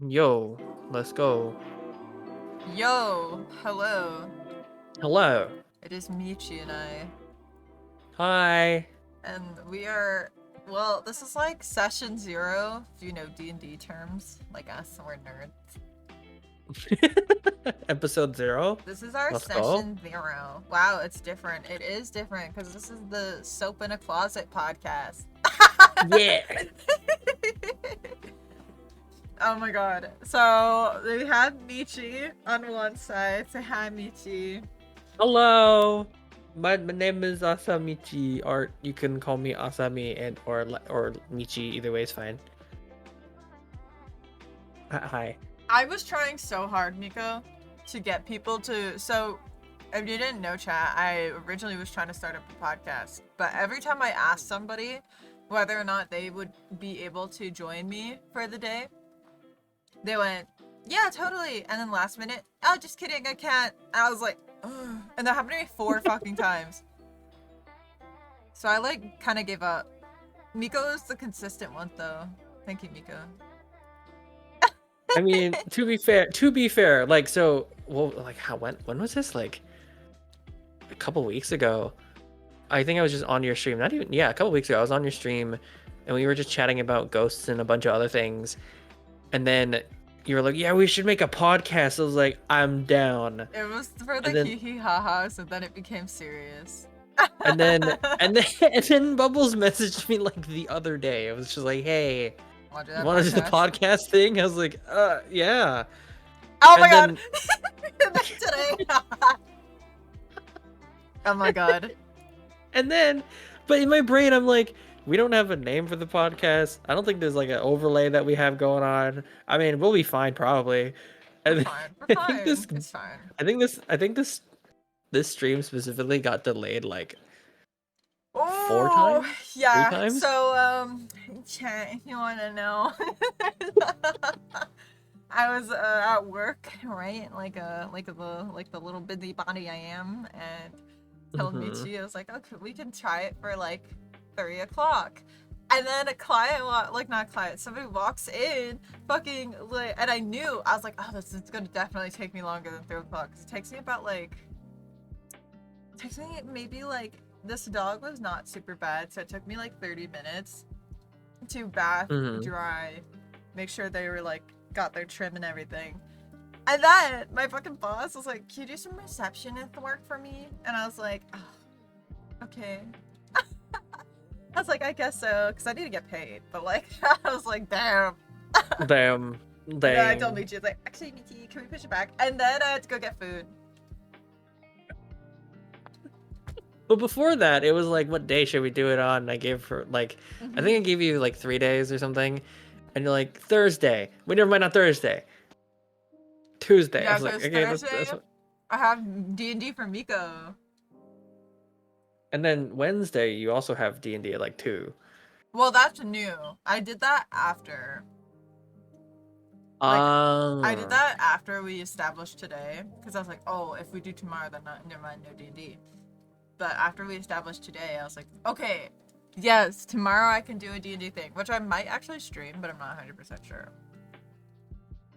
Yo, let's go. Yo, hello. Hello. It is Michi and I, Hi. and we are. Well, this is like session 0. If you know D&D terms, like us, we're nerds. Episode 0. This is our Let's go. session 0. Wow, it's different. It is different because this is the Soap in a Closet podcast. Yeah. Oh my god. So we have Michi on one side. Say hi, Michi. Hello. My name is AsamichiiArt. You can call me Asami and or Michi. Either way is fine. Hi. I was trying so hard, Miko, to get people to. So, if you didn't know, chat, I originally was trying to start up a podcast, but every time I asked somebody whether or not they would be able to join me for the day, they went, "Yeah, totally," and then last minute, "Oh, just kidding, I can't." And I was like, ugh. And that happened to me 4 fucking times. So I like kind of gave up. Miko is the consistent one, though. Thank you, Miko. I mean, to be fair, like when was this? Like a couple weeks ago. I think I was just on your stream. Not even, yeah, a couple weeks ago I was on your stream and we were just chatting about ghosts and a bunch of other things. And then you were like, "Yeah, we should make a podcast." I was like, "I'm down." It was for the And then hee hee ha ha, so then it became serious. and then and then Bubbles messaged me like the other day. It was just like, "Hey, Want to do you that want to do the podcast thing?" I was like, yeah." Oh And my god! then Today! Oh my god. and then but in my brain I'm like, we don't have a name for the podcast. I don't think there's like an overlay that we have going on. I mean, we'll be fine probably. We're And fine. We're I think fine. It's fine. this stream specifically got delayed like 4 Oh, times, 3 yeah. times. So, chat, if you want to know. I was at work, right? Like the little busy body I am, and told Michi, I was like, okay, we can try it for like 3 o'clock. And then a client, like not a client, somebody walks in, fucking, like, and I knew, I was like, oh, this is gonna definitely take me longer than 3 o'clock. Cause it takes me about like, maybe like, this dog was not super bad, so it took me like 30 minutes to bath, dry, make sure they were like, got their trim and everything. And then my fucking boss was like, can you do some receptionist work for me? And I was like, oh, okay. I was like, I guess so, because I need to get paid. But like, I was like, damn. Damn. Then I told Michi, I was like, actually, Michi, can we push it back? And then I had to go get food. But before that, it was like, what day should we do it on? And I gave her like, I think I gave you like 3 days or something. And you're like, Thursday. Wait, never mind, not Thursday. Tuesday. Yeah, I was so like, it's okay, Thursday. I have D&D for Miko. And then Wednesday, you also have D&D at like 2. Well, that's new. I did that after. Like, I did that after we established today, because I was like, oh, if we do tomorrow, then never mind, no D&D. But after we established today, I was like, okay, yes, tomorrow I can do a D&D thing, which I might actually stream, but I'm not 100% sure.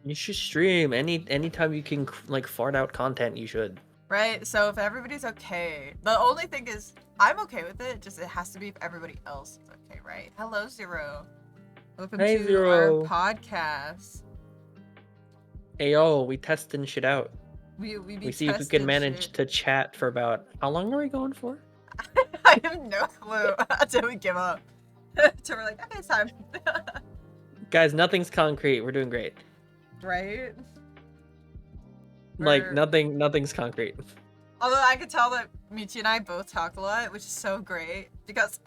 You should stream anytime you can like fart out content. You should. Right. So if everybody's okay, the only thing is I'm okay with it. Just it has to be if everybody else is okay, right? Hello, Zero. Welcome to Zero. our podcast. Hey yo, we testing shit out. We see if we can manage shit. to chat for about how long are we going for? I have no clue until we give up. So we're like, okay, it's time. Guys, nothing's concrete. We're doing great. Right? Like nothing's concrete. Although I could tell that Michi and I both talk a lot, which is so great because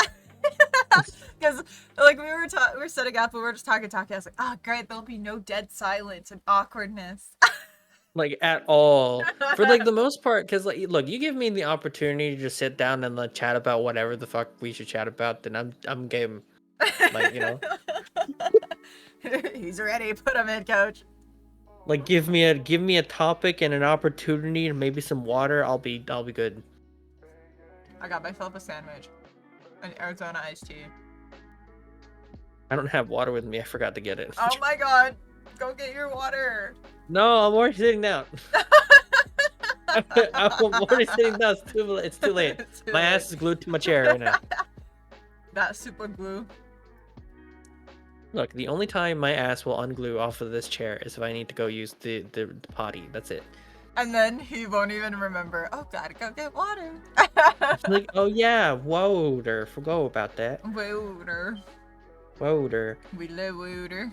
like we were setting up and we were just talking. I was like, oh great, there'll be no dead silence and awkwardness. Like at all. For like the most part, because like look, you give me the opportunity to just sit down and like chat about whatever the fuck we should chat about, then I'm game. Like, you know. He's ready. Put him in, coach. Like give me a topic and an opportunity and maybe some water. I'll be good. I got myself a sandwich, an Arizona iced tea. I don't have water with me. I forgot to get it. Oh my god. Go get your water. No, I'm already sitting down. I'm already sitting down. It's too late. It's too My late. ass is glued to my chair right now. That super glue. Look, the only time my ass will unglue off of this chair is if I need to go use the potty. That's it. And then he won't even remember. Oh, gotta go get water. It's like, oh yeah, water. Forgot about that. Water. Water. We love water.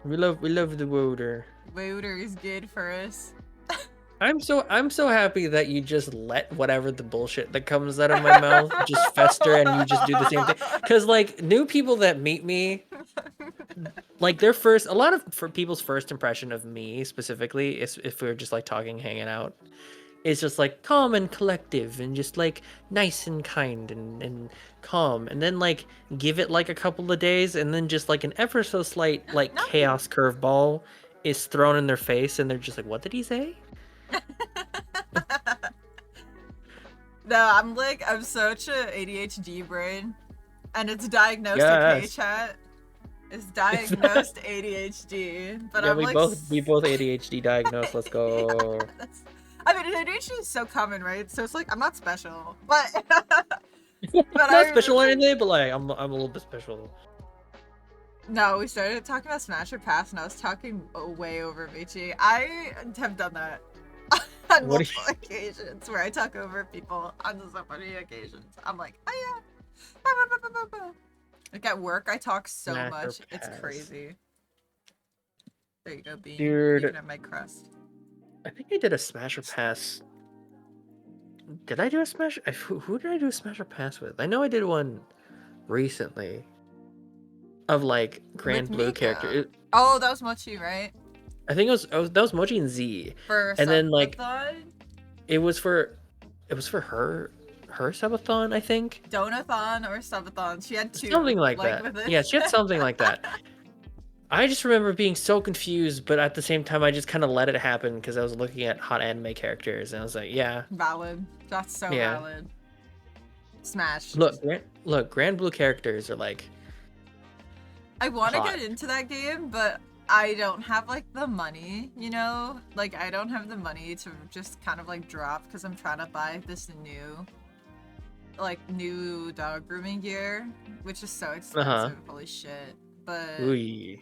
We love the water. Water is good for us. I'm so happy that you just let whatever the bullshit that comes out of my mouth just fester and you just do the same thing. Cause like new people that meet me, like a lot of for people's first impression of me specifically is if we were just like talking, hanging out, is just like calm and collective and just like nice and kind and calm. And then like give it like a couple of days and then just like an ever so slight like No. chaos curveball is thrown in their face and they're just like, what did he say? No, I'm such a ADHD brain, and it's diagnosed Yes. okay, chat. It's diagnosed ADHD, but Yeah, I'm we like both ADHD diagnosed. Let's go. Yeah, I mean, ADHD is so common, right? So it's like I'm not special, but Not special or anything, but like I'm a little bit special. No, we started talking about Smash or Pass, and I was talking way over Michi. I have done that on multiple occasions where I talk over people on so many occasions. I'm like, oh yeah. Like at work, I talk so Smash or much. It's Pass. crazy. There you go, Bean. Dude. You can have my crust. I think I did a Smash or Pass. Did I do a Smash? Who did I do a Smash or Pass with? I know I did one recently. Of like Grand With Blue Mika. character. Oh, that was Mochi, right? I think that was Mochi and Z. For And then like subathon? it was for her subathon, I think. Donathon or subathon. She had two. Something like with that. it. Yeah, she had something like that. I just remember being so confused, but at the same time, I just kind of let it happen because I was looking at hot anime characters, and I was like, "Yeah, Valid. That's so Yeah. valid. Smash. look, Grand Blue characters are like, I want to hot. get into that game, but I don't have like the money, you know? Like I don't have the money to just kind of like drop because I'm trying to buy this new dog grooming gear, which is so expensive. Holy shit. But ooh,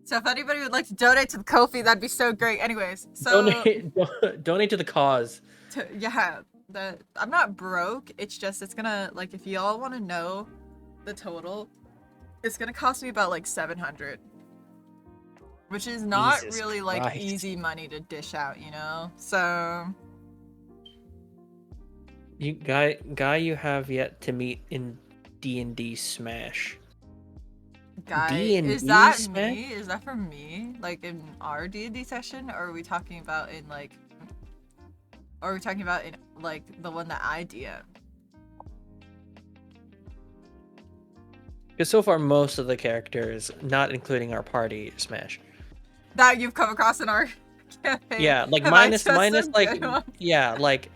so if anybody would like to donate to the Ko-fi, that'd be so great. Anyways, so donate to the cause." yeah, I'm not broke. It's just it's gonna like if y'all want to know the total, it's gonna cost me about like 700, which is not Jesus really like Christ. easy money to dish out, you know. So You guy you have yet to meet in D&D Smash. guy, D&D is that Smash? me? Is that for me? Like in our D&D session, or are we talking about in like? Or are we talking about in like the one that I DM? Because so far most of the characters, not including our party, Smash. That you've come across in our campaign. Yeah, like Have I minus just like some good ones? yeah, like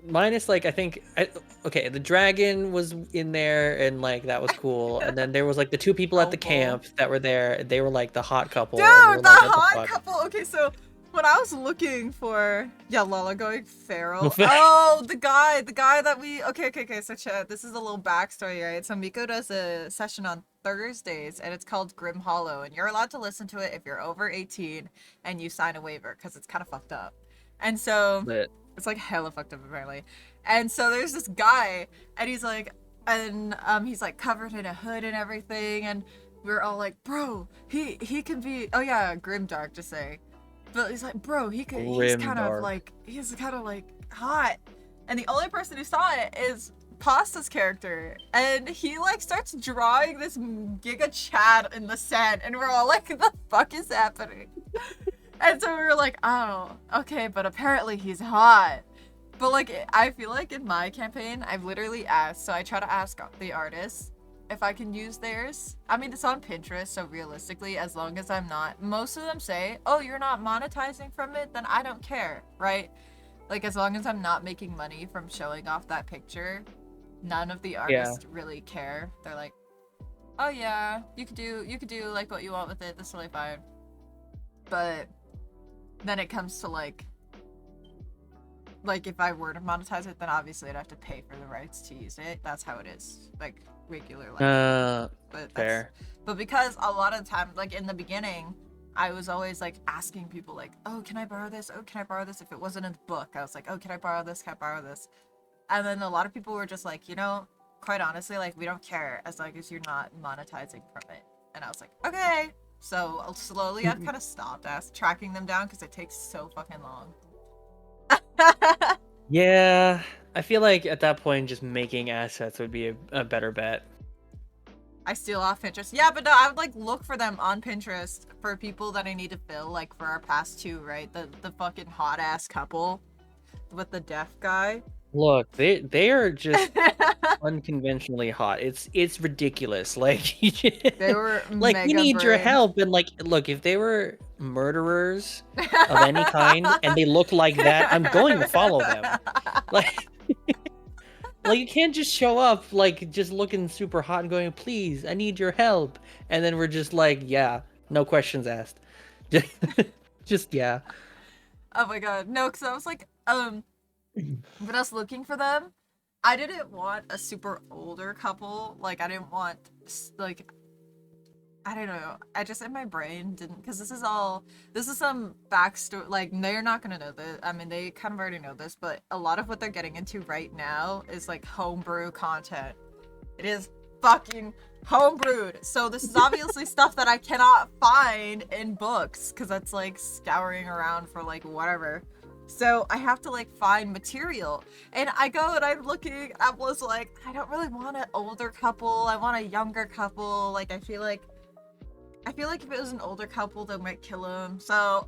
minus like okay, the dragon was in there and like that was cool, and then there was like the two people at the Opal. camp that were there. They were like the hot couple. Dude, and we were the like, what hot fuck? couple. Okay, so when I was looking for Lala going feral. Oh, the guy that we. Okay. So chat. This is a little backstory, right? So Miko does a session on Thursdays, and it's called Grim Hollow, and you're allowed to listen to it if you're over 18 and you sign a waiver, because it's kind of fucked up. And so Lit. it's like hella fucked up apparently. And so there's this guy, and he's like covered in a hood and everything, and we're all like, bro, he can be. Oh yeah, grimdark to say. But he's like, bro, he's kind of like hot. And the only person who saw it is Pasta's character. And he like starts drawing this Giga Chad in the sand. And we're all like, the fuck is happening? And so we were like, oh, okay, but apparently he's hot. But like, I feel like in my campaign, I've literally asked. So I try to ask the artists if I can use theirs. I mean, it's on Pinterest, so realistically, as long as I'm not, most of them say, oh, you're not monetizing from it, then I don't care, right? Like, as long as I'm not making money from showing off that picture, none of the artists really care. They're like, oh yeah, you could do like what you want with it, that's totally fine. But then it comes to like if I were to monetize it, then obviously I'd have to pay for the rights to use it. That's how it is, like regular life. But that's Fair. but because a lot of the time, like in the beginning, I was always like asking people like, oh, can I borrow this? Oh, can I borrow this? If it wasn't in the book, I was like, oh, can I borrow this? Can I borrow this? And then a lot of people were just like, quite honestly, like we don't care as long as you're not monetizing from it. And I was like, okay. So slowly I've kind of stopped tracking them down because it takes so fucking long. Yeah, I feel like at that point, just making assets would be a better bet. I steal off Pinterest. Yeah, but no, I would like look for them on Pinterest for people that I need to fill, like for our past two, right? The fucking hot ass couple with the deaf guy. Look, they are just unconventionally hot. It's ridiculous. Like They were like we mega need your brain. help. And like, look, if they were murderers of any kind and they look like that, I'm going to follow them. Like, like you can't just show up like just looking super hot and going, please, I need your help. And then we're just like, yeah, no questions asked. Just yeah. Oh my god, no, because I was like, when I was looking for them, I didn't want a super older couple. Like, I didn't want, like, I don't know. I just, in my brain, didn't, because this is some backstory. Like, they're not going to know this. I mean, they kind of already know this, but a lot of what they're getting into right now is, like, homebrew content. It is fucking homebrewed. So this is obviously stuff that I cannot find in books, because that's, like, scouring around for, like, whatever. So I have to like find material, and I go and I'm looking. I was like, I don't really want an older couple. I want a younger couple. Like I feel like if it was an older couple, they might kill him. So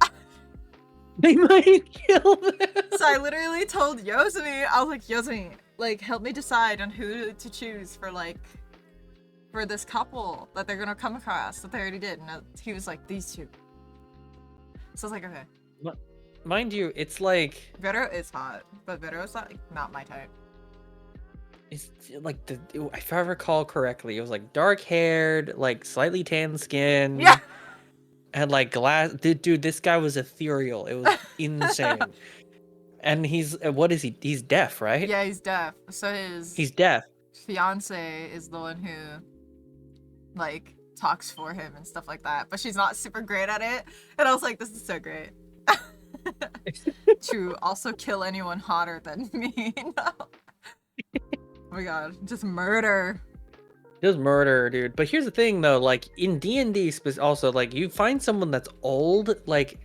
They might kill them. so I literally told Yosemi, I was like, Yosemi, like help me decide on who to choose for this couple that they're gonna come across that they already did, and he was like, these two. So I was like, okay. Mind you, it's like Vero is hot, but Vero's not my type. it's like if I recall correctly, it was like dark haired, like slightly tan skin. Yeah. And like glass. Dude, this guy was ethereal. It was insane. And he's what is he? He's deaf, right? Yeah, he's deaf. So he's deaf. Fiance is the one who like talks for him and stuff like that, but she's not super great at it. And I was like, this is so great. To also kill anyone hotter than me. No. Oh my god, just murder. Just murder, dude. But here's the thing though, like in D&D also, like you find someone that's old, like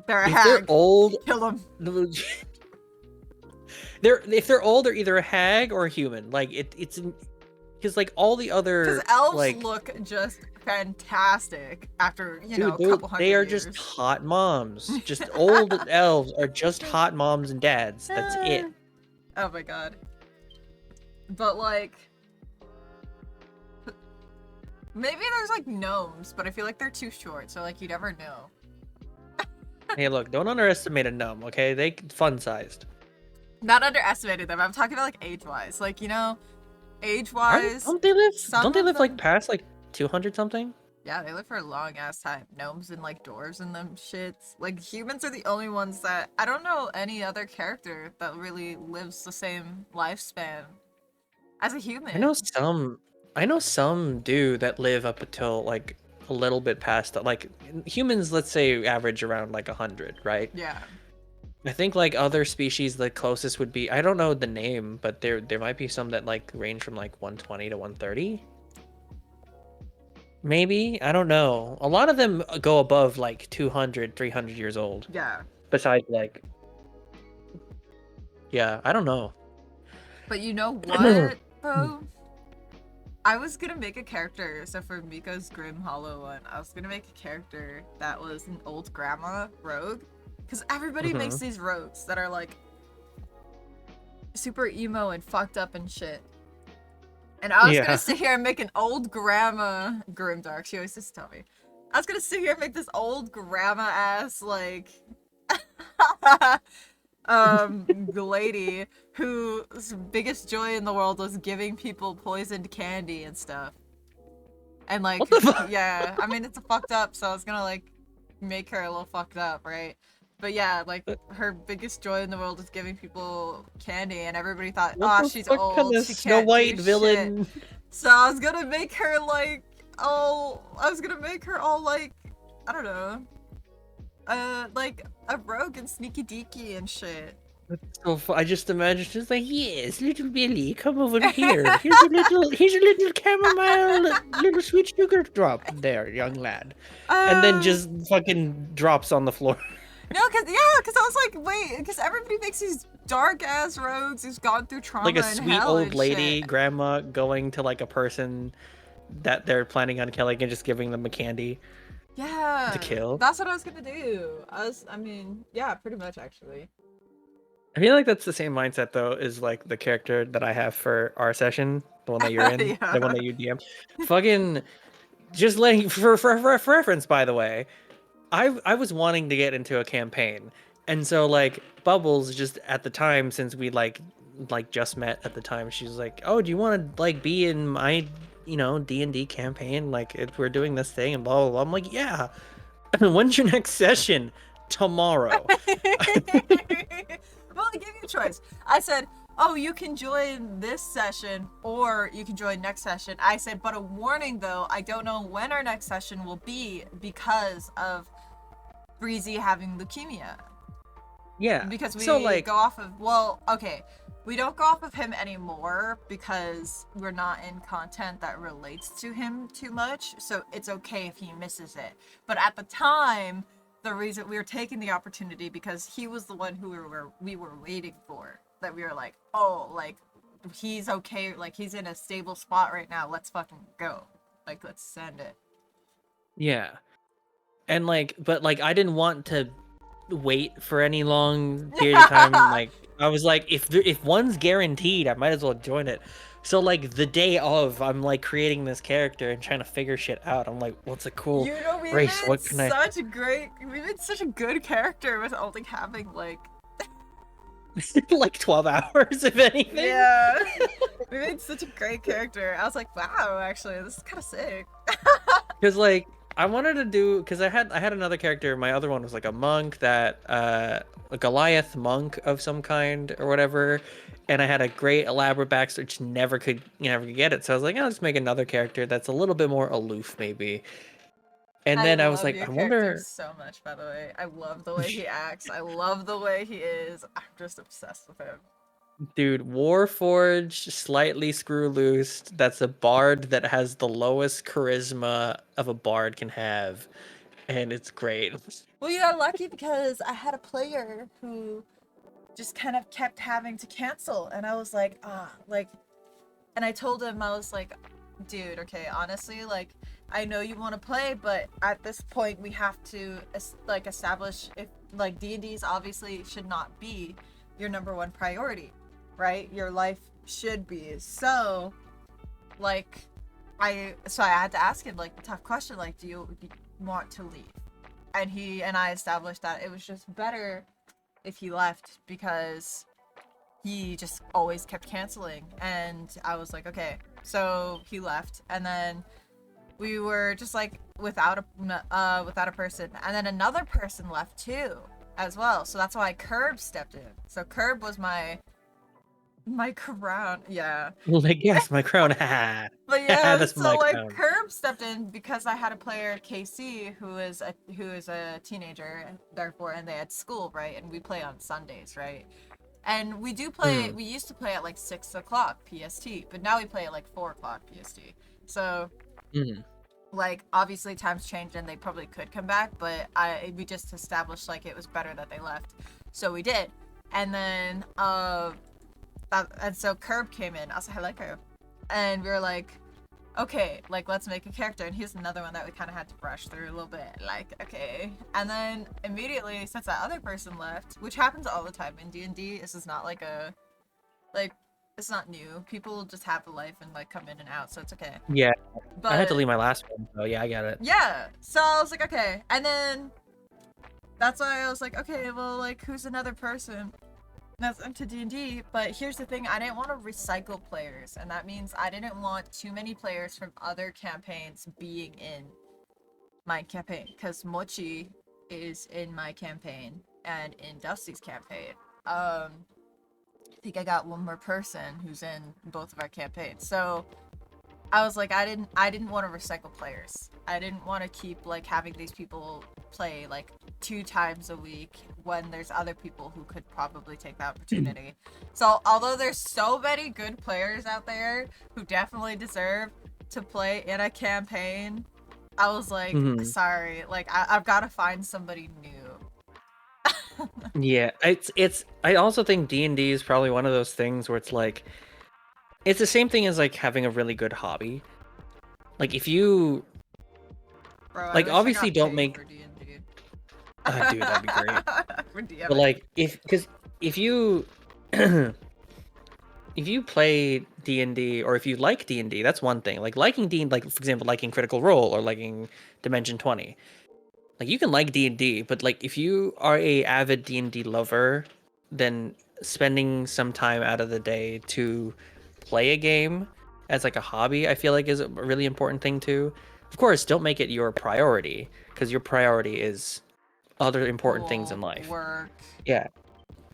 they're a if hag. they're old, kill them. If they're old, they're either a hag or a human. Like it's because like all the other because elves like look just fantastic after dude, a couple hundred they are years. just hot moms. Just old elves are just hot moms and dads. That's it. Oh my god. But like maybe there's like gnomes, but I feel like they're too short, so like you never know. Hey, look, don't underestimate a gnome, okay? They fun sized. Not underestimating them. I'm talking about like age-wise. Like, age-wise. Don't they live? Don't they live them... like past like 200 something? Yeah, they live for a long ass time. Gnomes and like dwarves and them shits. Like humans are the only ones that I don't know any other character that really lives the same lifespan as a human. I know some do that live up until like a little bit past that. Like humans, let's say average around like 100, right? Yeah. I think like other species, the closest would be, I don't know the name, but there might be some that like range from like 120 to 130. Maybe, I don't know. A lot of them go above like 200, 300 years old. Yeah. Besides like, yeah, I don't know. But you know what, bro? I was gonna make a character, so for Miko's Grim Hollow one, I was gonna make a character that was an old grandma rogue. Because everybody makes these rogues that are like super emo and fucked up and shit. And I was gonna sit here and make an old grandma Grimdark. She always just tell me. I was gonna sit here and make this old grandma ass like lady whose biggest joy in the world was giving people poisoned candy and stuff. And like what the fuck? yeah, I mean it's fucked up, so I was gonna like make her a little fucked up, right? But yeah, like her biggest joy in the world is giving people candy, and everybody thought, What oh, the she's fuck kind old, of she Snow can't do White shit. villain? So I was gonna make her like I was gonna make her all like, I don't know, like a rogue and sneaky deaky and shit. So I just imagine she's like, yes, little Billy, come over here. Here's a little chamomile, little sweet sugar drop there, young lad. And then Uh, just fucking drops on the floor. no, cause I was like, wait, because everybody makes these dark ass rogues who's gone through Like trauma a and sweet hell old and shit. lady, grandma, going to like a person that they're planning on killing and just giving them a candy to Yeah, kill. that's what I was gonna do. I mean, yeah, pretty much actually. I feel like that's the same mindset though, is like the character that I have for our session, the one that you're in, the one Yeah. that you DM. Fucking just letting for reference, by the way. I was wanting to get into a campaign, and so like Bubbles just at the time, since we like just met at the time, she's like, oh, do you want to like be in my D&D campaign, like if we're doing this thing and blah blah blah. I'm like, yeah. When's your next session? Tomorrow. Well, I gave you a choice. I said, oh, you can join this session or you can join next session. I said, but a warning though, I don't know when our next session will be because of Breezy having leukemia. Yeah, Because so we like, go off of, well, okay, we don't go off of him anymore because we're not in content that relates to him too much, so it's okay if he misses it. But at the time, the reason we were taking the opportunity because he was the one who we were waiting for, that we were like, oh, like he's okay, like he's in a stable spot right now, let's fucking go, like let's send it. yeah. And like, but like I didn't want to wait for any long period of time. Like I was like, if one's guaranteed, I might as well join it. So like the day of, I'm like creating this character and trying to figure shit out. I'm like, what's a cool You know, race? What can I? we made such a good character with only having like Like 12 hours, if anything. yeah. We made such a great character. I was like, wow, actually, this is kind of sick. Because like I wanted to do, because I had another character. My other one was like a monk, that a Goliath monk of some kind or whatever, and I had a great elaborate backstory, just never could get it. So I was like, I'll just make another character that's a little bit more aloof maybe. And I then I was love like, your I character wonder, so much, by the way. I love the way he acts. I love the way he is. I'm just obsessed with him. dude, Warforged, slightly screw loose. That's a bard that has the lowest charisma of a bard can have, and it's great. Well, you got lucky because I had a player who just kind of kept having to cancel, and I was like, like, and I told him, I was like, dude, okay, honestly, like, I know you want to play, but at this point we have to like establish if like D&D's obviously should not be your number one priority, right? Your life should be. So like I had to ask him like the tough question, like, do you want to leave? And I established that it was just better if he left because he just always kept canceling, and I was like, okay. So he left, and then we were just like without a person, and then another person left too as well. So that's why Curb stepped in. So Curb was my crown, yeah. Like, yes, my crown. Ha. But yeah, That's so my like crown. Curb stepped in because I had a player, KC, who is a teenager, therefore, and they had school, right? And we play on Sundays, right? And we do play. Mm. We used to play at like 6 o'clock PST, but now we play at like 4 o'clock PST. So, Mm. like, obviously times changed and they probably could come back, but we just established like it was better that they left, so we did. And then and so Curb came in. I was like, I like Curb, and we were like, okay, like let's make a character. And here's another one that we kind of had to brush through a little bit, like, okay. And then immediately, since that other person left, which happens all the time in D&D, this is not like it's not new. People just have a life and like come in and out, so it's okay. Yeah, I had to But leave my last one, so yeah, I got it. yeah, so I was like, okay. And then that's why I was like, okay, well, like, who's another person that's into D&D? But here's the thing, I didn't want to recycle players, and that means I didn't want too many players from other campaigns being in my campaign, because Mochi is in my campaign and in Dusty's campaign. I think I got one more person who's in both of our campaigns. So I was like, I didn't want to recycle players. I didn't want to keep like having these people play like 2 times a week when there's other people who could probably take the opportunity. So although there's so many good players out there who definitely deserve to play in a campaign, I was like, sorry, like I've got to find somebody new. Yeah, it's. I also think D&D is probably one of those things where it's like, it's the same thing as like having a really good hobby. Like if you, Bro, I like wish I obviously got don't paid make. for D&D. Dude, that'd be great. For DMing. But like if you if you play D&D or if you like D&D, that's one thing. Like liking D, like for example, liking Critical Role or liking Dimension 20. Like you can like D&D, but like if you are a avid D&D lover, then spending some time out of the day to play a game as like a hobby, I feel like is a really important thing too. Of course, don't make it your priority because your priority is other important things in School, life. work. Yeah,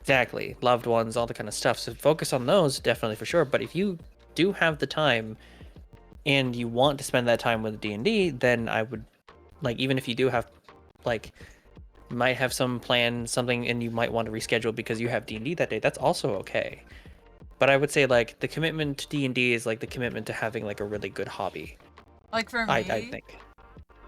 exactly. Loved ones, all the kind of stuff. So focus on those definitely for sure. But if you do have the time and you want to spend that time with D&D, then I would like, even if you do have like might have some plan something and you might want to reschedule because you have D&D that day, that's also okay. But I would say like the commitment to D&D is like the commitment to having like a really good hobby. Like for I me, think.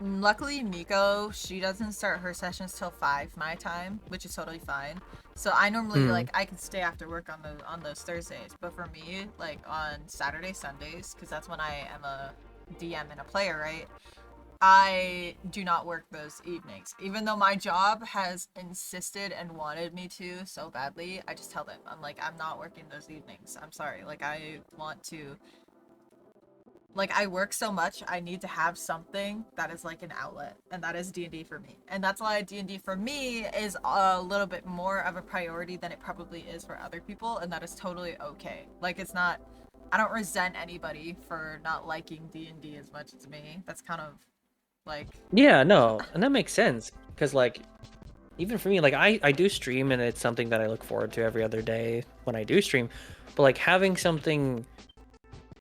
luckily Miko, she doesn't start her sessions till 5 my time, which is totally fine. So I normally like I can stay after work on those Thursdays, but for me, like on Saturday, Sundays, because that's when I am a DM and a player, right? I do not work those evenings. Even though my job has insisted and wanted me to so badly, I just tell them, I'm like, I'm not working those evenings. I'm sorry. Like, I want to. Like, I work so much, I need to have something that is like an outlet, and that is D&D for me. And that's why D&D for me is a little bit more of a priority than it probably is for other people, and that is totally okay. Like, it's not. I don't resent anybody for not liking D&D as much as me. That's kind of like, Yeah, no, and that makes sense because like even for me, like I do stream and it's something that I look forward to every other day when I do stream. But like having something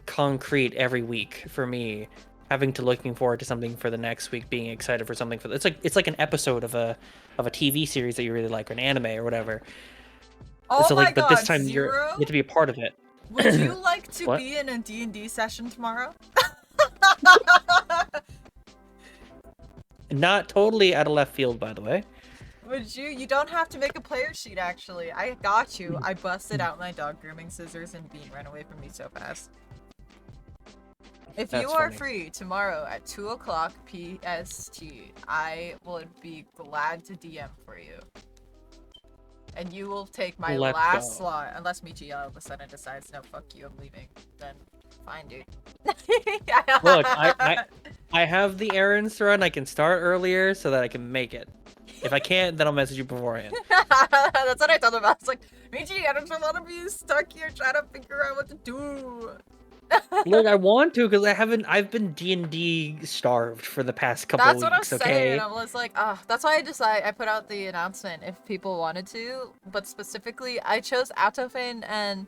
concrete every week for me, having to looking forward to something for the next week, being excited for something for it's like an episode of a TV series that you really like or an anime or whatever. oh So my like, but this god, time you Zero? get to be a part of it. Would you like to What? be in a D&D session tomorrow? Not totally out of left field, by the way. Would you? You don't have to make a player sheet, actually. I got you. I busted out my dog grooming scissors and Bean ran away from me so fast. If That's you are funny. free tomorrow at 2 o'clock PST, I would be glad to DM for you. And you will take my Let's last go. slot, unless Michi all of a sudden decides, no, fuck you, I'm leaving. Then, fine, dude. Look, I have the errands to run. I can start earlier so that I can make it. If I can't, then I'll message you beforehand. That's what I told him. I was like, Michi, I don't want to be stuck here trying to figure out what to do. Look, I want to because I've been D&D starved for the past couple That's what I'm weeks, saying. okay? I was like, that's why I put out the announcement if people wanted to, but specifically I chose Atofane and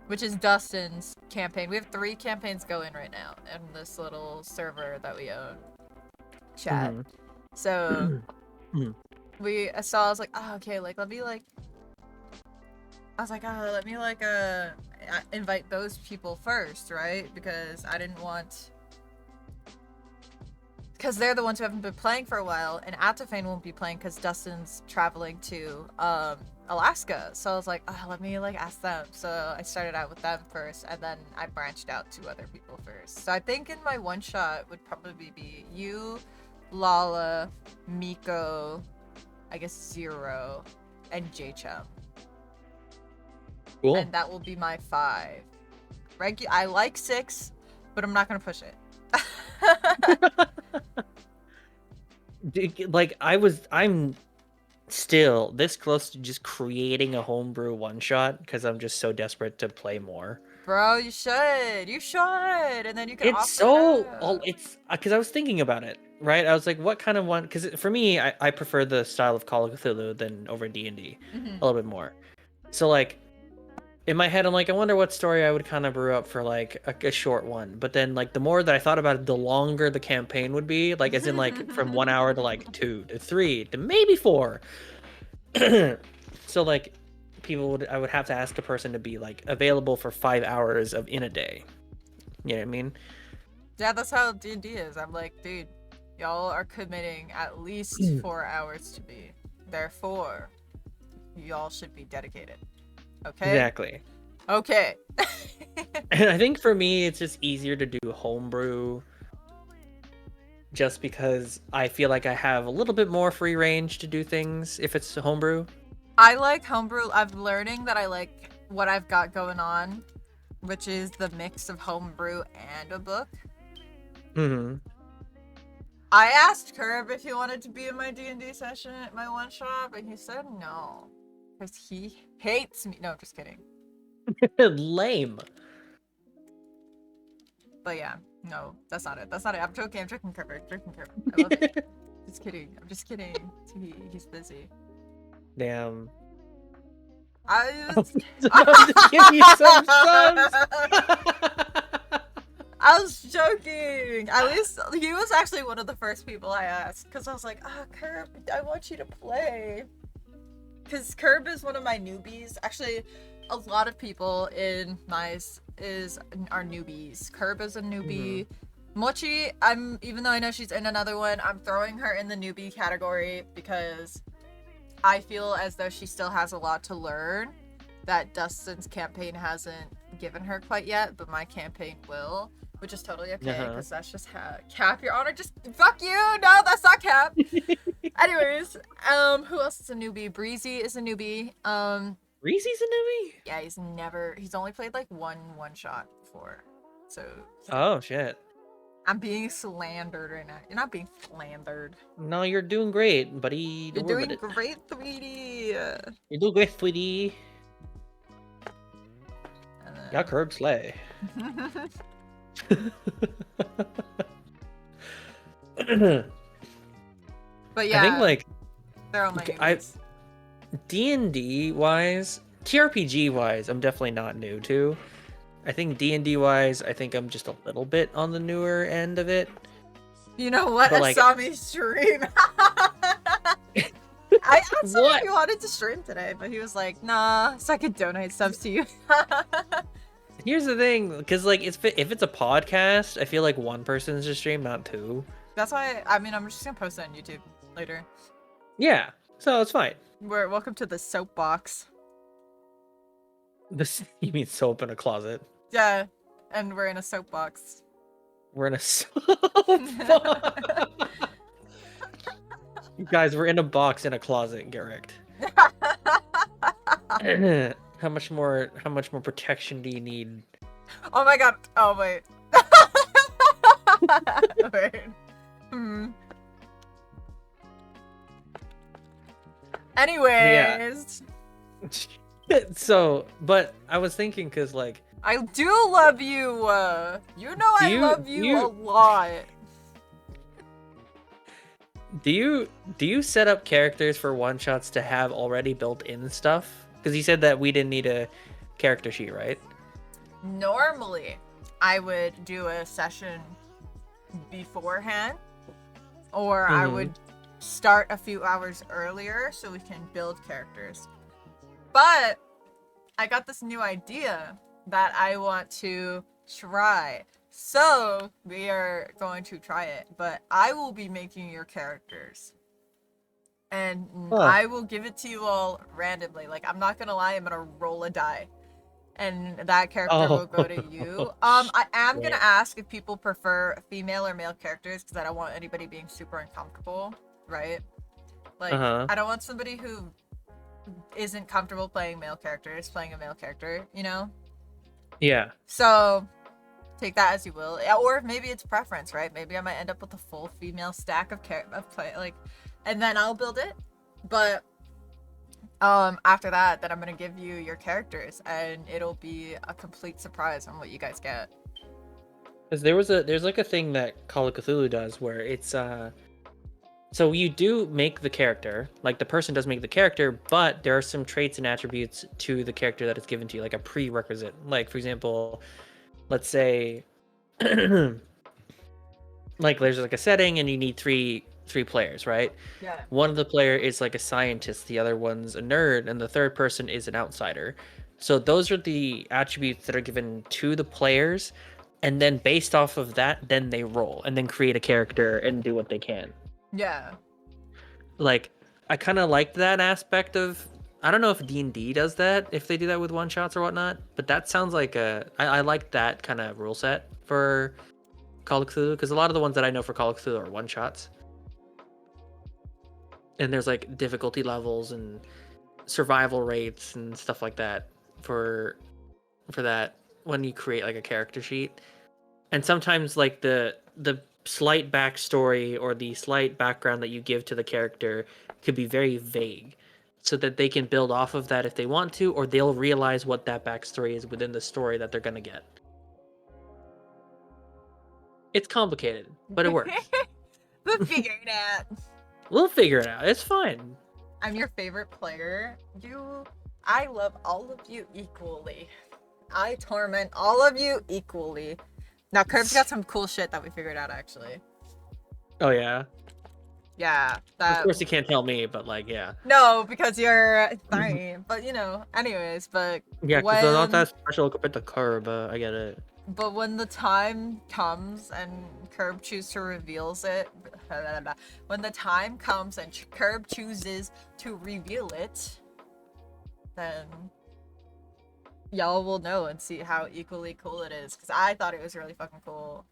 which is Dustin's campaign. We have 3 campaigns going right now in this little server that we own. Chat. Mhm. So Mhm. I was like, oh, okay, like let me invite those people first, right? Because I didn't want, because they're the ones who haven't been playing for a while, and Atofane won't be playing because Dustin's traveling to Alaska. So I was like, oh, let me like ask them. So I started out with them first, and then I branched out to other people first. So I think in my one shot would probably be you, Lala, Miko, I guess Zero, and J-Chum. Cool. And that will be my 5. I like 6, but I'm not gonna push it. Like I'm still this close to just creating a homebrew one shot because I'm just so desperate to play more. Bro, you should. You should. And then you can It's offer it so up. it's because I was thinking about it, right? I was like, what kind of one? Because for me, I prefer the style of Call of Cthulhu than over D&D Mhm. a little bit more. So like in my head, I'm like, I wonder what story I would kind of brew up for like a short one. But then like the more that I thought about it, the longer the campaign would be. Like as in like from 1 hour to like 2 to 3 to maybe 4. So like I would have to ask a person to be like available for 5 hours of in a day. You know what I mean? Yeah, that's how D&D is. I'm like, dude, y'all are committing at least 4 hours to me. Therefore, y'all should be dedicated. Okay? Exactly. Okay. And I think for me, it's just easier to do homebrew just because I feel like I have a little bit more free range to do things if it's homebrew. I like homebrew. I'm learning that I like what I've got going on, which is the mix of homebrew and a book. Mm-hmm. I asked Curb if he wanted to be in my D&D session at my one shot, but he said no. Because he hates me. No, just kidding. Lame. But yeah, no, that's not it. That's not it. I'm joking. I'm joking, Curb. I'm joking, Curb. I love it. Just kidding. I'm just kidding. He's busy. Damn. I I'm was... just give you some subs. I was joking. At least he was actually one of the first people I asked because I was like, Curb, I want you to play. Because Curb is one of my newbies. Actually, a lot of people in Nice are newbies. Curb is a newbie. Mochi, even though I know she's in another one, I'm throwing her in the newbie category because I feel as though she still has a lot to learn that Dustin's campaign hasn't given her quite yet, but my campaign will, which is totally okay because that's just how Cap, Your Honor, just fuck you. No, that's not Cap. Anyways, who else is a newbie? Breezy is a newbie. Breezy's a newbie? Yeah, he's only played like one shot before. So Oh shit. I'm being slandered right now. You're not being slandered. No, you're doing great, buddy. You're Don't worry doing about it. great, sweetie. You're doing great, sweetie. Yeah, Curb slay. But yeah, I think like they're all my newbies. D&D wise, TRPG wise, I'm definitely not new to. I think D&D wise, I think I'm just a little bit on the newer end of it. You know what? But, like, Asami stream. I asked him if he wanted to stream today, but he was like, nah, so I could donate subs to you. Here's the thing, because like if it's a podcast, I feel like one person's to stream, not two. That's why, I mean, I'm just gonna post it on YouTube later. Yeah, so it's fine. Welcome to the soapbox. You mean soap in a closet? Yeah, and we're in a soapbox. We're in a soapbox. You guys, we're in a box in a closet, Garrick. How much more protection do you need? Oh my god. Oh wait. Wait. Anyways. Yeah. So, but I was thinking because like I do love you. You know I love you a lot. Do you set up characters for one shots to have already built in stuff? Because you said that we didn't need a character sheet, right? Normally, I would do a session beforehand, or I would start a few hours earlier so we can build characters. But I got this new idea that I want to try. So we are going to try it, but I will be making your characters. And I will give it to you all randomly. Like, I'm not gonna lie, I'm gonna roll a die. And that character will go to you. I am gonna ask if people prefer female or male characters, because I don't want anybody being super uncomfortable, right? Like, I don't want somebody who isn't comfortable playing male characters playing a male character, you know? Yeah. So take that as you will, or maybe it's preference, right? Maybe I might end up with a full female stack of play, like, and then I'll build it. But After that, then I'm gonna give you your characters, and it'll be a complete surprise on what you guys get. Because there's like a thing that Call of Cthulhu does where it's so you do make the character, like the person does make the character, but there are some traits and attributes to the character that is given to you, like a prerequisite. Like for example, let's say like there's like a setting and you need three players, right? Yeah. One of the player is like a scientist, the other one's a nerd, and the third person is an outsider. So those are the attributes that are given to the players, and then based off of that, then they roll and then create a character and do what they can. Yeah. Like I kind of liked that aspect of. I don't know if D&D does that, if they do that with one shots or whatnot, but that sounds like I like that kind of rule set for Call of Cthulhu, because a lot of the ones that I know for Call of Cthulhu are one shots, and there's like difficulty levels and survival rates and stuff like that for that when you create like a character sheet. And sometimes like the slight backstory or the slight background that you give to the character could be very vague, so that they can build off of that if they want to, or they'll realize what that backstory is within the story that they're gonna get. It's complicated, but it works. But figure it out. We'll figure it out. It's fine. I'm your favorite player. I love all of you equally. I torment all of you equally. Now, Curb's got some cool shit that we figured out, actually. Oh yeah. Yeah, Of that. course you can't tell me, but like yeah. No, because you're sorry, but you know. Anyways, but Yeah, because they're not when that special compared to Curb. I get it. but when the time comes and Curb chooses to reveals it, when the time comes and Curb chooses to reveal it, then y'all will know and see how equally cool it is. Because I thought it was really fucking cool.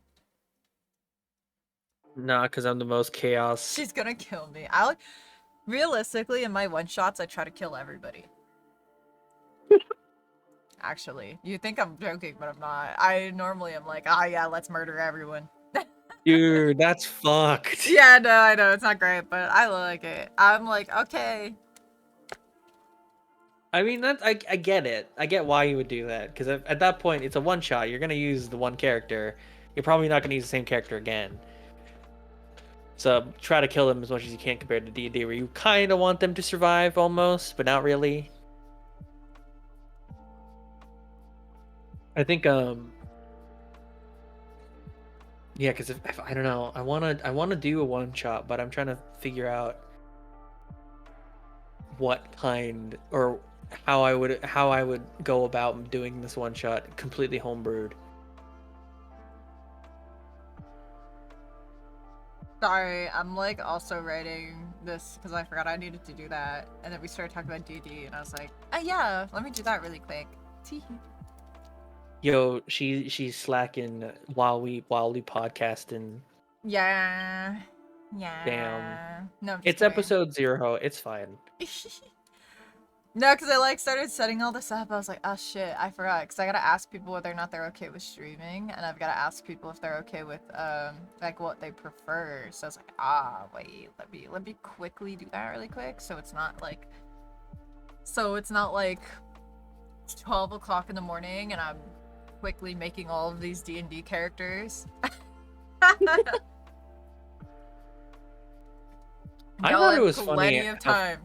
Nah, because I'm the most chaos. She's gonna kill me. Realistically, in my one shots, I try to kill everybody. Actually, you think I'm joking, but I'm not. I normally am like, ah, yeah, let's murder everyone. Dude, that's fucked. Yeah, no, I know it's not great, but I like it. I'm like, okay. I mean, I get it. I get why you would do that, because at that point, it's a one shot. You're gonna use the one character. You're probably not gonna use the same character again. So try to kill them as much as you can compared to D&D, where you kind of want them to survive almost, but not really. I think yeah, because if I don't know, I wanna do a one shot, but I'm trying to figure out what kind or how I would go about doing this one shot completely homebrewed. Sorry, I'm like also writing this because I forgot I needed to do that, and then we started talking about DD, and I was like, oh yeah, let me do that really quick. Yo, she's slacking while we podcasting. Yeah, yeah. Damn. No, I'm just It's kidding. episode 0. It's fine. No, because I like started setting all this up. I was like, oh shit, I forgot. Because I gotta ask people whether or not they're okay with streaming, and I've gotta ask people if they're okay with like what they prefer. So I was like, wait, let me quickly do that really quick. So it's not like 12 o'clock in the morning, and I'm quickly making all of these D&D characters. I thought it was funny. Plenty of time.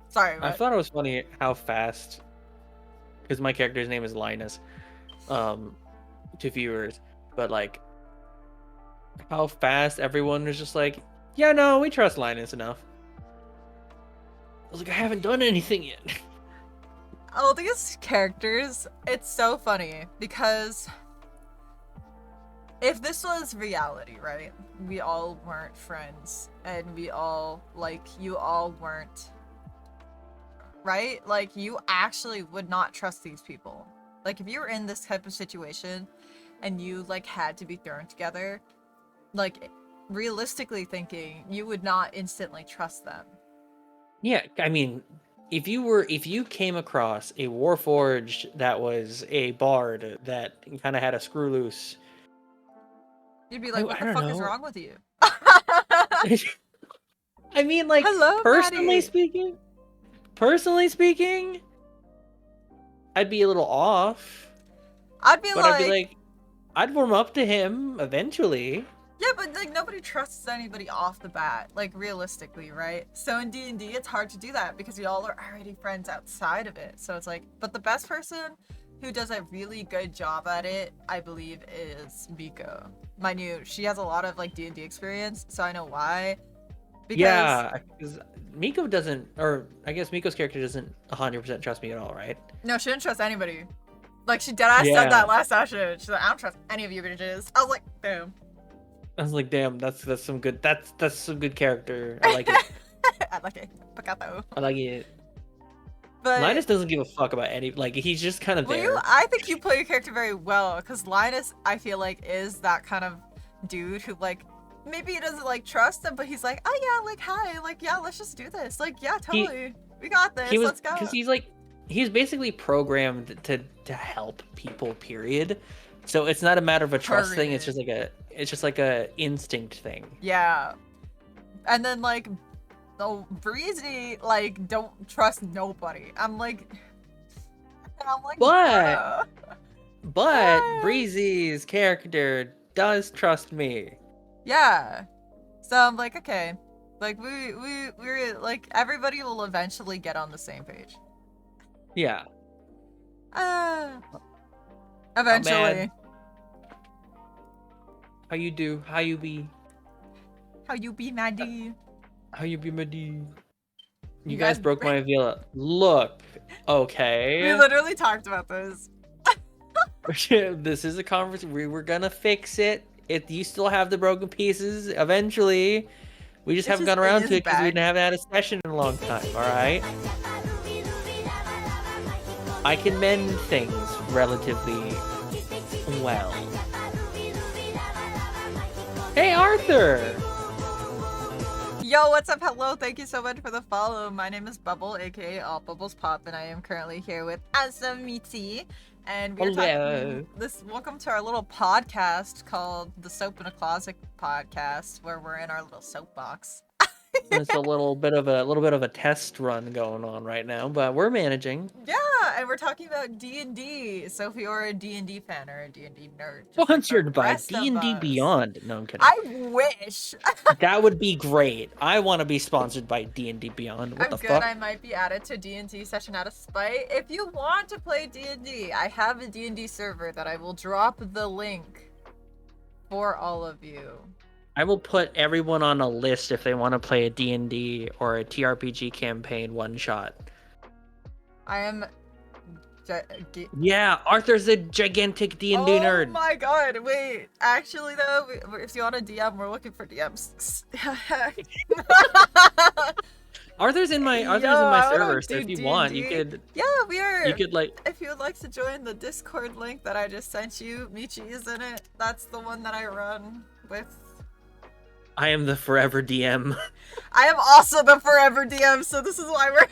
Sorry, I thought it was funny how fast, because my character's name is Linus, to viewers, but like how fast everyone was just like, yeah, no, we trust Linus enough. I was like, I haven't done anything yet. Oh, these characters, it's so funny because if this was reality, right? We all weren't friends, and we all, like, you all weren't, right? Like, you actually would not trust these people. Like, if you were in this type of situation and you, like, had to be thrown together, like, realistically thinking, you would not instantly trust them. Yeah, I mean, if you came across a Warforged that was a bard that kind of had a screw loose, You'd be like, what the fuck is wrong with you? I mean, like, Hello, personally Maddie. speaking, Personally speaking, I'd be a little off, I'd be but I'd be like, like, I'd warm up to him eventually. yeah, but like nobody trusts anybody off the bat, like realistically, right? So in D&D, it's hard to do that because y'all are already friends outside of it. So it's like, but the best person who does a really good job at it, I believe, is Miko. Mind you, she has a lot of like D&D experience, so I know why. Because Yeah, because Miko doesn't, or I guess Miko's character doesn't 100% trust me at all, right? no, she didn't trust anybody. Like she deadass said Yeah. that last session. She's like, I don't trust any of you bitches. I was like, boom. I was like, damn, that's some good that's some good character. I like it. I like it. Pakato. I like it. But Linus doesn't give a fuck about any, like, he's just kind of there. I think you play your character very well, because Linus, I feel like, is that kind of dude who, like, maybe he doesn't, like, trust him, but he's like, oh yeah, like, hi, like, yeah, let's just do this. Like, yeah, totally. We got this, let's go. Because he's basically programmed to help people, period. So it's not a matter of a trust thing, it's just like a instinct thing. Yeah. And then, like, the Breezy, like, don't trust nobody. I'm like, but Breezy's character does trust me. Yeah. So I'm like, okay. Like, we're like, everybody will eventually get on the same page. Yeah. Eventually. How you do? How you be? How you be, Maddie? How you be, Maddie? You guys broke my villa. Look, okay. We literally talked about this. This is a conversation. We were gonna fix it. You still have the broken pieces. Eventually, we just haven't gone around to it because we haven't had a session in a long time. All right. I can mend things relatively well. Hey, Arthur! Yo, what's up? Hello, thank you so much for the follow. My name is Bubble, aka All Bubbles Pop, and I am currently here with Asamichi. And we're talking welcome to our little podcast called the Soap in a Closet podcast, where we're in our little soapbox. It's a little bit of a test run going on right now, but we're managing. Yeah, and we're talking about D&D. So if you're a D&D fan or a D&D nerd, sponsored by D&D Beyond. No, I'm kidding. I wish. That would be great. I want to be sponsored by D&D Beyond. What the fuck? I might be added to D&D session out of spite. If you want to play D&D, I have a D&D server that I will drop the link for all of you. I will put everyone on a list if they want to play a D&D or a TRPG campaign one shot. I am... Yeah, Arthur's a gigantic D&D nerd. Oh my god, wait. Actually, though, if you want a DM, we're looking for DMs. Arthur's in my server, so if you want, you could... Yeah, we are. You could, like... If you would like to join the Discord link that I just sent you, Michi is in it. That's the one that I run with... I am the forever DM. I am also the forever DM, so this is why we're...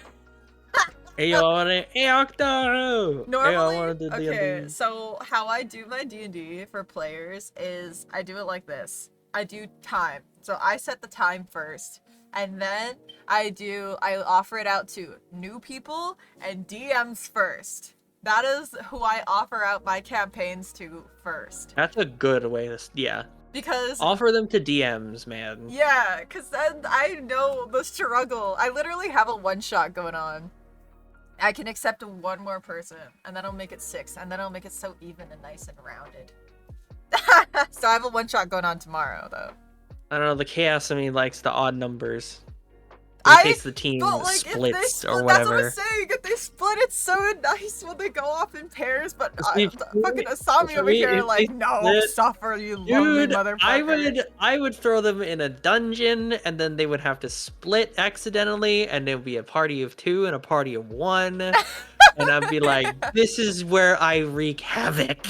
Hey, Octo! Normally, okay, so how I do my D&D for players is I do it like this. I do time. So I set the time first, and then I offer it out to new people and DMs first. That is who I offer out my campaigns to first. That's a good way to, yeah. Because offer them to DMs, man. Yeah, because then I know the struggle. I literally have a one-shot going on. I can accept one more person, and then I'll make it 6, and then I'll make it so even and nice and rounded. So I have a one-shot going on tomorrow, though. I don't know, the chaos in me likes the odd numbers. In case the team splits or whatever. That's what I'm saying. If they split, it's so nice when they go off in pairs. But fucking Asami over here, like, no, suffer, you lonely motherfucker. I would throw them in a dungeon, and then they would have to split accidentally, and it would be a party of 2 and a party of 1. And I'd be like, this is where I wreak havoc.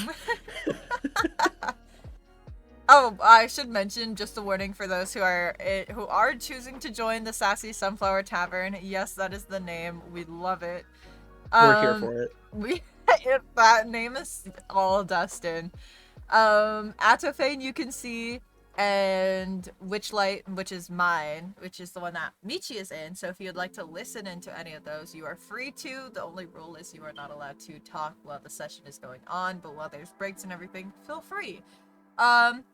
Oh, I should mention just a warning for those who are choosing to join the Sassy Sunflower Tavern. Yes, that is the name. We love it. We're here for it. That name is all Dustin. Atofane, you can see and Witchlight, which is mine, which is the one that Michi is in. So if you'd like to listen into any of those, you are free to. The only rule is you are not allowed to talk while the session is going on, but while there's breaks and everything, feel free. Um,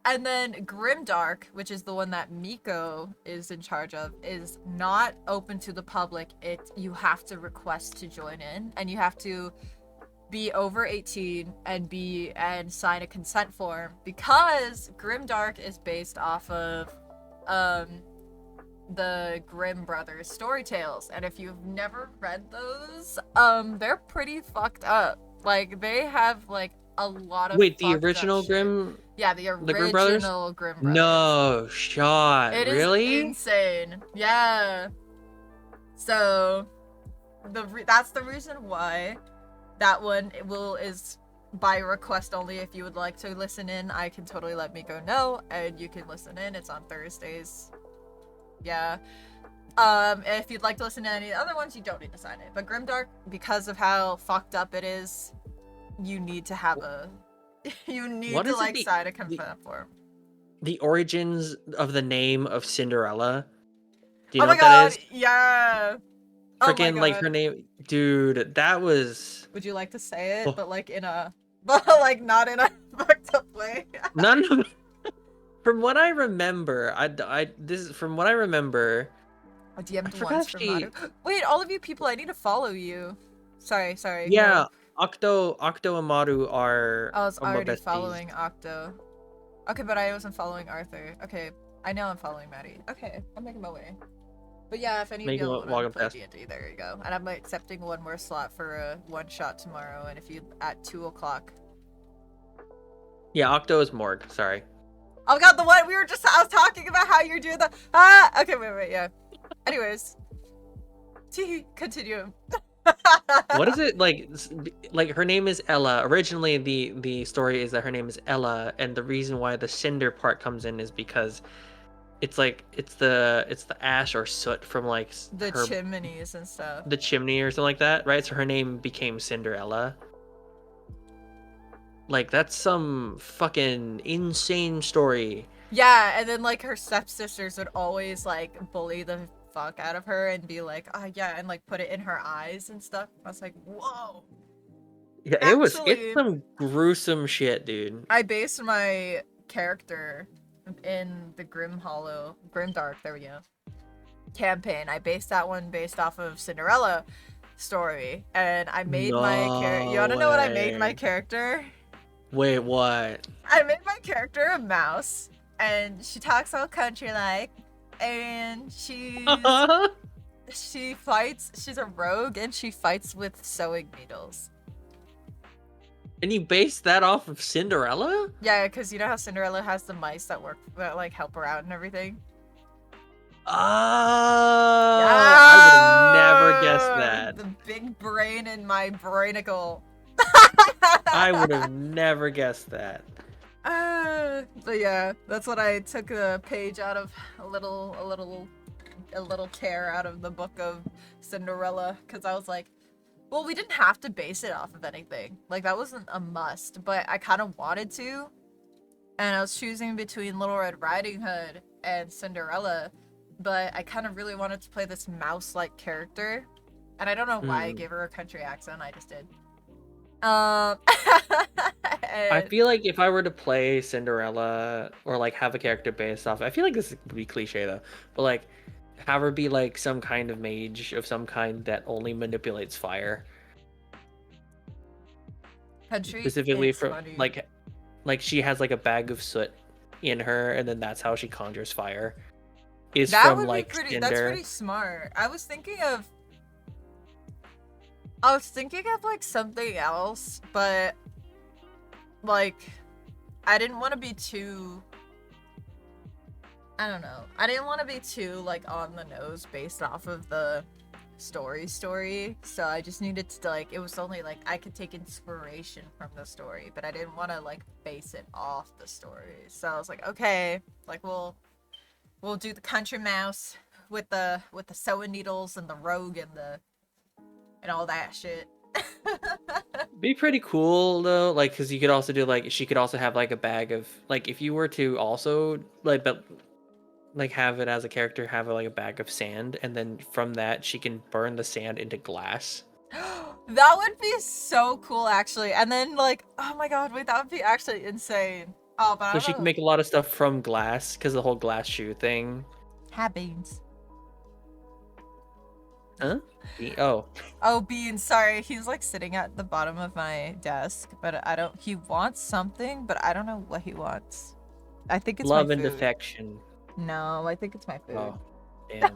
and then Grimdark, which is the one that Miko is in charge of, is not open to the public. You have to request to join in, and you have to be over 18 and sign a consent form, because Grimdark is based off of the Grimm brothers story tales, and if you've never read those, they're pretty fucked up. Like, they have like a lot of Wait, the fucked original up shit. Grimm, Yeah, the the Grimm brothers? original Grimm brothers. No shot. It is Really? insane. Yeah. So that's the reason why that one is by request only. If you would like to listen in, I can totally let Miko know, and you can listen in. It's on Thursdays. Yeah. If you'd like to listen to any of the other ones, you don't need to sign it. But Grimdark, because of how fucked up it is, you need to have you need What to is it, like sign a consent form. The origins of the name of Cinderella. Do you Oh know my what that god, is? yeah. Freaking like her name, dude. That was. Would you like to say it, Oh, but like but like not in a fucked up way? none of. From what I remember, this is from what I remember. I I DM'd forgot once if from she. Maru. Wait, all of you people, I need to follow you. Sorry, Yeah, no. Octo and Maru are I was my already besties. following Octo. Okay, but I wasn't following Arthur. Okay, I know I'm following Maddie. Okay, I'm making my way. But yeah, if any of Make y'all them want walk to up play past. D&D, there you go. And I'm accepting one more slot for a one-shot tomorrow, and if you at 2 o'clock. Yeah, Octo is Morg. Sorry. Oh god, I was talking about how you're doing the okay, wait, yeah. Anyways. Continue. What is it like? Like her name is Ella. Originally, the story is that her name is Ella, and the reason why the cinder part comes in is because it's like it's the ash or soot from like The chimneys and stuff. the chimney or something like that, right? So her name became Cinderella. Like, that's some fucking insane story. Yeah, and then like her stepsisters would always like bully the fuck out of her and be like, oh yeah, and like put it in her eyes and stuff. I was like, whoa. Yeah, it's Actually, some gruesome shit, dude. I based my character in the Grimdark, there we go, campaign. I based that one based off of Cinderella story, and I made my character. You wanna know what I made my character? Wait, what? I made my character a mouse, and she talks all country like, and she fights. She's a rogue, and she fights with sewing needles. And you based that off of Cinderella? Yeah, because you know how Cinderella has the mice that like help her out and everything. Oh, I would have never guessed that. The big brain in my brainicle. I would have never guessed that. But yeah, that's what I took a page out of, a little tear out of the book of Cinderella, because I was like, well, we didn't have to base it off of anything. Like, that wasn't a must, but I kind of wanted to. And I was choosing between Little Red Riding Hood and Cinderella, but I kind of really wanted to play this mouse-like character. And I don't know why I gave her a country accent, I just did. I feel like if I were to play Cinderella or like have a character based off, I feel like this would be cliche though, but like have her be like some kind of mage of some kind that only manipulates fire. Country, Specifically for funny. like she has like a bag of soot in her, and then that's how she conjures fire. Is that from would like be pretty. cinder. That's pretty smart. I was thinking of like something else, but like I didn't want to be too. I don't know. I didn't want to be too like on the nose based off of the story, so I just needed to like, it was only like I could take inspiration from the story, but I didn't want to like base it off the story. So I was like, okay, like we'll do the country mouse with the sewing needles and the rogue and all that shit. Be pretty cool though, like because you could also do like she could also have like a bag of like if you were to also like but like have it as a character have like a bag of sand and then from that she can burn the sand into glass. That would be so cool, actually. And then, like, oh my god, wait, that would be actually insane. Oh, but I So don't she can know. make a lot of stuff from glass because the whole glass shoe thing. Have beans. Huh? Oh, Oh, Bean, sorry. He's like sitting at the bottom of my desk, but I don't. He wants something, but I don't know what he wants. I think it's my love and food. affection. No, I think it's my food. Oh, damn.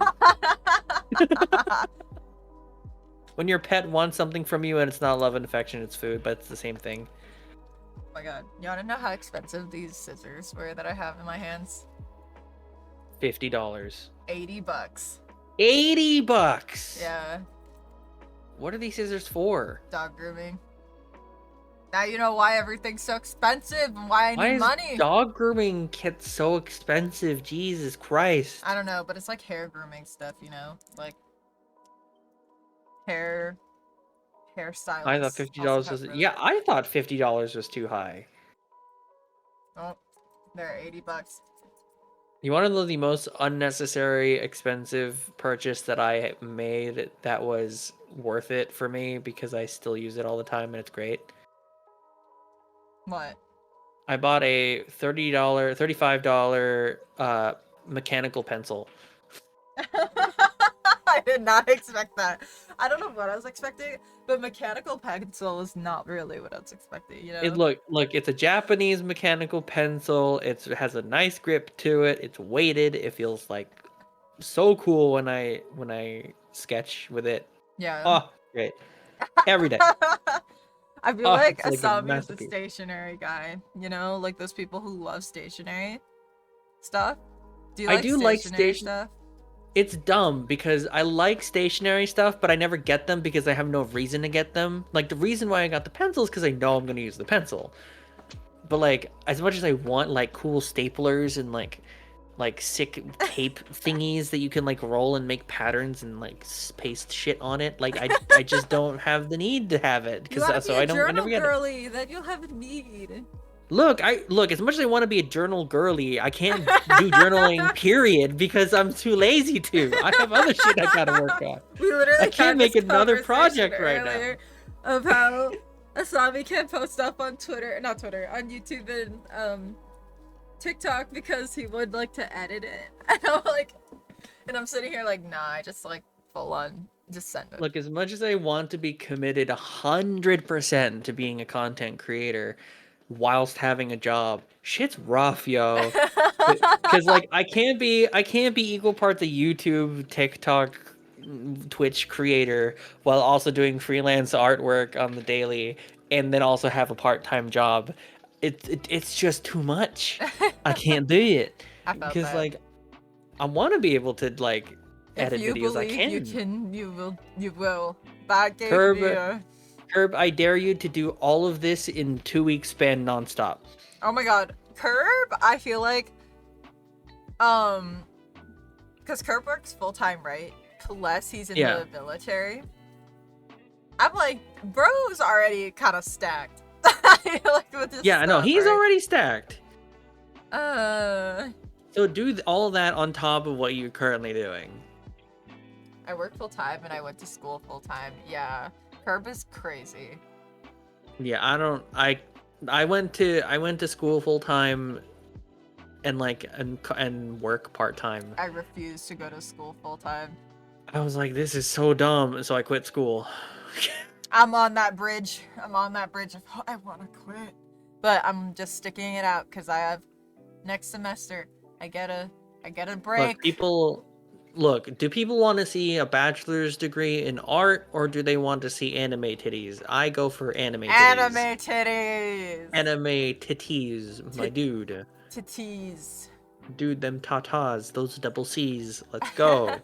When your pet wants something from you and it's not love and affection, it's food, but it's the same thing. Oh my god. You wanna know how expensive these scissors were that I have in my hands? $50. $80. $80. Yeah, What are these scissors for? dog grooming. Now you know why everything's so expensive and why I Why need is money. dog grooming kit so expensive? Jesus Christ. I don't know, but it's like hair grooming stuff, you know? Like hairstylists. I thought $50 was yeah, I thought $50 was too high. Oh, they're $80. You want to know the most unnecessary expensive purchase that I made that was worth it for me because I still use it all the time and it's great? What? I bought a $35 mechanical pencil. I did not expect that. I don't know what I was expecting, but mechanical pencil is not really what I was expecting, you know? Look, it's a Japanese mechanical pencil. It has a nice grip to it. It's weighted. It feels like so cool when I sketch with it. Yeah. Oh, great. Every day. I feel Oh, like it's like a Asami is the masterpiece. stationery guy, you know? Like those people who love stationery stuff. Do you I like do like stationery stuff? It's dumb because I like stationary stuff, but I never get them because I have no reason to get them. Like the reason why I got the pencil is because I know I'm gonna use the pencil. But like as much as I want like cool staplers and like sick tape thingies that you can like roll and make patterns and like paste shit on it, like I just don't have the need to have it You gotta because be so a I journal never get it. girly, then you'll have a need. Look, as much as I want to be a journal girly, I can't do journaling period because I'm too lazy to. I have other shit I gotta work on. We literally I can't had make this another conversation project right now. earlier of how Asami can't post stuff on not Twitter, on YouTube and TikTok because he would like to edit it. And I'm like, and I'm sitting here like, nah, I just like full on just send it. Look, as much as I want to be committed 100% to being a content creator whilst having a job, shit's rough, yo. Because like I can't be equal parts a YouTube, TikTok, Twitch creator while also doing freelance artwork on the daily, and then also have a part-time job. It's just too much. I can't do it I felt because that. like I want to be able to like edit If you videos. I believe can. you can, you will. That gave Curb, me a... Curb, I dare you to do all of this in 2 weeks span nonstop. Oh my god. Curb, I feel like, because Curb works full-time, right? Plus he's in Yeah. the military. I'm like, bro's already kind of stacked. Like with this Yeah, I know. stuff, He's right? already stacked. Uh, So do all that on top of what you're currently doing. I work full-time and I went to school full-time. Yeah. Curb is crazy. Yeah, I went to school full time and like and work part time. I refuse to go to school full-time. I was like, this is so dumb, so I quit school. I'm on that bridge. I'm on that bridge of, oh, I want to quit. But I'm just sticking it out because I have next semester. I get a break. Do people want to see a bachelor's degree in art or do they want to see anime titties? I go for anime titties. Anime titties. Anime titties, my dude. Titties. Dude, them tatas, those double C's. Let's go.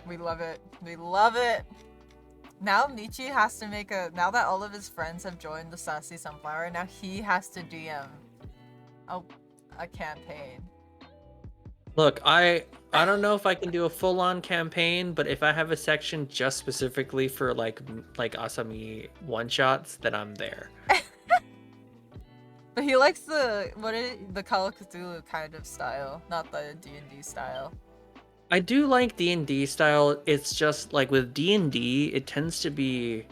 We love it. We love it. Now Michi has to make now that all of his friends have joined the Sassy Sunflower, now he has to DM a campaign. Look, I I don't know if I can do a full-on campaign, but if I have a section just specifically for like Asami one-shots, then I'm there. But he likes the Call of Cthulhu kind of style, not the D&D style. I do like D&D style. It's just like with D&D, it tends to be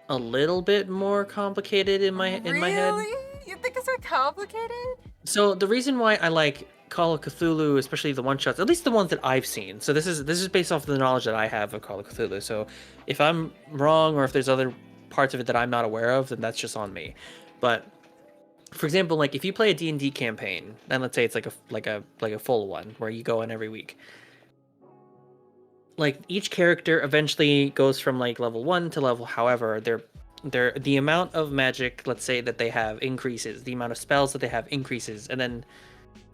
a little bit more complicated in my head. Really? You think it's so complicated? So the reason why I like Call of Cthulhu, especially the one shots, at least the ones that I've seen. So this is based off of the knowledge that I have of Call of Cthulhu. So if I'm wrong or if there's other parts of it that I'm not aware of, then that's just on me. But for example, like if you play a D&D campaign, and let's say it's like a full one where you go in every week. Like each character eventually goes from like level 1 to level however the amount of magic, let's say, that they have increases, the amount of spells that they have increases, and then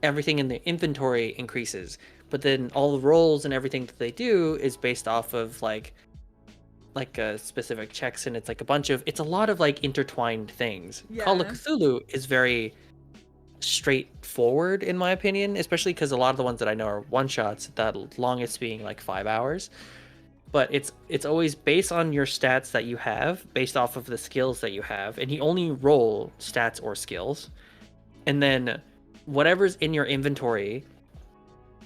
everything in the inventory increases. But then all the rolls and everything that they do is based off of like a specific checks, and it's a lot of like intertwined things. Yeah. Call of Cthulhu is very straightforward in my opinion, especially because a lot of the ones that I know are one shots, the longest being like 5 hours. But it's always based on your stats that you have, based off of the skills that you have, and you only roll stats or skills. And then whatever's in your inventory,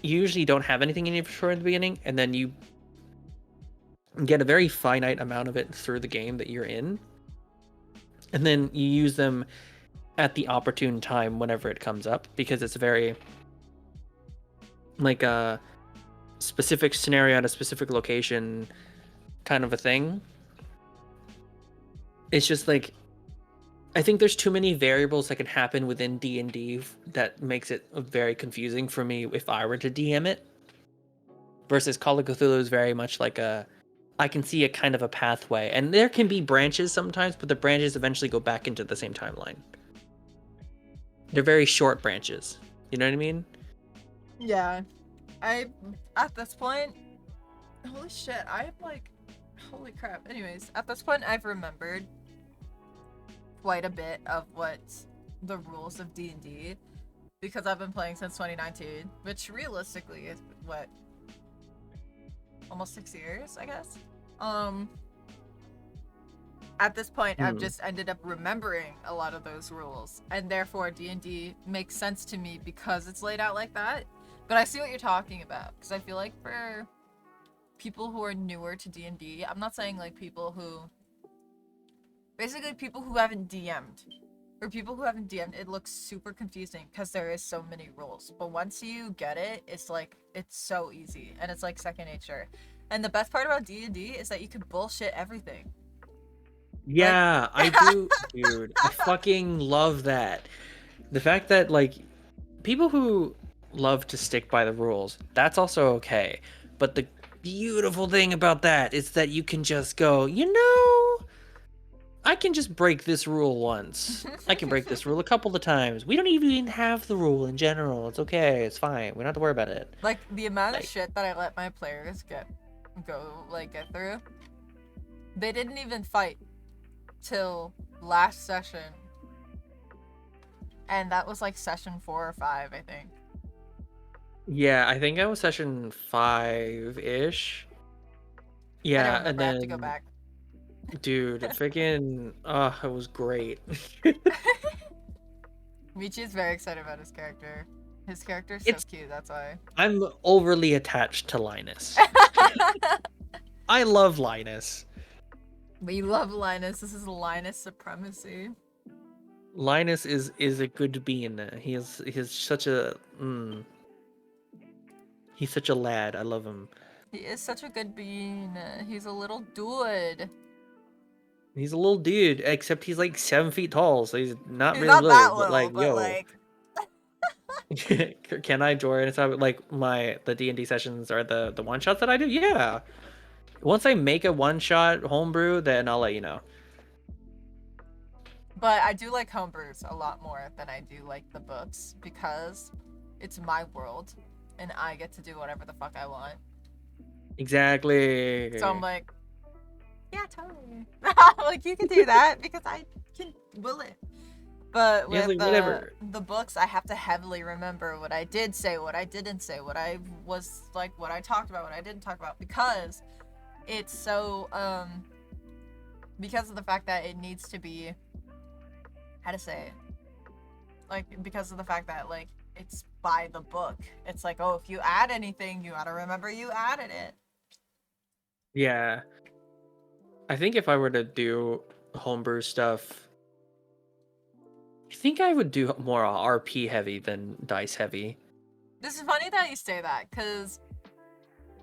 you usually don't have anything in your inventory in the beginning, and then you get a very finite amount of it through the game that you're in. And then you use them at the opportune time whenever it comes up, because it's very like a specific scenario at a specific location kind of a thing. It's just like I think there's too many variables that can happen within D&D that makes it very confusing for me if I were to DM it. Versus Call of Cthulhu is very much like I can see a kind of a pathway, and there can be branches sometimes, but the branches eventually go back into the same timeline. They're very short branches. You know what I mean? Yeah. At this point, holy shit, holy crap. Anyways, at this point, I've remembered quite a bit of what the rules of D&D, because I've been playing since 2019, which realistically is what, almost 6 years, I guess. At this point, I've just ended up remembering a lot of those rules, and therefore D&D makes sense to me because it's laid out like that. But I see what you're talking about, because I feel like for people who are newer to D&D, I'm not saying like basically people who haven't DM'd. For people who haven't DM'd, it looks super confusing because there is so many rules. But once you get it, it's so easy, and it's like second nature. And the best part about D&D is that you can bullshit everything. Yeah, I do, dude. I fucking love that. The fact that like people who love to stick by the rules, that's also okay. But the beautiful thing about that is that you can just go, I can just break this rule once. I can break this rule a couple of times. We don't even have the rule in general. It's okay. It's fine. We don't have to worry about it. Like the amount of shit that I let my players get through. They didn't even fight till last session. And that was like session 4 or 5, I think. Yeah, I think I was session 5-ish. Yeah, and then I have to go back. Dude, freaking it was great. Michi is very excited about his character. His character is so cute, that's why. I'm overly attached to Linus. I love Linus. We love Linus. This is Linus supremacy. Linus is a good being. He's such a he's such a lad. I love him. He is such a good being. He's a little dude. He's a little dude, except he's like 7 feet tall, so he's not really not little, that but little, like, Can I join? It's like the D&D sessions are the one shots that I do. Yeah. Once I make a one shot homebrew, then I'll let you know. But I do like homebrews a lot more than I do like the books, because it's my world and I get to do whatever the fuck I want. Exactly. So I'm like, yeah, totally. Like, you can do that because I can will it. But Yeah, it's with like whatever. the books, I have to heavily remember what I did say, what I didn't say, what I was like, what I talked about, what I didn't talk about, because it's so because of the fact that it needs to be, how to say it, like because of the fact that like it's by the book. It's like, oh, if you add anything, you gotta remember you added it. Yeah. I think if I were to do homebrew stuff, I think I would do more RP heavy than dice heavy. This is funny that you say that, because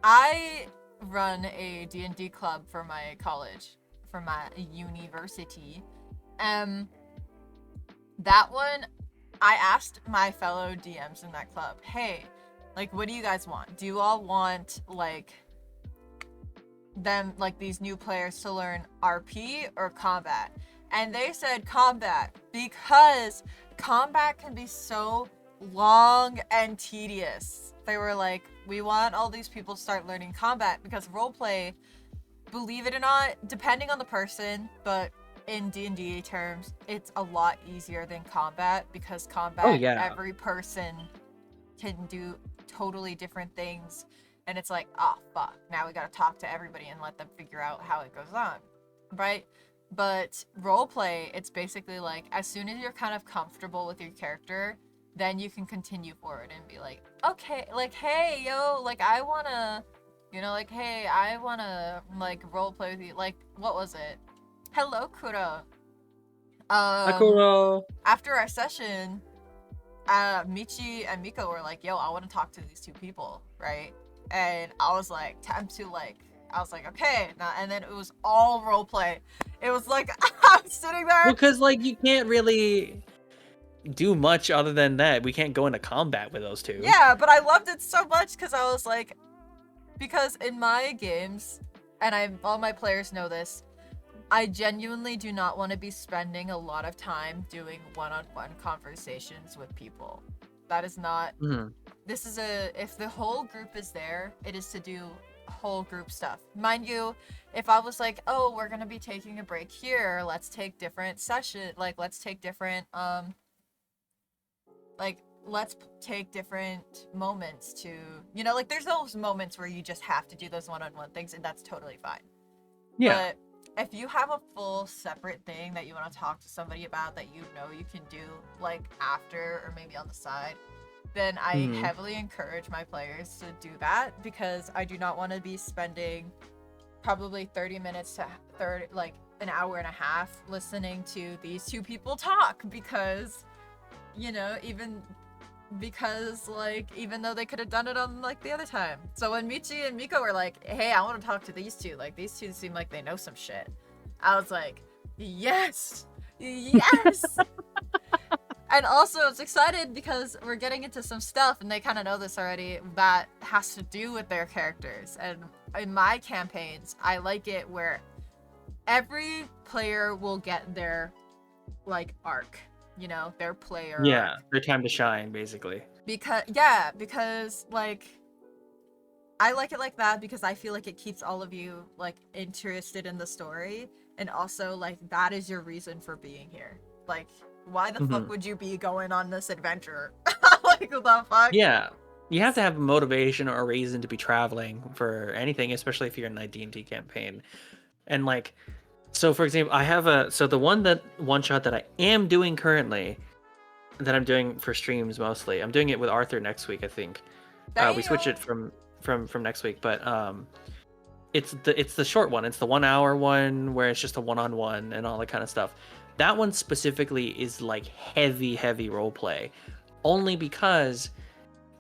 I run a D&D club for my college, for my university. Um, that one, I asked my fellow DMs in that club, hey, like, what do you guys want? Do you all want, like, them, like, these new players to learn RP or combat? And they said combat, because combat can be so long and tedious. They were like, we want all these people to start learning combat, because roleplay, believe it or not, depending on the person, but in D&D terms, it's a lot easier than combat, because Oh combat, yeah. every person can do totally different things, and it's like, oh fuck, now we gotta talk to everybody and let them figure out how it goes on, right? But roleplay, it's basically like, as soon as you're kind of comfortable with your character, then you can continue forward and be like, okay, like, hey, yo, like, I wanna, you know, like, hey, I wanna, like, roleplay with you. Like, what was it? Hello, Kuro. Akuro. After our session, Michi and Miko were like, yo, I want to talk to these two people, right? And I was like, time to like, I was like, okay. Now, and then it was all role play. It was like, I'm sitting there. Well, because like you can't really do much other than that. We can't go into combat with those two. Yeah, but I loved it so much because I was like, because in my games, and all my players know this, I genuinely do not want to be spending a lot of time doing one-on-one conversations with people. That is not, Mhm. this is if the whole group is there, it is to do whole group stuff. Mind you, if I was like, oh, we're gonna be taking a break here, let's take different let's take different, let's take different moments to, you know, like there's those moments where you just have to do those one-on-one things, and that's totally fine. Yeah. But if you have a full separate thing that you want to talk to somebody about that you know you can do like after or maybe on the side, then I Mhm. heavily encourage my players to do that, because I do not want to be spending probably 30 minutes to like an hour and a half listening to these two people talk, because, you know, even though they could have done it on like the other time. So when Michi and Miko were like, hey, I want to talk to these two, like these two seem like they know some shit, I was like, yes, yes. And also I was excited because we're getting into some stuff, and they kind of know this already, that has to do with their characters. And in my campaigns, I like it where every player will get their like arc, you know, their player Yeah. arc. Their time to shine, basically. Because like I like it like that, because I feel like it keeps all of you like interested in the story, and also like that is your reason for being here. Like, why the fuck Mhm. would you be going on this adventure? Like, the fuck? Yeah. You have to have a motivation or a reason to be traveling for anything, especially if you're in a D&D campaign. And like, so for example, I have the one shot that I am doing currently, that I'm doing for streams mostly. I'm doing it with Arthur next week, I think. We switch it Damn. from next week, but it's the short one. It's the 1 hour one where it's just a one-on-one and all that kind of stuff. That one specifically is like heavy role play, only because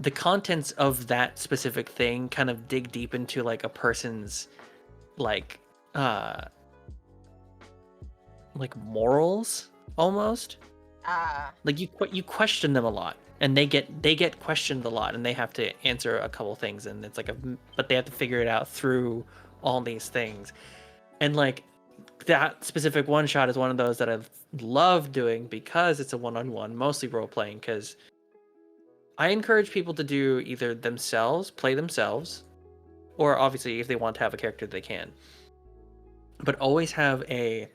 the contents of that specific thing kind of dig deep into like a person's like uh like morals almost. Like you question them a lot, and they get questioned a lot, and they have to answer a couple things, and it's like but they have to figure it out through all these things. And like that specific one shot is one of those that I love doing because it's a one-on-one, mostly role playing, because I encourage people to do either themselves, play themselves, or obviously if they want to have a character they can. But always have and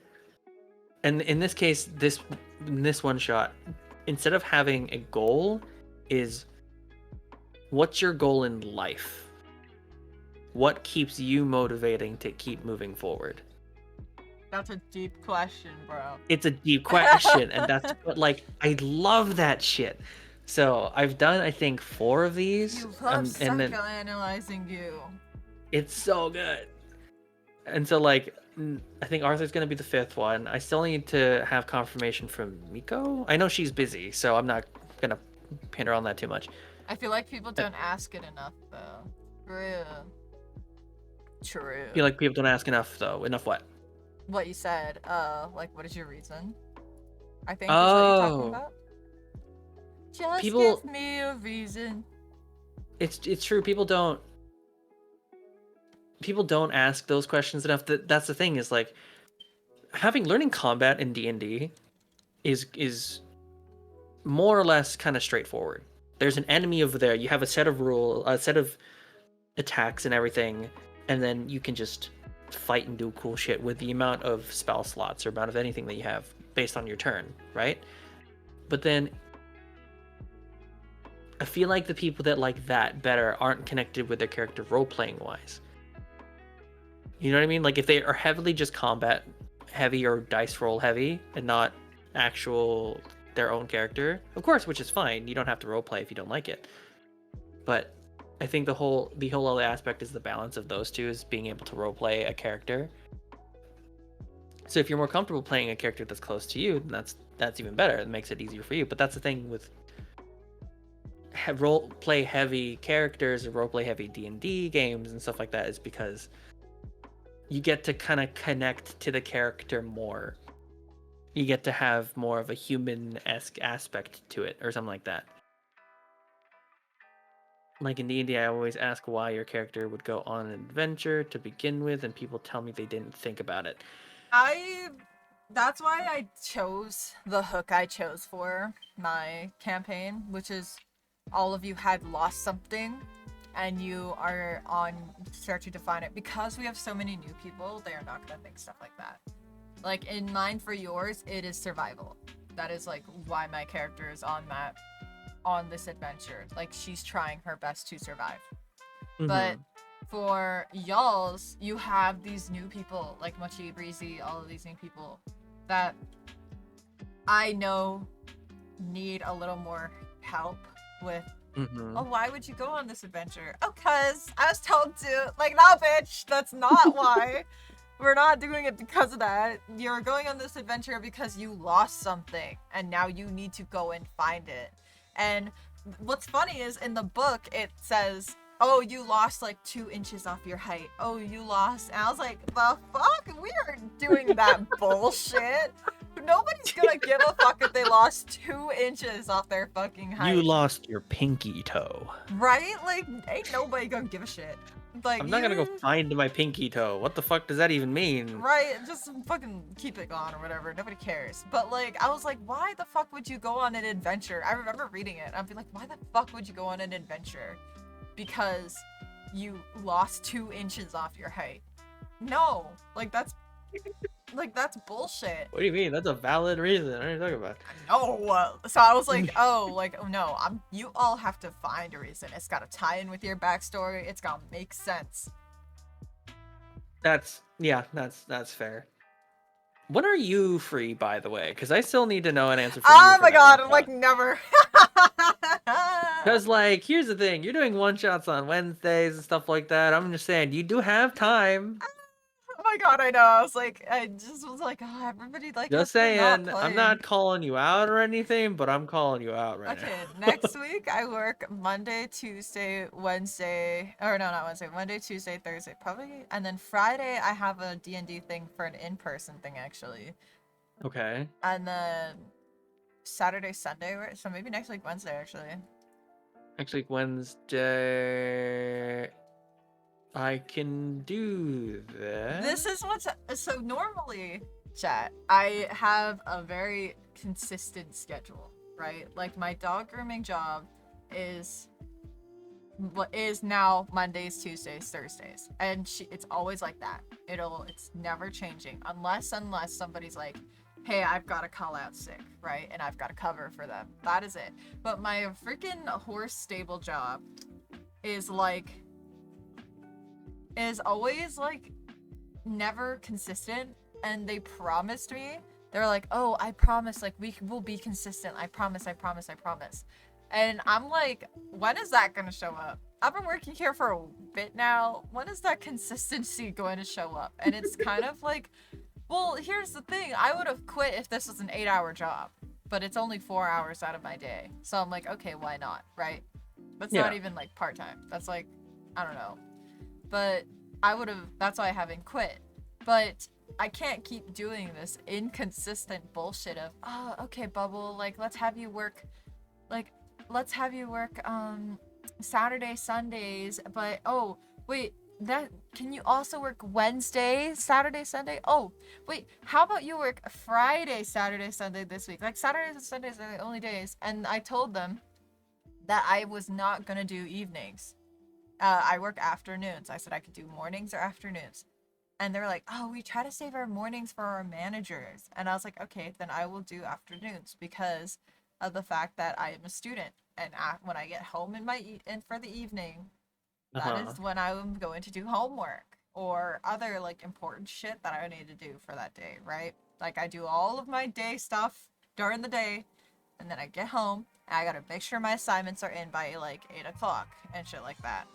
in this case, this in this one shot, instead of having a goal, is what's your goal in life? What keeps you motivating to keep moving forward? That's a deep question, bro. It's a deep question, and that's what, like, I love that shit. So I've done, I think, 4 of these, You love and then psychoanalyzing you. it's so good. And so, like, I think Arthur's gonna be the 5th one. I still need to have confirmation from Miko. I know she's busy, so I'm not gonna pin her on that too much. I feel like people don't ask it enough, though. True. True. I feel like people don't ask enough, though. Enough what? What you said. Like, what is your reason? I think is what you're talking Oh, about. Just people. give me a reason. It's true. People don't ask those questions enough. That's the thing, is like learning combat in D&D is more or less kind of straightforward. There's an enemy over there. You have a set of attacks and everything, and then you can just fight and do cool shit with the amount of spell slots or amount of anything that you have based on your turn, right? But then I feel like the people that like that better aren't connected with their character role-playing wise. You know what I mean? Like, if they are heavily just combat heavy or dice roll heavy and not actual their own character, of course, which is fine. You don't have to roleplay if you don't like it. But I think the whole other aspect is the balance of those two, is being able to roleplay a character. So if you're more comfortable playing a character that's close to you, then that's even better. It makes it easier for you. But that's the thing with role play heavy characters or role play heavy D&D games and stuff like that, is because you get to kind of connect to the character more. You get to have more of a human-esque aspect to it, or something like that. Like in D&D, I always ask why your character would go on an adventure to begin with, and people tell me they didn't think about it. That's why I chose the hook I chose for my campaign, which is all of you had lost something and you are on searching to find it. Because we have so many new people, they are not gonna think stuff like that. Like, in mine for yours, it is survival. That is like why my character is on this adventure. Like, she's trying her best to survive. Mm-hmm. But for y'all's, you have these new people, like Mochi, Breezy, all of these new people that I know need a little more help with. Mm-hmm. Oh, why would you go on this adventure? Oh, cause I was told to. Like, nah, bitch, that's not why. We're not doing it because of that. You're going on this adventure because you lost something, and now you need to go and find it. And what's funny is, in the book, it says, oh, you lost like 2 inches off your height. Oh, you lost. And I was like, the fuck? We aren't doing that bullshit. Nobody's gonna give a fuck if they lost 2 inches off their fucking height. You lost your pinky toe. Right? Like, ain't nobody gonna give a shit. Like, I'm not gonna go find my pinky toe. What the fuck does that even mean? Right, just fucking keep it gone or whatever. Nobody cares. But, like, I was like, why the fuck would you go on an adventure? I remember reading it. I'd be like, why the fuck would you go on an adventure? Because you lost 2 inches off your height. No, like, that's bullshit. What do you mean? That's a valid reason. What are you talking about? No. So I was like, oh no, you all have to find a reason. It's gotta tie in with your backstory. It's gotta make sense. That's fair. When are you free, by the way? Because I still need to know an answer from you. Oh my god, I'm like, never. Because, like, here's the thing. You're doing one-shots on Wednesdays and stuff like that. I'm just saying, you do have time. Oh my god, I know. I just was like, oh, everybody like. Just saying, I'm not calling you out or anything, but I'm calling you out right now. Okay, next week I work Monday, Tuesday, Wednesday, or no, not Wednesday, Monday, Tuesday, Thursday, probably, and then Friday I have a D&D thing for an in-person thing, actually. Okay. And then Saturday, Sunday, so maybe next week Wednesday, actually. Next week Wednesday, I can do that. This is so normally, chat, I have a very consistent schedule, right? Like, my dog grooming job is now Mondays, Tuesdays, Thursdays, and it's always like that. It's never changing unless somebody's like, hey, I've got to call out sick, right? And I've got to cover for them. That is it. But my freaking horse stable job is like, is always like never consistent. And they promised me, they're like, oh, I promise, like, we will be consistent. I promise, I promise, I promise. And I'm like, when is that going to show up? I've been working here for a bit now. When is that consistency going to show up? And it's kind of like, well, here's the thing. I would have quit if this was an 8-hour job, but it's only 4 hours out of my day. So I'm like, okay, why not, right? That's not even like part-time. That's like, I don't know. But I would have, that's why I haven't quit. But I can't keep doing this inconsistent bullshit of, oh, okay, Bubble, like, let's have you work Saturday, Sundays, but, oh, wait, that, can you also work Wednesday, Saturday, Sunday? Oh, wait, how about you work Friday, Saturday, Sunday this week? Like, Saturdays and Sundays are the only days. And I told them that I was not gonna do evenings. I work afternoons. I said I could do mornings or afternoons. And they were like, oh, we try to save our mornings for our managers. And I was like, okay, then I will do afternoons because of the fact that I am a student. And when I get home and for the evening, that is when I'm going to do homework or other like important shit that I need to do for that day, right? Like I do all of my day stuff during the day, and then I get home and I gotta make sure my assignments are in by like 8 o'clock and shit like that.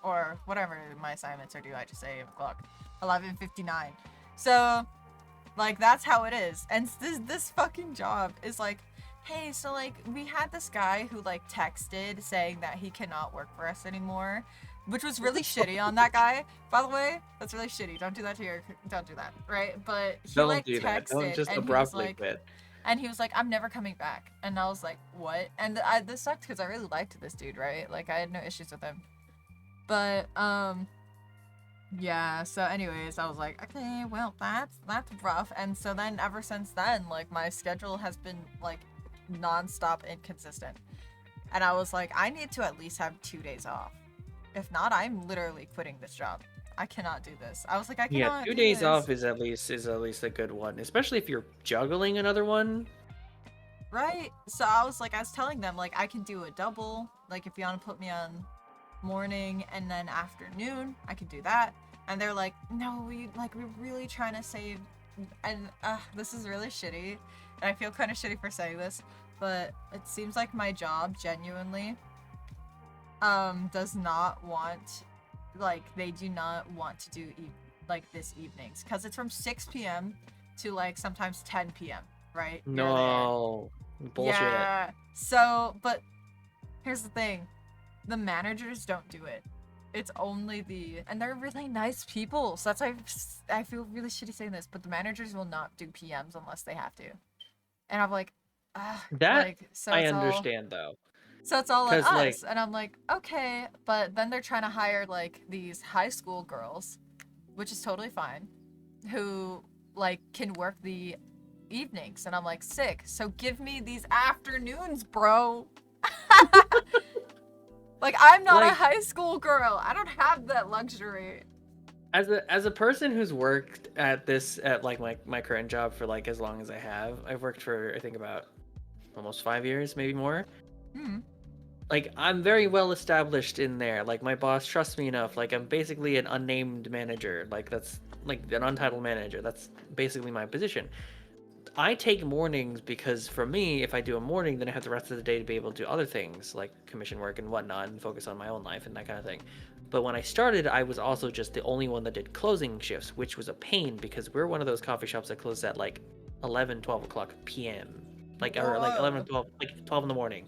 Or whatever my assignments are due, I just say 8 o'clock. 11:59. So, like, that's how it is. And this fucking job is like, hey, so, like, we had this guy who, like, texted saying that he cannot work for us anymore, which was really shitty on that guy, by the way. That's really shitty. Don't do that, right? But he, Don't like, do that. Don't texted, just and he was abruptly like, quit. and he was like, I'm never coming back. And I was like, what? And this sucked because I really liked this dude, right? Like, I had no issues with him. But, yeah, so anyways, I was like, okay, well, that's rough. And so then ever since then, like, my schedule has been, like, nonstop inconsistent. And I was like, I need to at least have 2 days off. If not, I'm literally quitting this job. I cannot do this. I was like, I cannot Yeah, 2 do days this. off is at least a good one, especially if you're juggling another one. Right? So I was telling them, like, I can do a double. Like, if you want to put me on morning and then afternoon, I could do that. And they're like, no, we're really trying to save. And this is really shitty, and I feel kind of shitty for saying this, but it seems like my job genuinely does not want, like, they do not want to do like this evenings, because it's from 6 p.m. to like sometimes 10 p.m. right? No, bullshit. Yeah. So, but here's the thing, the managers don't do it. It's only and they're really nice people. So that's why I feel really shitty saying this, but the managers will not do PMs unless they have to. And I'm like, That like, so I it's understand though. so it's all on 'Cause, like, us. And I'm like, okay, but then they're trying to hire like these high school girls, which is totally fine, who like can work the evenings. And I'm like, sick. So give me these afternoons, bro. Like, I'm not a high school girl. I don't have that luxury. As a person who's worked at like my current job for like as long as I have, I've worked for I think about almost 5 years, maybe more. Like, I'm very well established in there. Like, my boss trusts me enough. Like, I'm basically an unnamed manager. Like, that's like an untitled manager. That's basically my position. I take mornings because for me, if I do a morning, then I have the rest of the day to be able to do other things like commission work and whatnot and focus on my own life and that kind of thing. But when I started, I was also just the only one that did closing shifts, which was a pain because we're one of those coffee shops that closes at like 11, 12 o'clock p.m. Like, or like 11, 12, like 12 in the morning.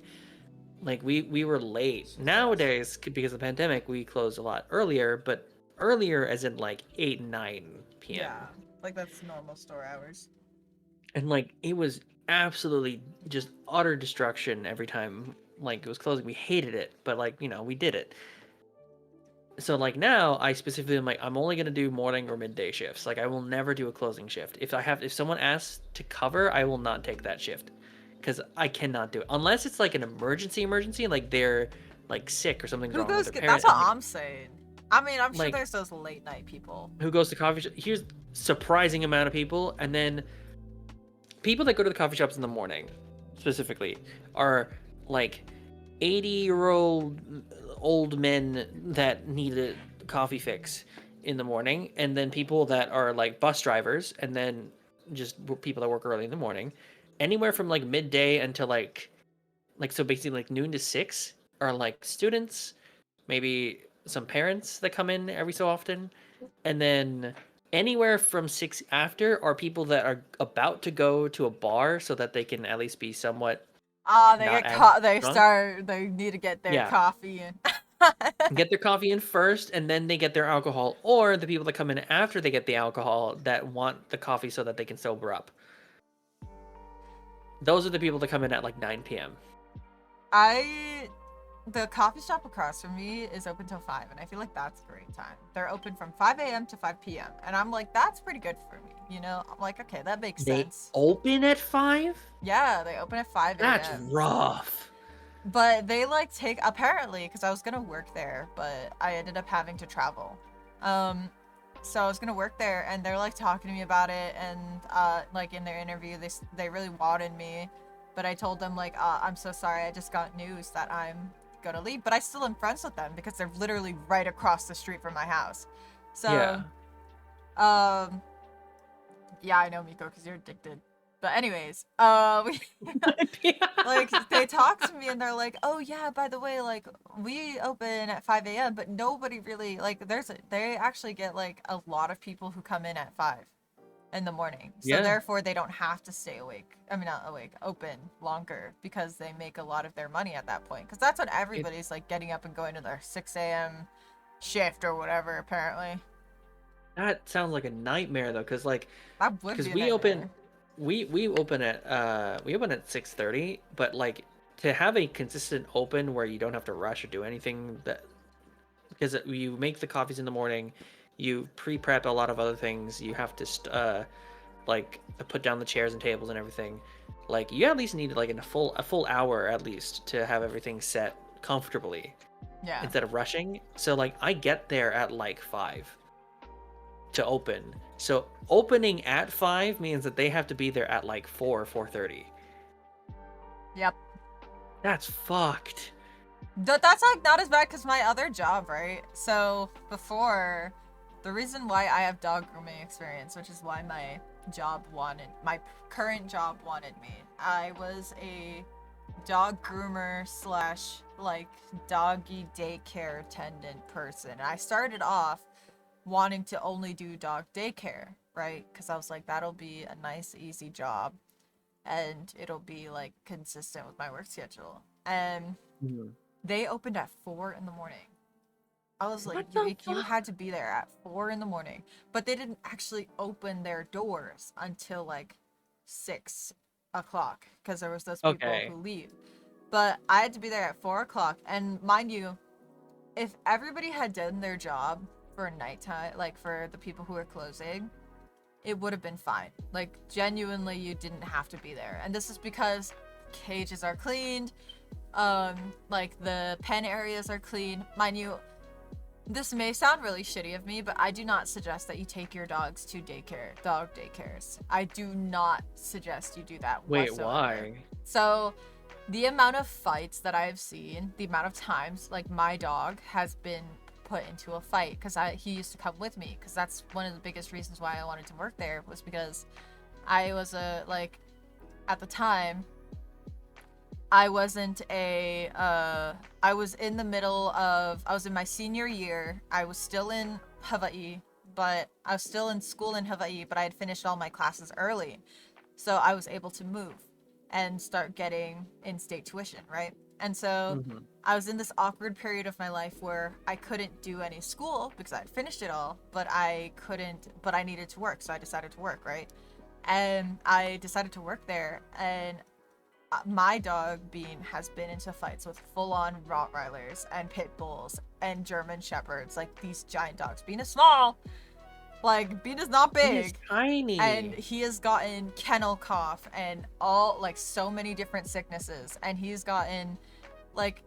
Like, we were late. Nowadays, because of the pandemic, we closed a lot earlier, but earlier as in like 8, 9 p.m. Yeah, like that's normal store hours. And like, it was absolutely just utter destruction every time like it was closing. We hated it, but like, you know, we did it. So like now I specifically am like, I'm only gonna do morning or midday shifts. Like, I will never do a closing shift. If someone asks to cover, I will not take that shift. Because I cannot do it. Unless it's like an emergency, like they're like sick or something's wrong with their parents. That's what I'm saying. I mean, I'm sure like, there's those late night people. Who goes to coffee shop. Here's surprising amount of people, and then people that go to the coffee shops in the morning, specifically, are like 80-year-old men that need a coffee fix in the morning, and then people that are like bus drivers, and then just people that work early in the morning, anywhere from like midday until like so basically like noon to 6 are like students, maybe some parents that come in every so often, and then anywhere from 6 after are people that are about to go to a bar so that they can at least be somewhat They not get as caught. drunk. They need to get their Yeah, coffee and. get their coffee in first and then they get their alcohol, or the people that come in after they get the alcohol that want the coffee so that they can sober up. Those are the people that come in at like 9 p.m. The coffee shop across from me is open till 5, and I feel like that's a great time. They're open from 5 a.m. to 5 p.m., and I'm like, that's pretty good for me, you know? I'm like, okay, that makes They sense. open at 5? Yeah, they open at 5 a.m. That's rough. But they like take, apparently, because I was gonna work there, but I ended up having to travel. So I was gonna work there, and they're like talking to me about it, and like in their interview, they really wanted me, but I told them like, I'm so sorry, I just got news that I'm gonna leave, but I still am friends with them because they're literally right across the street from my house. So, Yeah. Yeah, I know, Miko, because you're addicted. But anyways, like they talk to me and they're like, oh yeah, by the way, like we open at 5 a.m. but nobody really like they actually get like a lot of people who come in at 5 in the morning. So Yeah. therefore they don't have to stay awake. I mean, not awake, open longer because they make a lot of their money at that point. Because that's when everybody's like getting up and going to their 6 a.m. shift or whatever, apparently. That sounds like a nightmare though, because like, That would because be a we nightmare. open, we open at 6:30, but like to have a consistent open where you don't have to rush or do anything, that because you make the coffees in the morning, you pre-prep a lot of other things, you have to like put down the chairs and tables and everything. Like you at least need like a full hour at least to have everything set comfortably. Yeah. Instead of rushing. So like I get there at like 5 to open. So opening at 5 means that they have to be there at like 4:30. Yep. That's fucked. That's like not as bad because my other job, right? So before, the reason why I have dog grooming experience, which is why my current job wanted me. I was a dog groomer slash like doggy daycare attendant person. And I started off wanting to only do dog daycare, right? Because I was like, that'll be a nice, easy job, and it'll be like consistent with my work schedule. And they opened at 4 in the morning. I was like, you had to be there at 4 in the morning, but they didn't actually open their doors until like 6 o'clock because there was those people who leave. But I had to be there at 4 o'clock, and mind you, if everybody had done their job for nighttime, like for the people who were closing, it would have been fine. Like genuinely, you didn't have to be there. And this is because cages are cleaned, like the pen areas are clean. Mind you, this may sound really shitty of me, but I do not suggest that you take your dogs to dog daycares. I do not suggest you do that whatsoever. Wait, why? So the amount of fights that I've seen, the amount of times like my dog has been put into a fight because he used to come with me, because that's one of the biggest reasons why I wanted to work there, was because I was at the time I wasn't I was in the middle of, I was in my senior year. I was still in Hawaii, but I was still in school in Hawaii, but I had finished all my classes early. So I was able to move and start getting in-state tuition, right? And so I was in this awkward period of my life where I couldn't do any school because I had finished it all, but I needed to work. So I decided to work, right? And I decided to work there, and my dog Bean has been into fights with full-on Rottweilers and Pit Bulls and German Shepherds, like these giant dogs. Bean is small, like Bean is not big. He's tiny, and he has gotten kennel cough and all like so many different sicknesses. And he's gotten like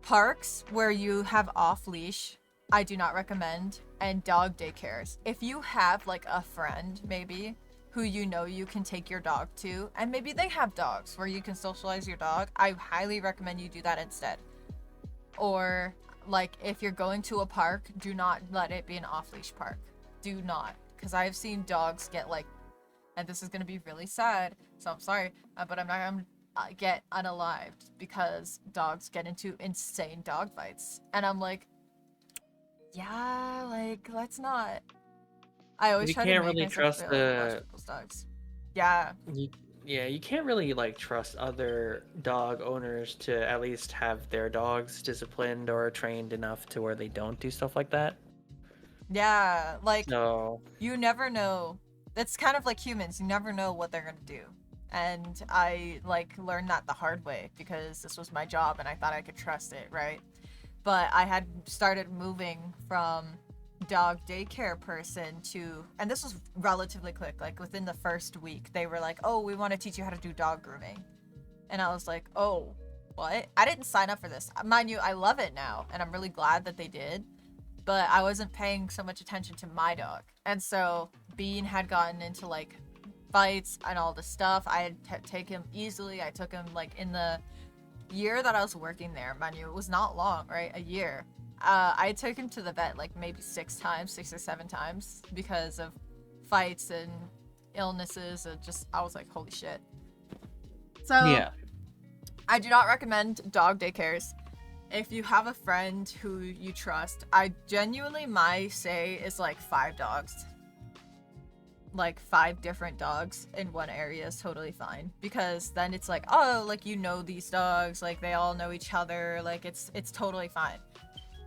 parks where you have off leash. I do not recommend, and dog daycares. If you have like a friend maybe who you know you can take your dog to, and maybe they have dogs where you can socialize your dog. I highly recommend you do that instead. Or like if you're going to a park, do not let it be an off-leash park. Do not, because I've seen dogs get like, and this is gonna be really sad, so I'm sorry, but I'm not gonna get unalived because dogs get into insane dog fights, and I'm like, yeah, like let's not. I always You try to can't make really myself trust available to watch people's dogs. Yeah, you, yeah, you can't really like trust other dog owners to at least have their dogs disciplined or trained enough to where they don't do stuff like that. yeah, like So, you never know. It's kind of like humans. You never know what they're gonna do. And I like learned that the hard way because this was my job and I thought I could trust it, right? But I had started moving from dog daycare person to, and this was relatively quick, like within the first week they were like, oh, we want to teach you how to do dog grooming. And I was like, oh, what? I didn't sign up for this. Mind you, I love it now and I'm really glad that they did, but I wasn't paying so much attention to my dog. And so Bean had gotten into like fights and all this stuff. I had taken him easily. I took him like in the year that I was working there. Mind you, it was not long, right? A year. I took him to the vet like maybe 6 or 7 times because of fights and illnesses. And just, I was like, holy shit. So yeah. I do not recommend dog daycares. If you have a friend who you trust, I genuinely, my say is like 5 dogs. Like 5 different dogs in one area is totally fine, because then it's like, oh, like you know these dogs, like they all know each other, like it's totally fine.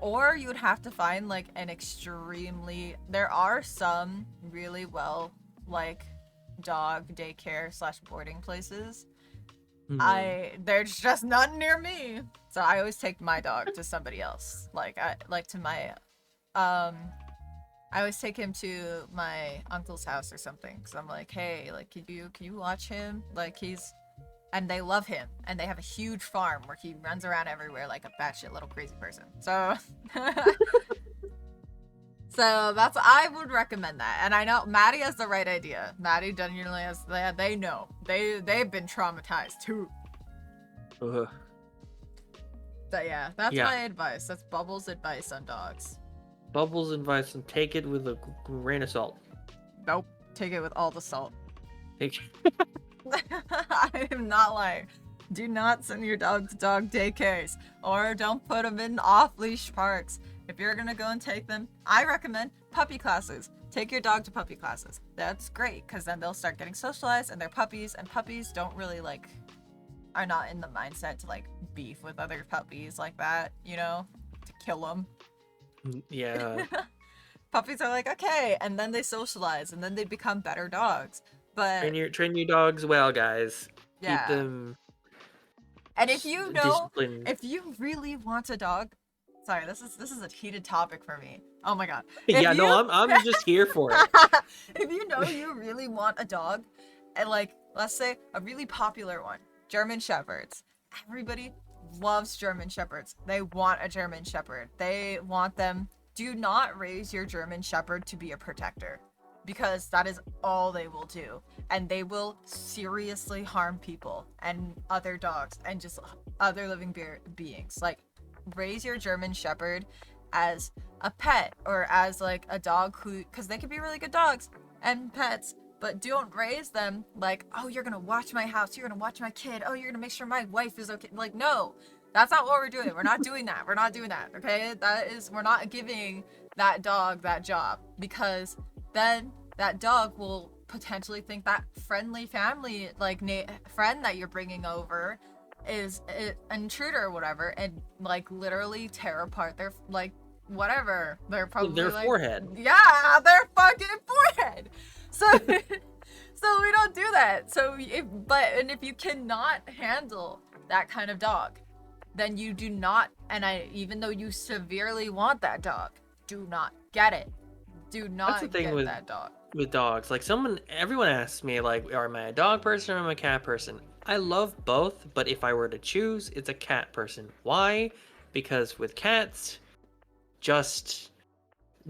Or you would have to find like an extremely, there are some really well like dog daycare slash boarding places. There's just none near me, so I always take my dog to somebody else, like to my I always take him to my uncle's house or something, because I'm like, hey, like can you watch him, like he's, and they love him, and they have a huge farm where he runs around everywhere like a batshit little crazy person. So so that's, I would recommend that. And I know Maddie has the right idea. Maddie genuinely has, they know. They've been traumatized too. Ugh. But yeah, that's Yeah. my advice. That's Bubbles' advice on dogs. Bubbles advice, and take it with a grain of salt. Nope. Take it with all the salt. Take I am not lying. Do not send your dog to dog daycares, or don't put them in off-leash parks. If you're gonna go and take them, I recommend puppy classes. Take your dog to puppy classes. That's great, because then they'll start getting socialized, and they're puppies, and puppies don't really like, are not in the mindset to like beef with other puppies like that, you know, to kill them. Yeah. Puppies are like, okay, and then they socialize, and then they become better dogs. But Train your dogs well, guys. yeah. Keep them. And if you know, disciplined. if you really want a dog, sorry, this is a heated topic for me. Oh my god. Yeah, no, I'm just here for it. If you know you really want a dog, and like, let's say a really popular one, German Shepherds. Everybody loves German Shepherds. They want a German Shepherd. They want them. Do not raise your German Shepherd to be a protector, because that is all they will do, and they will seriously harm people and other dogs and just other living beings. Like, raise your German Shepherd as a pet, or as like a dog who, because they could be really good dogs and pets, but don't raise them like, oh, you're gonna watch my house, you're gonna watch my kid, oh, you're gonna make sure my wife is okay. Like, no, that's not what we're doing. We're not doing that. We're not doing that. Okay, we're not giving that dog that job, because then that dog will potentially think that friendly family, like friend that you're bringing over, is an intruder or whatever, and like literally tear apart their like whatever. They're probably Their like, forehead. Yeah, their fucking forehead. So so we don't do that. So if you cannot handle that kind of dog, then you do not, and even though you severely want that dog, do not get it. Do not get that dog. With dogs, like everyone asks me like, am I a dog person or am I a cat person? I love both, but if I were to choose, it's a cat person. Why? Because with cats,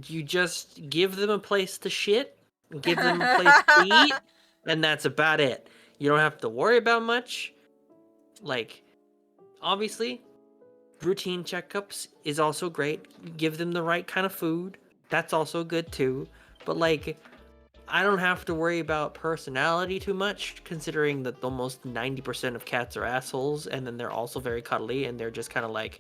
you just give them a place to shit, give them a place to eat, and that's about it. You don't have to worry about much. Like, obviously, routine checkups is also great. Give them the right kind of food. That's also good too. But like, I don't have to worry about personality too much, considering that almost 90% of cats are assholes, and then they're also very cuddly, and they're just kind of like,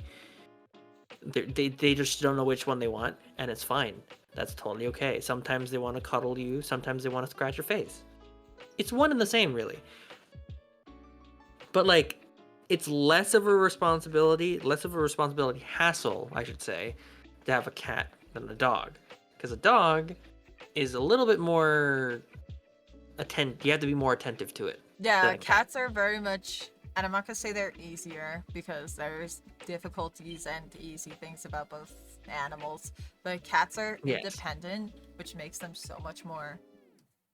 they just don't know which one they want, and it's fine. That's totally okay. Sometimes they want to cuddle you, sometimes they want to scratch your face. It's one and the same, really. But like, it's less of a responsibility hassle, I should say, to have a cat than a dog. Because a dog is a little bit more you have to be more attentive to it. Yeah, cats are very much, and I'm not gonna say they're easier because there's difficulties and easy things about both animals, but cats are independent, which makes them so much more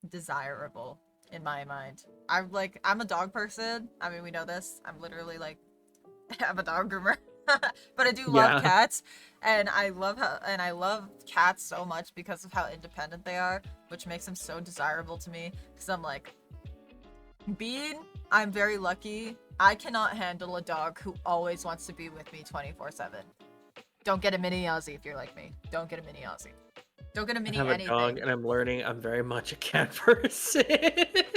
desirable in my mind. I'm a dog person. I mean, we know this. I'm literally like, I'm a dog groomer. But I do love cats, and I love cats so much because of how independent they are, which makes them so desirable to me. Because I'm like, I'm very lucky. I cannot handle a dog who always wants to be with me 24/7. Don't get a mini Aussie if you're like me. Don't get a mini Aussie. Don't get a mini anything. I have a dog, and I'm learning I'm very much a cat person.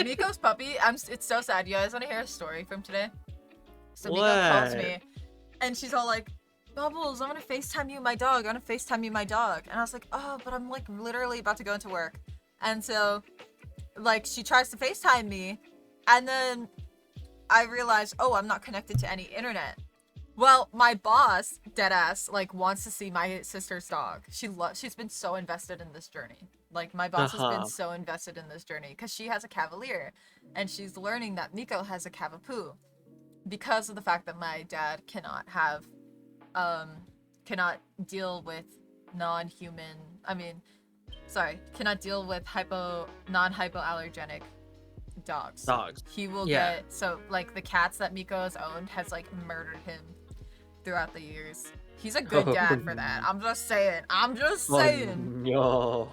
Miko's puppy. It's so sad. You guys want to hear a story from today? So what? Miko calls me. And she's all like, Bubbles, I'm gonna FaceTime you my dog. And I was like, oh, but I'm like literally about to go into work. And so, like, she tries to FaceTime me. And then I realized, oh, I'm not connected to any internet. Well, my boss, deadass, like, wants to see my sister's dog. She's been so invested in this journey. Like, my boss has been so invested in this journey because she has a Cavalier. And she's learning that Miko has a Cavapoo. Because of the fact that my dad cannot deal with cannot deal with non-hypoallergenic dogs. He will get, so like the cats that Miko has owned has like murdered him throughout the years. He's a good dad for that. I'm just saying. No.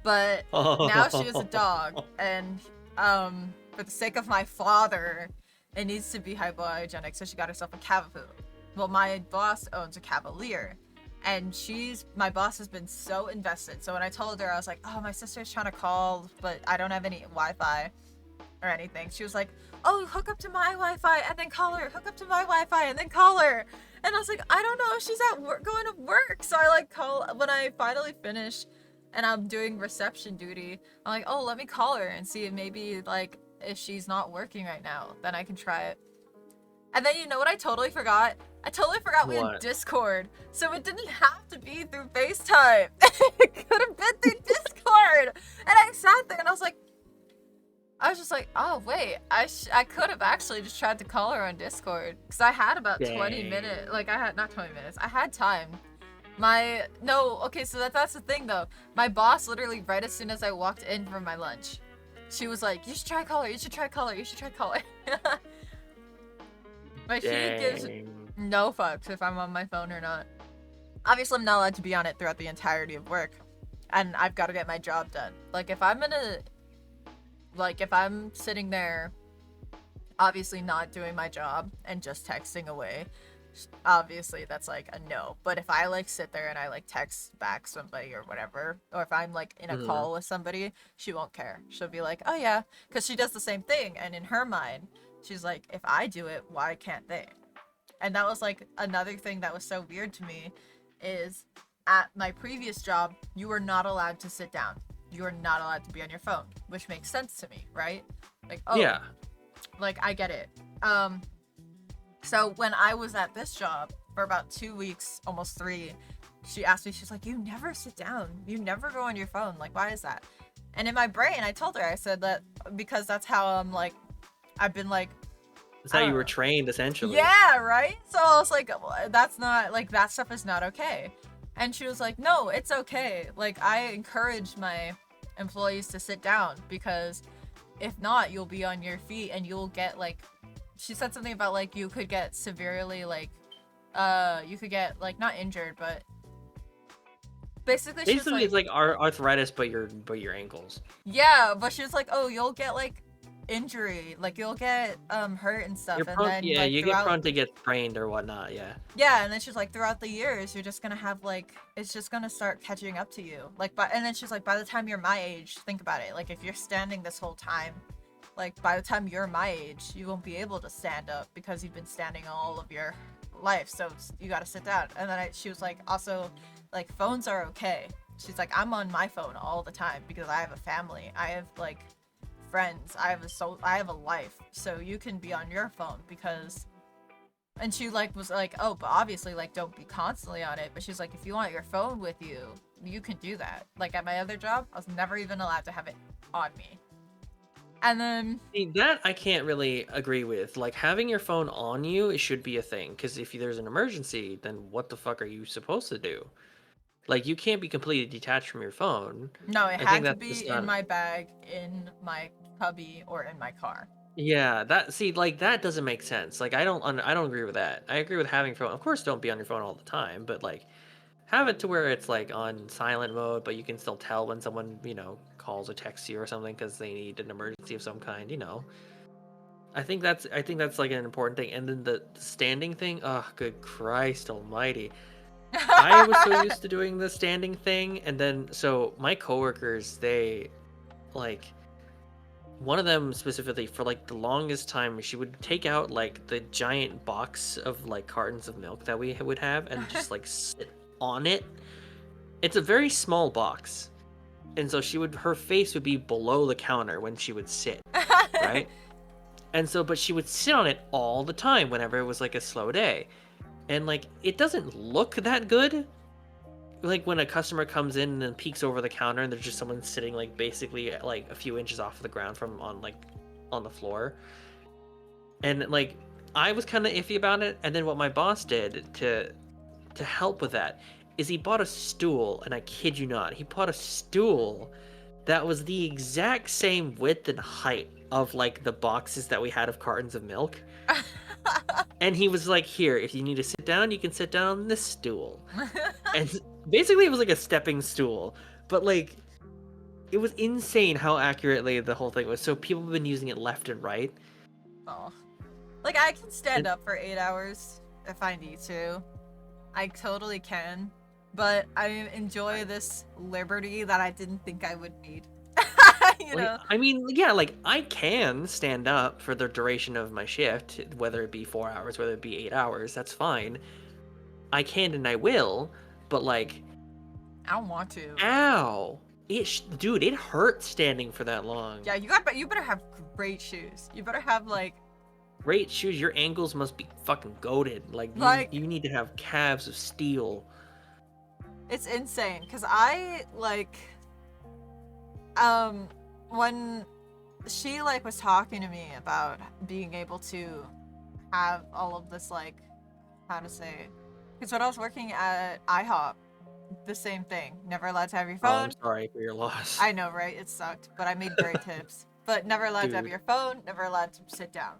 But now she is a dog, and for the sake of my father, it needs to be hypoallergenic, so she got herself a Cavapoo. Well, my boss owns a Cavalier, and my boss has been so invested. So when I told her, I was like, oh, my sister's trying to call, but I don't have any Wi-Fi or anything. She was like, oh, hook up to my Wi-Fi and then call her. Hook up to my Wi-Fi and then call her. And I was like, I don't know, she's at work, going to work. So I like when I finally finish and I'm doing reception duty, I'm like, oh, let me call her and see if maybe like, if she's not working right now, then I can try it. And then you know what I totally forgot? We had Discord. So it didn't have to be through FaceTime. It could have been through Discord. And I sat there and I was just like, oh wait, I could have actually just tried to call her on Discord. Because I had about 20 minutes. Like not 20 minutes. I had time. So that's the thing though. My boss literally right as soon as I walked in from my lunch, she was like, you should try call her. Like, she gives no fucks if I'm on my phone or not. Obviously, I'm not allowed to be on it throughout the entirety of work. And I've got to get my job done. Like, if I'm sitting there, obviously not doing my job and just texting away, obviously that's like a no. But if I like sit there and I like text back somebody or whatever, or if I'm like in a call with somebody, she won't care. She'll be like, oh yeah, because she does the same thing. And in her mind, she's like, if I do it, why can't they? And that was like another thing that was so weird to me is at my previous job, you were not allowed to sit down. You are not allowed to be on your phone, which makes sense to me, right? Like, oh yeah, like I get it. So when I was at this job for about 2 weeks, almost 3, she asked me, she's like, you never sit down. You never go on your phone. Like, why is that? And in my brain, I told her, I said that because that's how I've been like. That's how you were trained, essentially. Yeah, right? So I was like, that's not, like, that stuff is not okay. And she was like, no, it's okay. Like, I encourage my employees to sit down because if not, you'll be on your feet and you'll get, like, she said something about, like, you could get severely, like, you could get, like, not injured, but basically it's like arthritis, but your ankles. Yeah, but she was like, oh, you'll get, like, injury, like you'll get hurt and stuff, You're and prone, then yeah, like you get throughout, prone to get sprained or whatnot, yeah. yeah, and then she's like throughout the years you're just gonna have like, it's just gonna start catching up to you, like, but and then she's like, by the time you're my age, think about it, like if you're standing this whole time, like by the time you're my age you won't be able to stand up because you've been standing all of your life, so you gotta sit down. And then she was like, also, like phones are okay. She's like, I'm on my phone all the time because I have a family, I have like friends, I have a life, so you can be on your phone because, and she like was like, oh, but obviously like don't be constantly on it, but she's like, if you want your phone with you, you can do that. Like at my other job, I was never even allowed to have it on me. And then See, that I can't really agree with. Like having your phone on you, it should be a thing. Because if there's an emergency, then what the fuck are you supposed to do? Like you can't be completely detached from your phone. no, it I think had to that's just be in not. my bag, in my cubby, or in my car. Yeah, that see, like that doesn't make sense. Like I don't agree with that. I agree with having phone. Of course, don't be on your phone all the time, but like have it to where it's like on silent mode, but you can still tell when someone calls or texts you or something because they need an emergency of some kind. I think that's like an important thing. And then the standing thing. Oh, good Christ Almighty! I was so used to doing the standing thing, and then so my coworkers, they like one of them specifically for like the longest time she would take out like the giant box of like cartons of milk that we would have and just like sit on it. It's a very small box, and so her face would be below the counter when she would sit, right? And so but she would sit on it all the time whenever it was like a slow day, and like it doesn't look that good like when a customer comes in and then peeks over the counter and there's just someone sitting like basically like a few inches off the ground from on the floor. And like I was kind of iffy about it, and then what my boss did to help with that is he bought a stool, and I kid you not, he bought a stool that was the exact same width and height of like the boxes that we had of cartons of milk. And he was like, here, if you need to sit down, you can sit down on this stool. And basically it was like a stepping stool, but like it was insane how accurately the whole thing was. So people have been using it left and right. Oh, like I can stand up for 8 hours if I need to. I totally can, but I enjoy this liberty that I didn't think I would need. You Like, know? I mean, yeah, like I can stand up for the duration of my shift, whether it be 4 hours, whether it be 8 hours, that's fine. I can and I will, but like, I don't want to. ow, dude, it hurts standing for that long. Yeah, you better have great shoes. You better have like Great shoes, your ankles must be fucking goated. Like you need to have calves of steel. it's insane because I like when she like was talking to me about being able to have all of this like, how to say, because when I was working at IHOP, the same thing, never allowed to have your Oh, phone. I'm sorry for your loss. I know, right? It sucked, but I made great tips. But never allowed to have Dude. your phone, never allowed to sit down.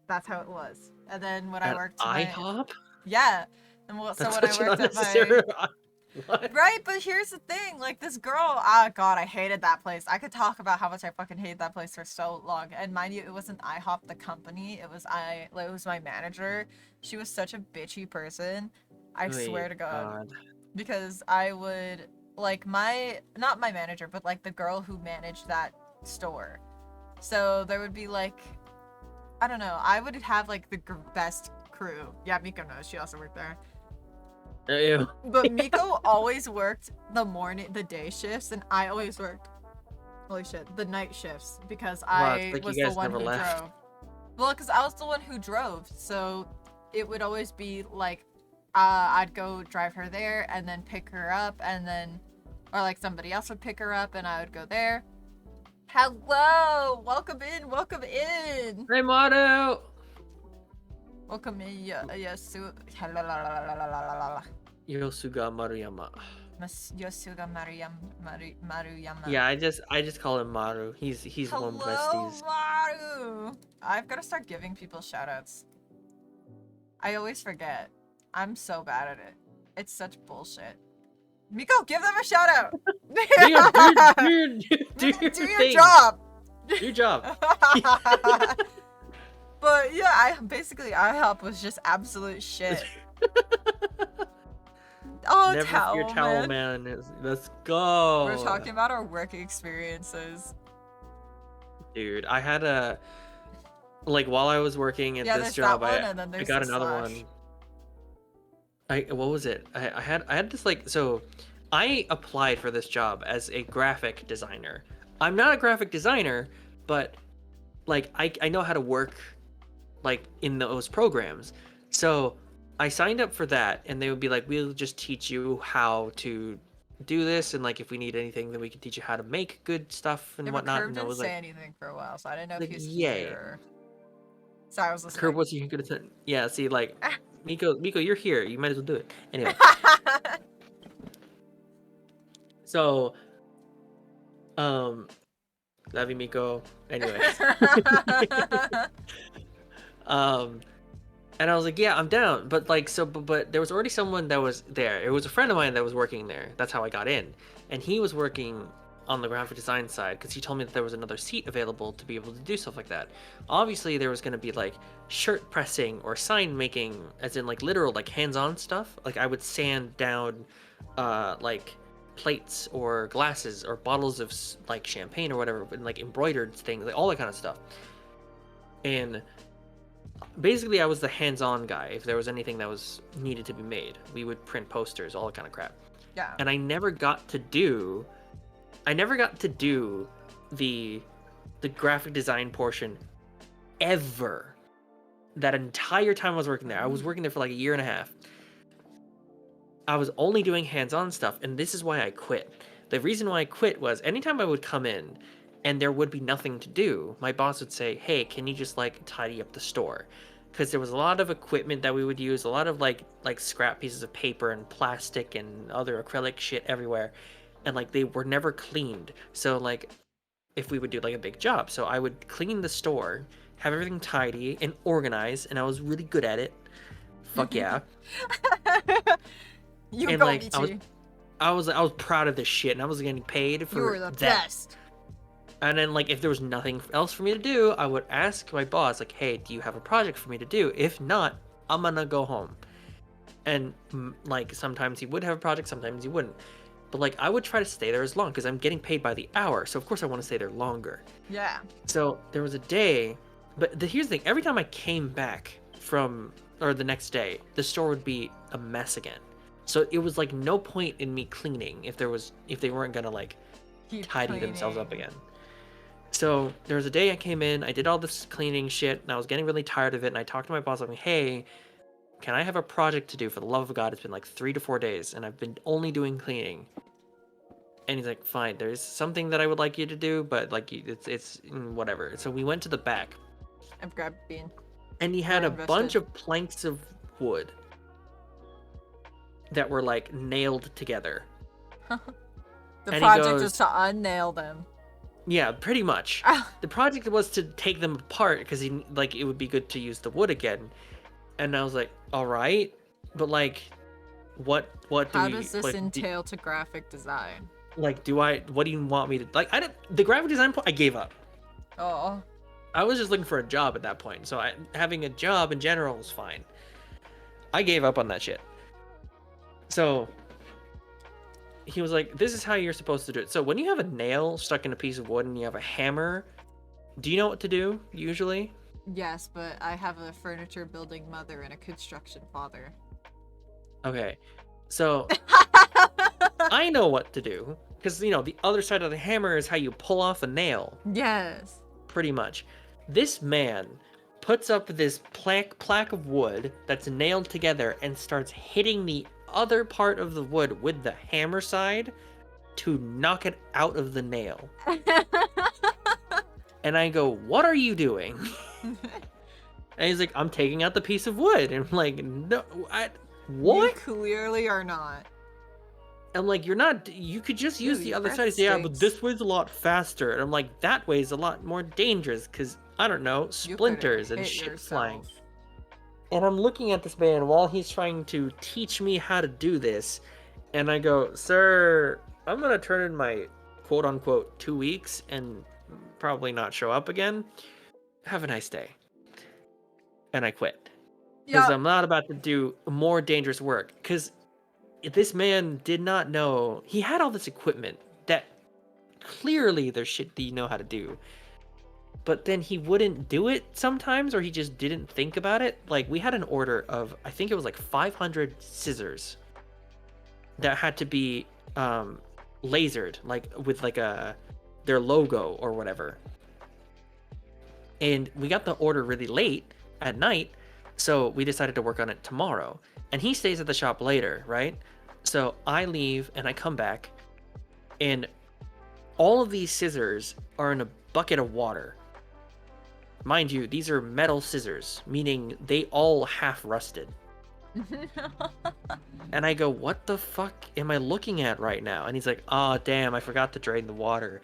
That's how it was. And then when I At worked IHOP? yeah, and so That's when I such an worked at unnecessary. What? right, but here's the thing, like this girl, ah, God, I hated that place. I could talk about how much I fucking hated that place for so long. And mind you, it wasn't IHOP the company. It was my manager. She was such a bitchy person. I swear to God. Because I would like not my manager, but like the girl who managed that store. So there would be like, I don't know, I would have like the best crew. Yeah, Miko knows. She also worked there. Ew. But Miko always worked the day shifts, and I always worked, holy shit, the night shifts because I Like was you the guys one never who left. drove. Well, because I was the one who drove, so it would always be like, I'd go drive her there and then pick her up, and then, or like somebody else would pick her up and I would go there. Hello, welcome in, welcome in. Hey, Motto! Welcome in, Yosuga Maruyama. Maruyama. Yeah, I just call him Maru. He's one of the besties. Maru! I've got to start giving people shoutouts. I always forget. I'm so bad at it. It's such bullshit. Miko, give them a shoutout! Do your Do your thing. job! Your job. But yeah, basically IHOP was just absolute shit. Oh, Never fear, Towel Towel Man. Man. Let's go. We're talking about our work experiences. Dude, I had a like while I was working at Yeah, this there's job, that one, and then I there's got the another slash. one. What was it? I had this like so I applied for this job as a graphic designer. I'm not a graphic designer, but like I know how to work like in those programs. So I signed up for that, and they would be like, we'll just teach you how to do this, and like if we need anything, then we can teach you how to make good stuff and Yeah, but whatnot. Curb And I didn't was say anything for a while, so I didn't know if like, he was yay. here or... Sorry, I was Curb listening. was you gonna say? Yeah, see, like Miko, you're here. You might as well do it. Anyway. So, love you, Miko. Anyway. um, and I was like, yeah, I'm down. But like, so, but there was already someone that was there. It was a friend of mine that was working there. That's how I got in. And he was working on the graphic design side because he told me that there was another seat available to be able to do stuff like that. Obviously, there was going to be like shirt pressing or sign making, as in like literal, like hands-on stuff. Like I would sand down, like plates or glasses or bottles of like champagne or whatever, and like embroidered things, like all that kind of stuff. And basically I was the hands-on guy. If there was anything that was needed to be made, we would print posters, all that kind of crap. Yeah. And I never got to do the graphic design portion ever. That entire time I was working there. I was working there for like a year and a half. I was only doing hands-on stuff, and this is why I quit. The reason why I quit was anytime I would come in and there would be nothing to do, my boss would say, hey, can you just like tidy up the store? Because there was a lot of equipment that we would use, a lot of like scrap pieces of paper and plastic and other acrylic shit everywhere, and like they were never cleaned. So like if we would do like a big job, so I would clean the store, have everything tidy and organized, and I was really good at it. Fuck yeah. You And go, like Michi. I was proud of this shit, and I was getting paid for You were the that. best. And then like if there was nothing else for me to do, I would ask my boss like, hey, do you have a project for me to do? If not, I'm gonna go home. And like sometimes he would have a project, sometimes he wouldn't. But like I would try to stay there as long because I'm getting paid by the hour, so of course I want to stay there longer. Yeah. So there was a day, but here's the thing: every time I came back from, or the next day, the store would be a mess again. So it was like no point in me cleaning if they weren't gonna like Keep tidy themselves up cleaning. again. So there was a day I came in, I did all this cleaning shit, and I was getting really tired of it. And I talked to my boss, like, hey, can I have a project to do? For the love of God, it's been like 3 to 4 days, and I've been only doing cleaning. And he's like, fine, there's something that I would like you to do, but like it's whatever. So we went to the back, I've grabbed bean. and he had We're a invested. bunch of planks of wood that were like nailed together. The And he project goes- was to unnail them. Yeah, pretty much. Ah. The project was to take them apart because he like it would be good to use the wood again. And I was like, all right, but like, what do How we, does this like, entail to graphic design? what do you want me to like? The graphic design I gave up. Oh. I was just looking for a job at that point, so having a job in general was fine. I gave up on that shit. So he was like, this is how you're supposed to do it. So when you have a nail stuck in a piece of wood and you have a hammer, do you know what to do usually? Yes, but I have a furniture building mother and a construction father. Okay, so I know what to do because you know the other side of the hammer is how you pull off a nail, Yes. pretty much. This man puts up this plaque of wood that's nailed together and starts hitting the other part of the wood with the hammer side to knock it out of the nail. And I go, what are you doing? And he's like, I'm taking out the piece of wood. And I'm like, no, what? You clearly are not. I'm like, you're not, you could just use Dude, the your other breath side and say, yeah, but stinks. this way's a lot faster. And I'm like, that way's a lot more dangerous because, I don't know, You could've splinters and hit shit flying. yourself. And I'm looking at this man while he's trying to teach me how to do this. And I go, sir, I'm going to turn in my quote unquote 2 weeks and probably not show up again. Have a nice day. And I quit. Because Yeah. I'm not about to do more dangerous work. Because this man did not know. He had all this equipment that clearly there's shit that you know how to do. But then he wouldn't do it sometimes, or he just didn't think about it. Like, we had an order of, I think it was like 500 scissors that had to be lasered, like with like their logo or whatever. And we got the order really late at night, so we decided to work on it tomorrow. And he stays at the shop later, right? So I leave and I come back, and all of these scissors are in a bucket of water. Mind you, these are metal scissors, meaning they all half rusted. And I go, what the fuck am I looking at right now? And he's like, oh, damn, I forgot to drain the water.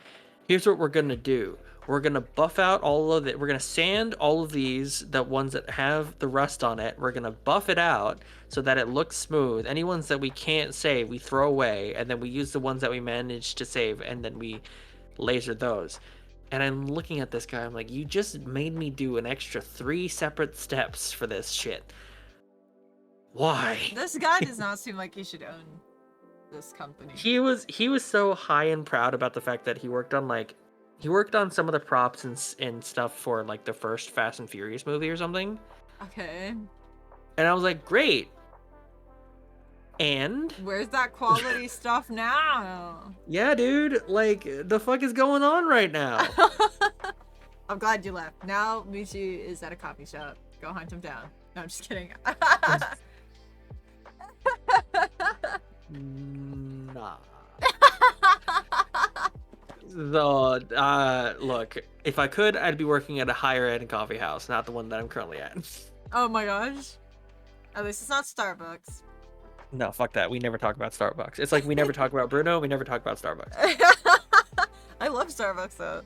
Here's what we're going to do. We're going to buff out all of it. We're going to sand all of these, the ones that have the rust on it. We're going to buff it out so that it looks smooth. Any ones that we can't save, we throw away. And then we use the ones that we managed to save, and then we laser those. And I'm looking at this guy. I'm like, you just made me do an extra 3 separate steps for this shit. Why? This guy does not seem like he should own this company. He was so high and proud about the fact that he worked on some of the props and stuff for like the first Fast and Furious movie or something. Okay. And I was like, great. And where's that quality stuff now? Yeah, dude, like the fuck is going on right now? I'm glad you left. Now Michi is at a coffee shop. Go hunt him down. No, I'm just kidding. Nah. So, look, if I could, I'd be working at a higher end coffee house, not the one that I'm currently at. Oh my gosh. At least it's not Starbucks. No, fuck that. We never talk about Starbucks. It's like we never talk about Bruno, we never talk about Starbucks. I love Starbucks though.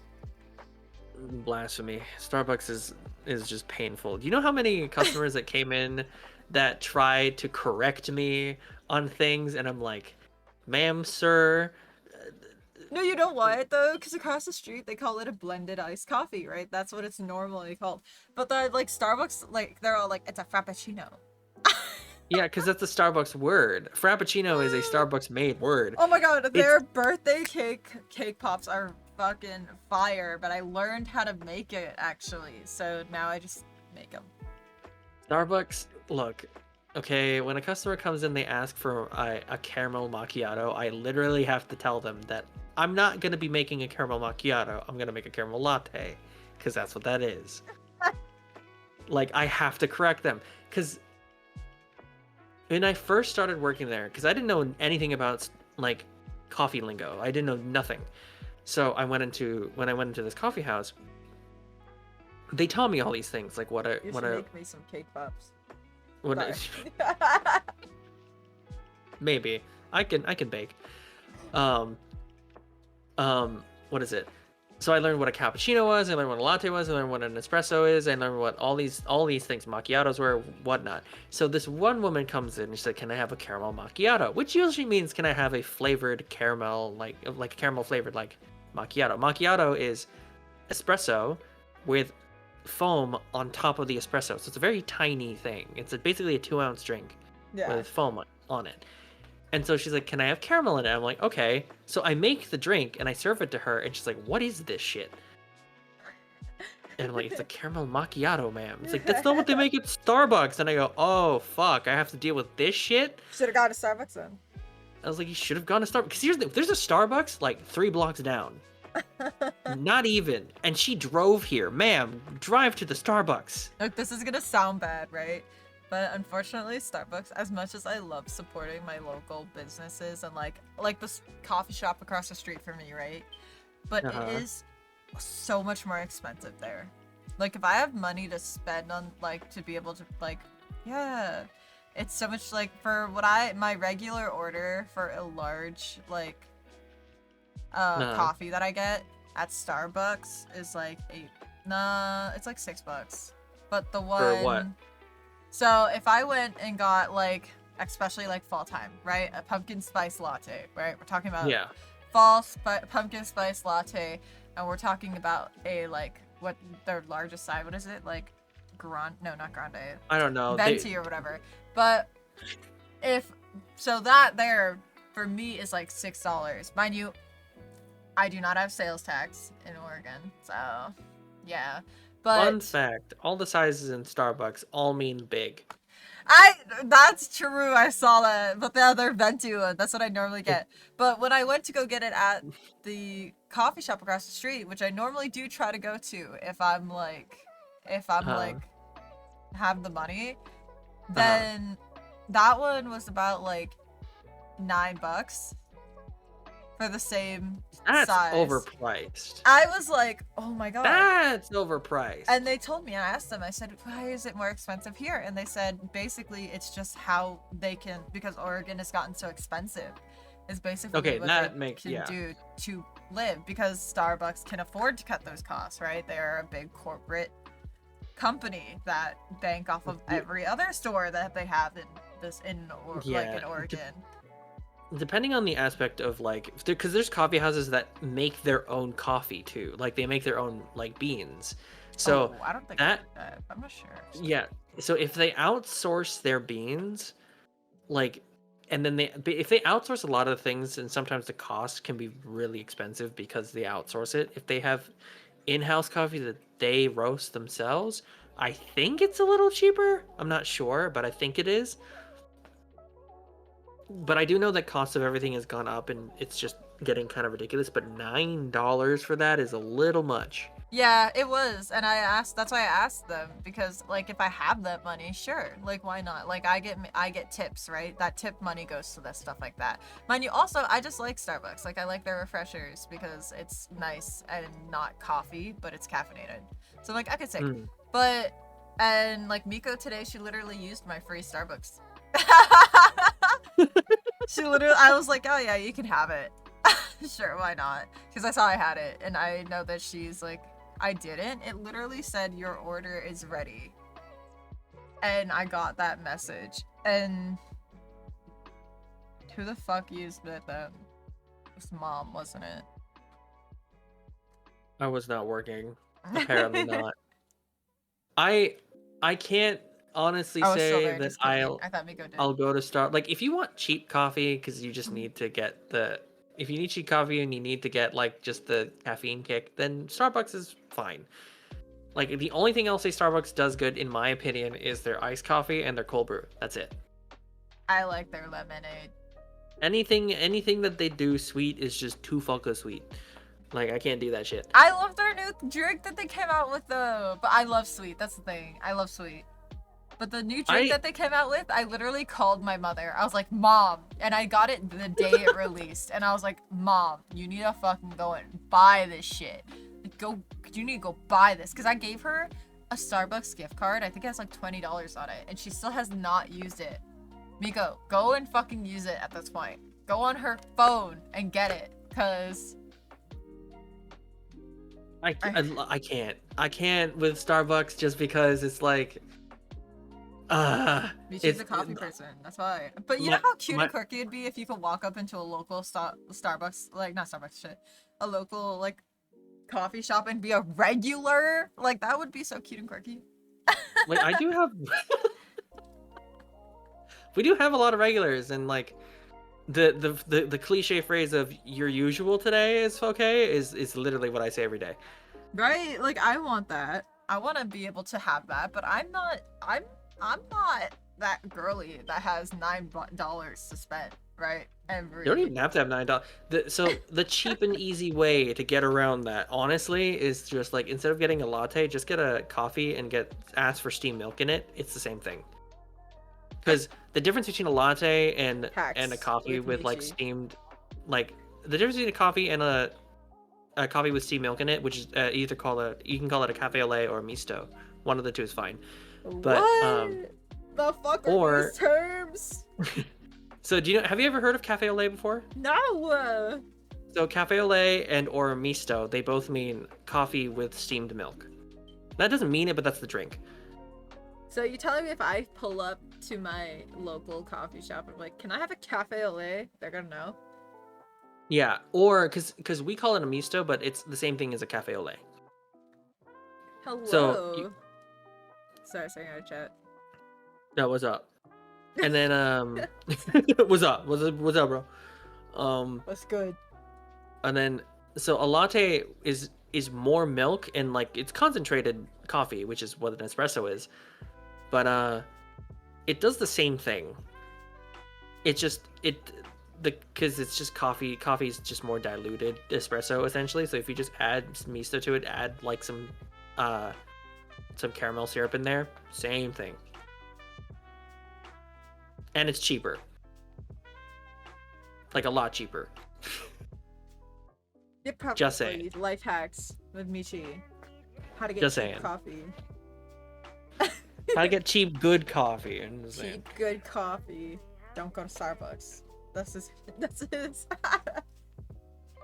Blasphemy. Starbucks is just painful. Do you know how many customers that came in that tried to correct me on things, and I'm like, ma'am, sir. No, you know what though? Because across the street they call it a blended iced coffee, right? That's what it's normally called. But the like Starbucks, like they're all like, it's a frappuccino. Yeah, because that's the Starbucks word. Frappuccino is a Starbucks made word. Oh my god, their birthday cake pops are fucking fire, but I learned how to make it actually, so now I just make them. Starbucks, look, okay, when a customer comes in, they ask for a caramel macchiato, I literally have to tell them that I'm not going to be making a caramel macchiato, I'm going to make a caramel latte, because that's what that is. Like, I have to correct them, because when I first started working there, because I didn't know anything about, like, coffee lingo, I didn't know nothing. So when I went into this coffee house, they taught me all these things, like You should make me some cake pops. Maybe I can bake. What is it? So I learned what a cappuccino was. I learned what a latte was. I learned what an espresso is. I learned what all these things, macchiatos were, whatnot. So this one woman comes in and she said, "Can I have a caramel macchiato?" Which usually means, "Can I have a flavored caramel, like caramel flavored like macchiato?" Macchiato is espresso with foam on top of the espresso, so it's a very tiny thing. It's basically a 2-ounce drink with foam on it. And so she's like, "Can I have caramel in it?" I'm like, "Okay." So I make the drink and I serve it to her, and she's like, "What is this shit?" And I'm like, "It's a caramel macchiato, ma'am." It's like, "That's not what they make at Starbucks." And I go, "Oh fuck, I have to deal with this shit." Should have gone to Starbucks then. I was like, "You should have gone to Starbucks." Because here's there's a Starbucks like 3 blocks down. Not even. And she drove here. "Ma'am, drive to the Starbucks." Look, this is gonna sound bad, right? But unfortunately, Starbucks, as much as I love supporting my local businesses and like this coffee shop across the street from me, right? But it is so much more expensive there. Like if I have money to spend on like to be able to like, yeah, it's so much like for what my regular order for a large like coffee that I get at Starbucks is like it's like $6. But the one For what? So if I went and got like, especially like fall time, right? A pumpkin spice latte, right? We're talking about fall pumpkin spice latte and we're talking about a like what their largest size. What is it like? No, not grande. I don't know. Venti or whatever. But if so, that there for me is like $6. Mind you, I do not have sales tax in Oregon, so yeah. But Fun fact: all the sizes in Starbucks all mean big. that's true. I saw that, but the other venti one, that's what I normally get. But when I went to go get it at the coffee shop across the street, which I normally do try to go to if I'm like have the money, then that one was about like $9 for the same That's size. overpriced. I was like, oh my god. That's overpriced. And they told me, and I asked them, I said, why is it more expensive here? And they said, basically, it's just how they can, because Oregon has gotten so expensive, is basically okay, what that they makes can do to live, because Starbucks can afford to cut those costs, right? They're a big corporate company that bank off of every other store that they have in Oregon. Depending on the aspect of like, because there's coffee houses that make their own coffee too, like they make their own like beans. So I don't think that I'm not sure. Yeah, so if they outsource their beans, like, and then if they outsource a lot of things, and sometimes the cost can be really expensive because they outsource it. If they have in-house coffee that they roast themselves, I think it's a little cheaper. I'm not sure, but I think it is. But I do know that cost of everything has gone up, and it's just getting kind of ridiculous. But $9 for that is a little much. Yeah, it was, and that's why I asked them, because like if I have that money, sure, like why not? Like I get tips, right? That tip money goes to that stuff like that. Mind you, also I just like Starbucks. Like I like their refreshers because it's nice and not coffee, but it's caffeinated. So like I could say, but and like Miko today, she literally used my free Starbucks. I was like, oh yeah, you can have it. Sure, why not? Because I saw I had it, and I know that she's like, I didn't. It literally said your order is ready. And I got that message. And who the fuck used it then? It was Mom, wasn't it? I was not working. Apparently not. I can't honestly say that I'll go to Star. Like if you want cheap coffee because you just need to get if you need cheap coffee and you need to get like just the caffeine kick, then Starbucks is fine. Like the only thing I'll say Starbucks does good, in my opinion, is their iced coffee and their cold brew. That's it. I like their lemonade. Anything that they do sweet is just too fucking sweet. Like I can't do that shit. I love their new drink that they came out with though, but I love sweet. That's the thing. I love sweet. But the new drink that they came out with, I literally called my mother. I was like, Mom, and I got it the day it released, and I was like, Mom, you need to fucking go and buy this shit. You need to go buy this, because I gave her a Starbucks gift card. I think it has like $20 on it, and she still has not used it. Miko, go and fucking use it at this point. Go on her phone and get it, because I can't with Starbucks just because it's like she's a coffee person, that's why. But you know how cute and quirky it'd be if you could walk up into a local Starbucks, like not Starbucks shit, a local like coffee shop and be a regular. Like that would be so cute and quirky. Like I do have we do have a lot of regulars, and like the cliche phrase of your usual today is okay is literally what I say every day. Right? Like I want that. I want to be able to have that, but I'm not that girly that has $9 to spend, right? You don't even have to have $9. So the cheap and easy way to get around that, honestly, is just like instead of getting a latte, just get a coffee and ask for steamed milk in it. It's the same thing. Because the difference between a latte and a coffee with like steamed, like the difference between a coffee and a coffee with steamed milk in it, which is you can call it a cafe au lait or a misto. One of the two is fine. But what the fuck are these terms? So have you ever heard of cafe au lait before? No. So cafe au lait or misto, they both mean coffee with steamed milk. That doesn't mean it, but that's the drink. So you telling me if I pull up to my local coffee shop, I'm like, can I have a cafe au lait? They're gonna know. Yeah, or because we call it a misto, but it's the same thing as a cafe au lait. So Hello. Sorry, saying out of chat. no, what's up? And then what's up? What's up, bro? That's good. And then so a latte is more milk and like it's concentrated coffee, which is what an espresso is. But it does the same thing. It's just because it's just coffee. Coffee is just more diluted espresso essentially. So if you just add miso to it, add like some caramel syrup in there, same thing. And it's cheaper. Like a lot cheaper. Get probably Just saying. life hacks with Michi. How to get Just cheap saying. coffee. How to get cheap good coffee. I'm just saying. Cheap good coffee. Don't go to Starbucks. That's his.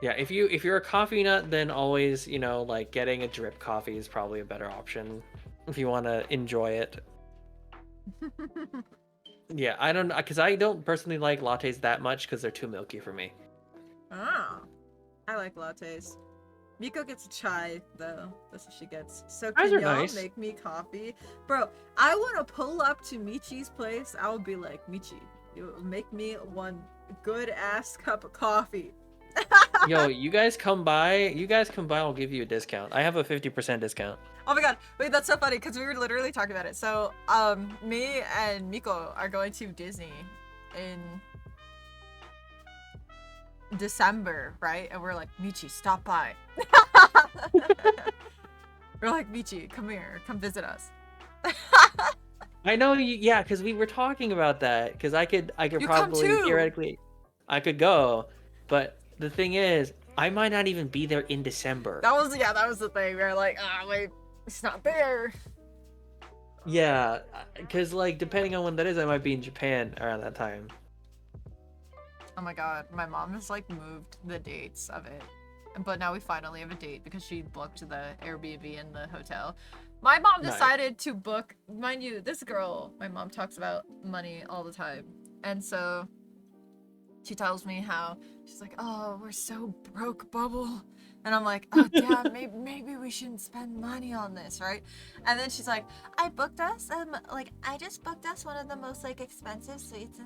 Yeah, if you're a coffee nut, then always, like getting a drip coffee is probably a better option if you want to enjoy it. Yeah, I don't, because I don't personally like lattes that much because they're too milky for me. Oh, I like lattes. Miko gets a chai though. That's what she gets. So Chais can are y'all nice. make me coffee, bro? I want to pull up to Michi's place. I would be like, Michi, you make me one good ass cup of coffee. Yo, you guys come by. I'll give you a discount. I have a 50% discount. Oh my god, wait, that's so funny because we were literally talking about it. So, me and Miko are going to Disney in December, right? And we're like, Michi, stop by. We're like, Michi, come here, come visit us. I know you, yeah, because we were talking about that. Because I could You come probably too. theoretically, I could go, but the thing is, I might not even be there in December. That was the thing. We were like, wait, it's not there. Yeah, because like depending on when that is, I might be in Japan around that time. Oh my god, my mom has like moved the dates of it. But now we finally have a date because she booked the Airbnb and the hotel. My mom decided to book, mind you, this girl, my mom talks about money all the time. And so she tells me how she's like, oh, we're so broke, Bubble. And I'm like, oh, Dad, maybe we shouldn't spend money on this, right? And then she's like, I just booked us one of the most like expensive suites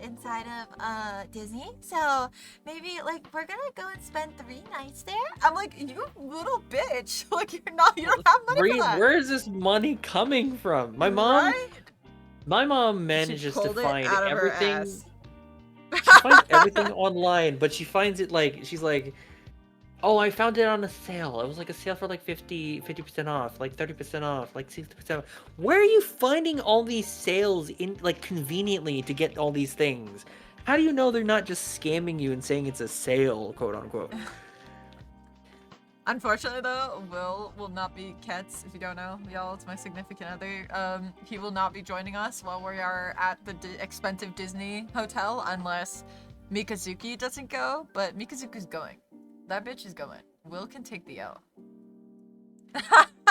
inside of Disney. So maybe like we're gonna go and spend 3 nights there. I'm like, you little bitch, like you don't have money for that. Where is this money coming from? My mom manages to find everything. She finds everything online, but she finds it like she's like, oh, I found it on a sale. It was like a sale for like 50% off, like 30% off, like 60% off. Where are you finding all these sales in like conveniently to get all these things? How do you know they're not just scamming you and saying it's a sale, quote unquote? Unfortunately though, will not be Kets, if you don't know, y'all, it's my significant other. He will not be joining us while we are at the expensive Disney hotel unless Mikazuki doesn't go, but Mikazuki's going. That bitch is going. Will can take the L. I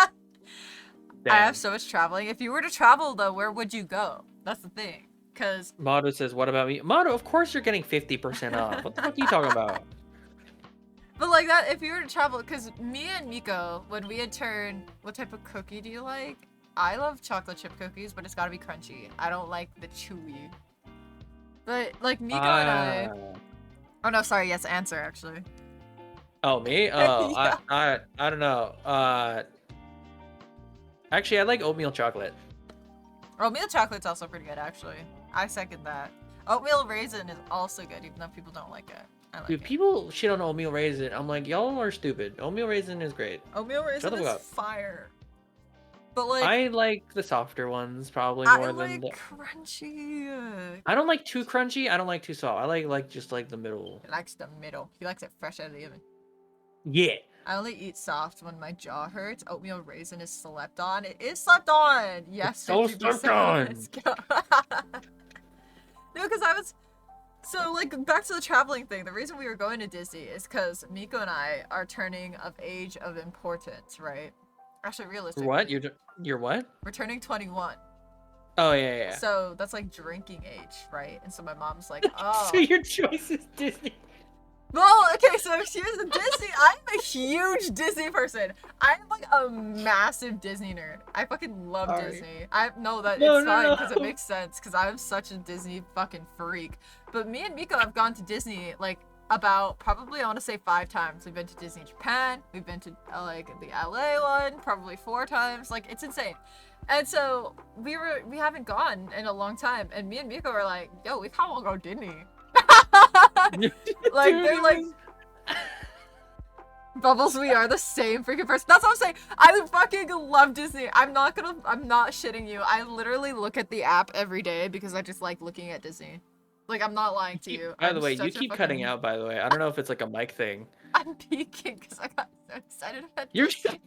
have so much traveling. If you were to travel though, where would you go? That's the thing. Cause Mado says, what about me? Mado, of course you're getting 50% off. What the fuck are you talking about? But like that, if you were to travel, because me and Miko, when we had turned, what type of cookie do you like? I love chocolate chip cookies, but it's gotta be crunchy. I don't like the chewy. But like Miko and I. Oh no, sorry. Yes, answer actually. Oh, me? Oh, Yeah. I don't know. Actually, I like oatmeal chocolate. Oatmeal chocolate's also pretty good, actually. I second that. Oatmeal raisin is also good, even though people don't like it. I like Dude, it. people shit on oatmeal raisin. I'm like, y'all are stupid. Oatmeal raisin is great. Oatmeal raisin is fire. But like, I like the softer ones probably more than the crunchy. I don't like too crunchy. I don't like too soft. I like just like the middle. He likes the middle. He likes it fresh out of the oven. Yeah. I only eat soft when my jaw hurts. Oatmeal raisin is slept on. It is slept on. Yes, so slept on. No, because I was. So, like, back to the traveling thing. The reason we were going to Disney is because Miko and I are turning of age of importance, right? Actually, realistically. What? You're what? We're turning 21. Oh, yeah. So, that's like drinking age, right? And so my mom's like, oh. So your choice is Disney. Well, okay, so here's the Disney. I'm a huge Disney person. I'm like a massive Disney nerd. I fucking love Sorry. Disney. I know that No, it's no, fine because it no. makes sense because I'm such a Disney fucking freak. But me and Miko have gone to Disney like about probably I want to say 5 times. We've been to Disney Japan. We've been to like the LA one probably 4 times. Like it's insane. And so we haven't gone in a long time. And me and Miko were like, yo, we kind of want to go Disney. Like Dude, they're like Bubbles, we are the same freaking person. That's what I'm saying. I fucking love Disney. I'm not shitting you. I literally look at the app every day because I just like looking at Disney. Like, I'm not lying to you. By the I'm way, you such a keep cutting fucking... out, by the way. I don't know if it's like a mic thing. I'm peeking because I got so excited about You're Disney.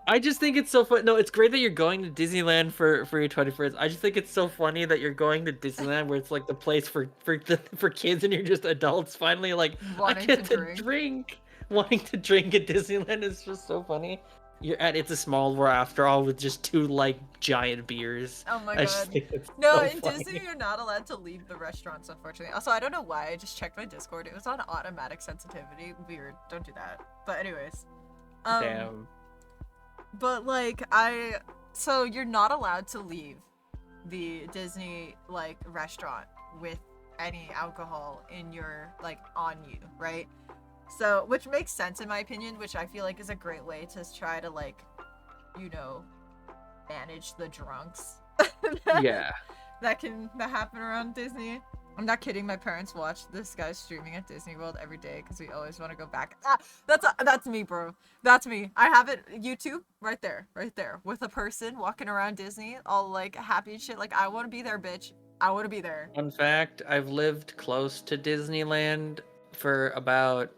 I just think it's so fun. No, it's great that you're going to Disneyland for your 21st. I just think it's so funny that you're going to Disneyland where it's like the place for kids and you're just adults finally like Wanting I get to to drink. wanting to drink at Disneyland is just so funny. You're at It's a Small World after all with just 2 like giant beers. Oh my I just god. think it's No, so in funny. Disney, you're not allowed to leave the restaurants, unfortunately. Also, I don't know why. I just checked my Discord. It was on automatic sensitivity. Weird. Don't do that. But anyways. Damn. But like so you're not allowed to leave the Disney like restaurant with any alcohol in your like on you, right? So which makes sense in my opinion, which I feel like is a great way to try to like, you know, manage the drunks. Yeah. that happen around Disney. I'm not kidding. My parents watch this guy streaming at Disney World every day because we always want to go back. That's me, bro. That's me. I have it YouTube right there, with a person walking around Disney, all like happy and shit. Like I want to be there, bitch. I want to be there. Fun fact, I've lived close to Disneyland for about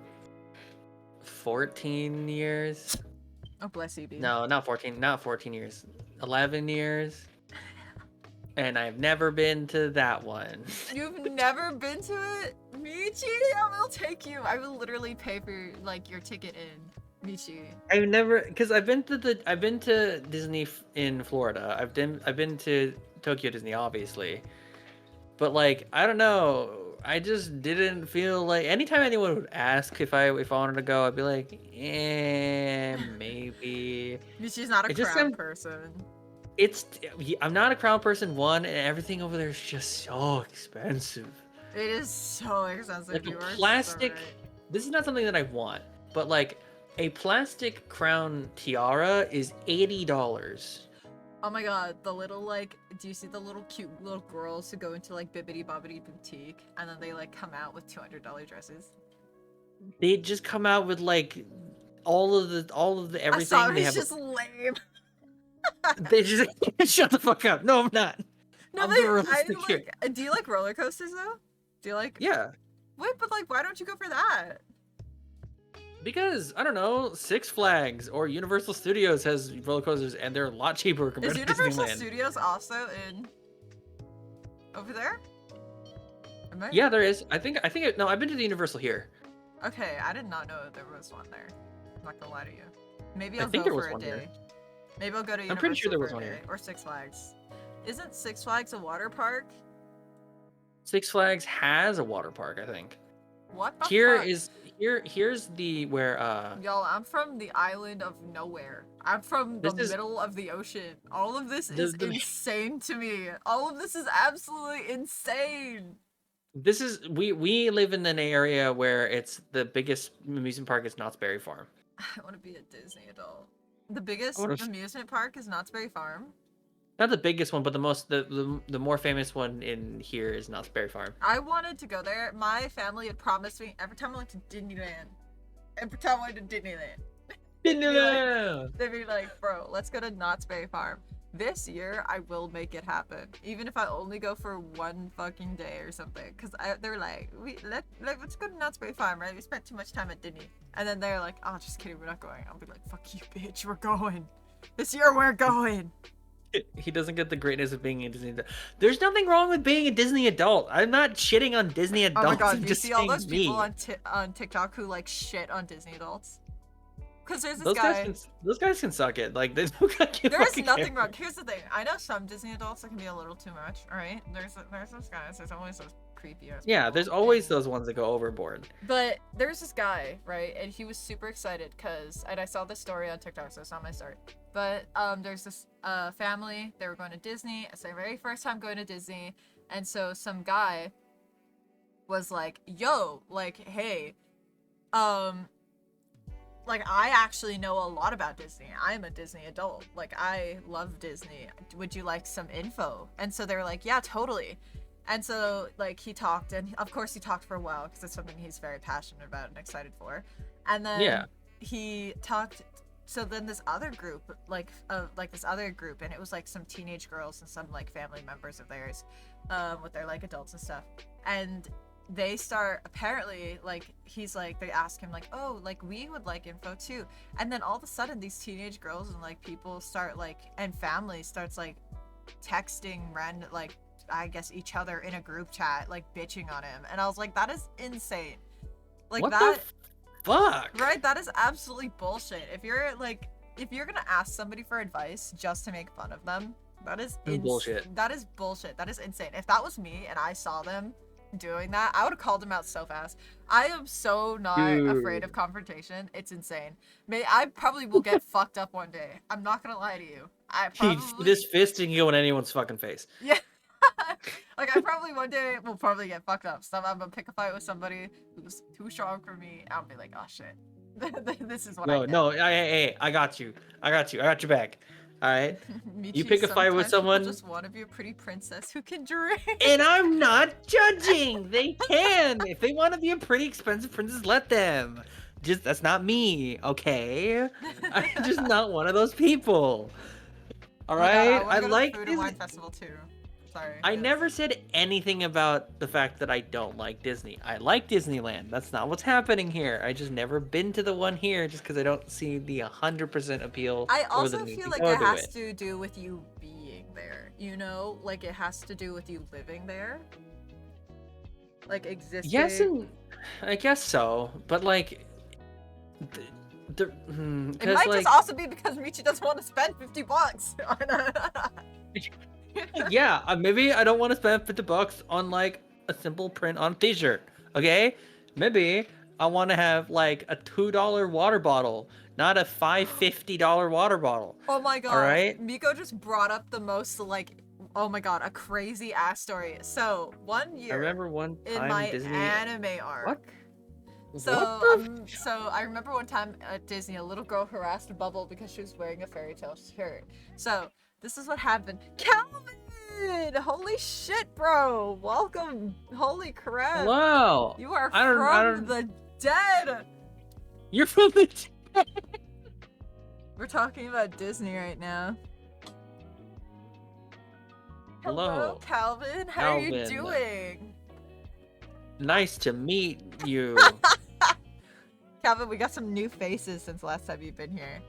14 years. Oh, bless you, dude. No, not 14 years. 11 years. And I've never been to that one. You've never been to it? Michi, I will take you. I will literally pay for like your ticket in. Michi. I've never, because I've been to Disney in Florida. I've been to Tokyo Disney, obviously. But like, I don't know. I just didn't feel like anytime anyone would ask if I wanted to go, I'd be like, maybe. Michi's not a crowd person. I'm not a crown person, one, and everything over there is just so expensive. It is so expensive. Like a plastic, this is not something that I want, but like a plastic crown tiara is $80. Oh my god, the little like, do you see the little cute little girls who go into like Bibbidi Bobbidi Boutique and then they like come out with $200 dresses? They just come out with like all of the everything. Asami's just lame. They just shut the fuck up. No, I'm not. No, do you like roller coasters though? Do you like? Yeah. Wait, but like, why don't you go for that? Because I don't know, Six Flags or Universal Studios has roller coasters, and they're a lot cheaper compared Is to Universal Disneyland. Studios also in over there? Yeah, there is. No, I've been to the Universal here. Okay, I did not know there was one there. I'm not gonna lie to you. Maybe I'll I think go there was for a one day. here. Maybe I'll go to Universal I'm pretty sure there was for a one day, here. or Six Flags. Isn't Six Flags a water park? Six Flags has a water park, I think. What the fuck? Here's the where Y'all, I'm from the island of nowhere. I'm from the middle of the ocean. All of this is insane to me. All of this is absolutely insane. This is we live in an area where it's the biggest amusement park is Knott's Berry Farm. I want to be a Disney adult. The biggest amusement park is Knott's Berry Farm. Not the biggest one, but the more famous one in here is Knott's Berry Farm. I wanted to go there. My family had promised me every time I went to Disneyland. Disneyland. They'd be like, bro, let's go to Knott's Berry Farm. This year, I will make it happen. Even if I only go for one fucking day or something. Because they're like, let's go to Knott's Berry Farm, right? We spent too much time at Disney. And then they're like, oh, just kidding, we're not going. I'll be like, fuck you, bitch, we're going. This year, we're going. He doesn't get the greatness of being a Disney adult. There's nothing wrong with being a Disney adult. I'm not shitting on Disney adults. Oh my god, I'm you just see all those saying people on TikTok who like shit on Disney adults? Because there's this Those guys guy. can those guys can suck it. Like they don't fucking There is fucking nothing care. wrong. Here's the thing. I know some Disney adults that can be a little too much. All right. There's those guys. There's always those creepy ass Yeah, people. there's always those ones that go overboard. But there's this guy, right? And he was super excited because, and I saw this story on TikTok, so it's not my story. But there's this family. They were going to Disney. It's their very first time going to Disney, and so some guy was like, "Yo, like, hey, um, like I actually know a lot about Disney. I'm a Disney adult. Like I love Disney. Would you like some info?" And so they were like, "Yeah, totally." And so like he talked, and of course he talked for a while because it's something he's very passionate about and excited for. And then Yeah. he talked. So then this other group, like this other group, and it was like some teenage girls and some like family members of theirs, with their like adults and stuff. And they start apparently like he's like they ask him like, oh, like we would like info too. And then all of a sudden these teenage girls and like people start like, and family starts like texting random like I guess each other in a group chat like bitching on him. And I was like, that is insane. Like What that, the fuck? right? That is absolutely bullshit. If you're gonna ask somebody for advice just to make fun of them, that is Bullshit. That is bullshit. That is insane. If that was me and I saw them doing that, I would have called him out so fast. I am so not afraid of confrontation. It's insane. I probably will get fucked up one day. I'm not gonna lie to you. I He probably this fist and go in anyone's fucking face. yeah. Like I probably one day will probably get fucked up. So I'm gonna pick a fight with somebody who's too strong for me. I'll be like, oh shit. This is what I No, did. hey, I got you. I got your back. All right. You Michi, pick a fight with sometimes someone, people just want to be a pretty princess who can drink. and I'm not judging. They can. If they want to be a pretty expensive princess, let them. Just that's not me, okay? I'm just not one of those people. All Oh my God, right. I I want to go to like the Food and Disney. Wine Festival too. Sorry. I yes. never said anything about the fact that I don't like Disney. I like Disneyland. That's not what's happening here. I just never been to the one here just because I don't see the 100% appeal I or the also need feel to like go it to has it. to do with you being there. You know, like it has to do with you living there, like existing. Yes, and I guess so. But like, It because might like, just also be because Michi doesn't want to spend $50 on a. yeah, maybe I don't want to spend $50 on like a simple print on t-shirt. Okay, maybe I want to have like a $2 water bottle, not a $550 water bottle. Oh my All God, right. Miko just brought up the most like, oh my God, a crazy ass story. So one year I remember one in time my Disney. anime arc. What? So What the so I remember one time at Disney, a little girl harassed Bubble because she was wearing a fairy tale shirt. So this is what happened. Calvin, holy shit, bro! Welcome, holy crap! Wow. You are I from don't. the dead. You're from the. We're talking about Disney right now. Hello, Calvin. How are you Calvin. doing? Nice to meet you. Calvin, we got some new faces since last time you've been here.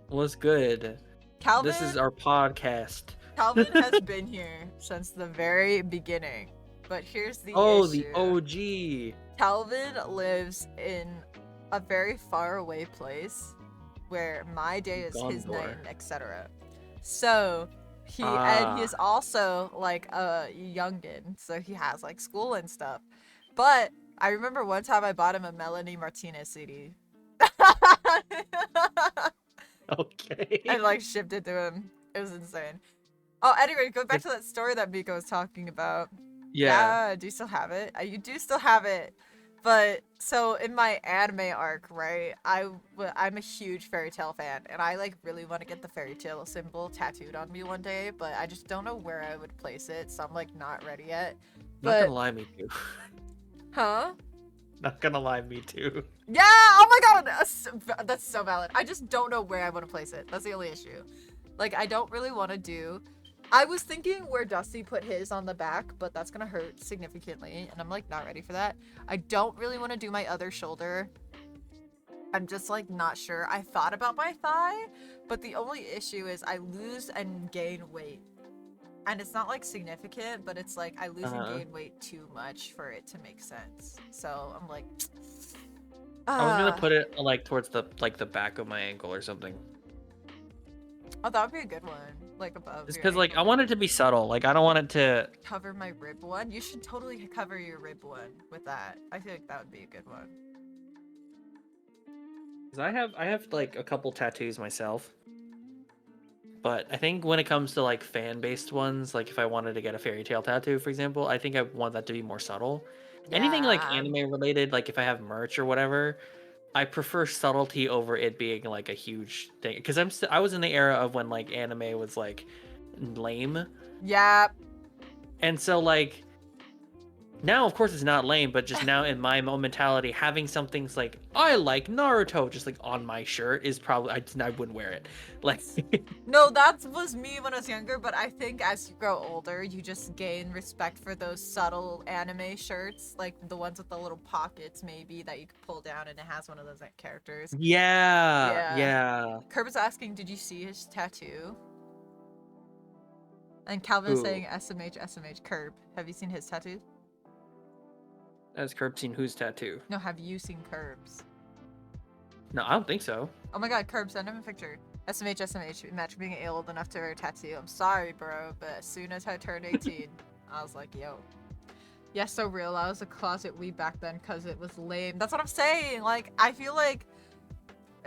What's good? Calvin, This is our podcast. Calvin has been here since the very beginning. But here's the Oh, issue. the OG. Calvin lives in a very far away place where my day is his Gondor. night, etc. So and he is also like a youngin, so he has like school and stuff. But I remember one time I bought him a Melanie Martinez CD. Okay. And like shipped it to him. It was insane. Oh, anyway, go back to that story that Miko was talking about. Yeah. Do you still have it? You do still have it. But so in my anime arc, right? I'm a huge fairy tale fan, and I like really want to get the fairy tale symbol tattooed on me one day, but I just don't know where I would place it, so I'm like not ready yet. Not But gonna lie, me too. huh? Not gonna lie, me too. Yeah! Oh my God! That's so valid. I just don't know where I want to place it. That's the only issue. Like I don't really want to do. I was thinking where Dusty put his on the back, but that's gonna hurt significantly, and I'm like not ready for that. I don't really want to do my other shoulder. I'm just like not sure. I thought about my thigh, but the only issue is I lose and gain weight. And it's not like significant, but it's like I lose and gain weight too much for it to make sense. So I'm like, I was gonna Uh, put it like towards the back of my ankle or something. oh, that would be a good one. Like above Just your because like I ankle. want it to be subtle. Like I don't want it to. Cover my rib one. You should totally cover your rib one with that. I feel like that would be a good one. Cause I have like a couple tattoos myself. But I think when it comes to like fan-based ones, like if I wanted to get a fairy tale tattoo, for example, I think I want that to be more subtle. Anything like Yeah. anime related, like if I have merch or whatever, I prefer subtlety over it being like a huge thing. Because I was in the era of when like anime was like lame, Yeah. and so like now, of course, it's not lame, but just now in my mentality, having something's like I like Naruto just like on my shirt is probably I wouldn't wear it. Like No, that was me when I was younger, but I think as you grow older, you just gain respect for those subtle anime shirts, like the ones with the little pockets maybe that you can pull down and it has one of those like characters. yeah, Yeah. yeah. Curb is asking, did you see his tattoo? And Calvin is Who? saying SMH. Curb. Have you seen his tattoo? Has Curb seen whose tattoo? No, have you seen Curb's? No, I don't think so. Oh my god, Curb, send him a picture. SMH. Imagine being old enough to wear a tattoo. I'm sorry, bro, but as soon as I turned 18, I was like, yo. Yeah, so real. I was a closet weeb back then because it was lame. That's what I'm saying. Like, I feel like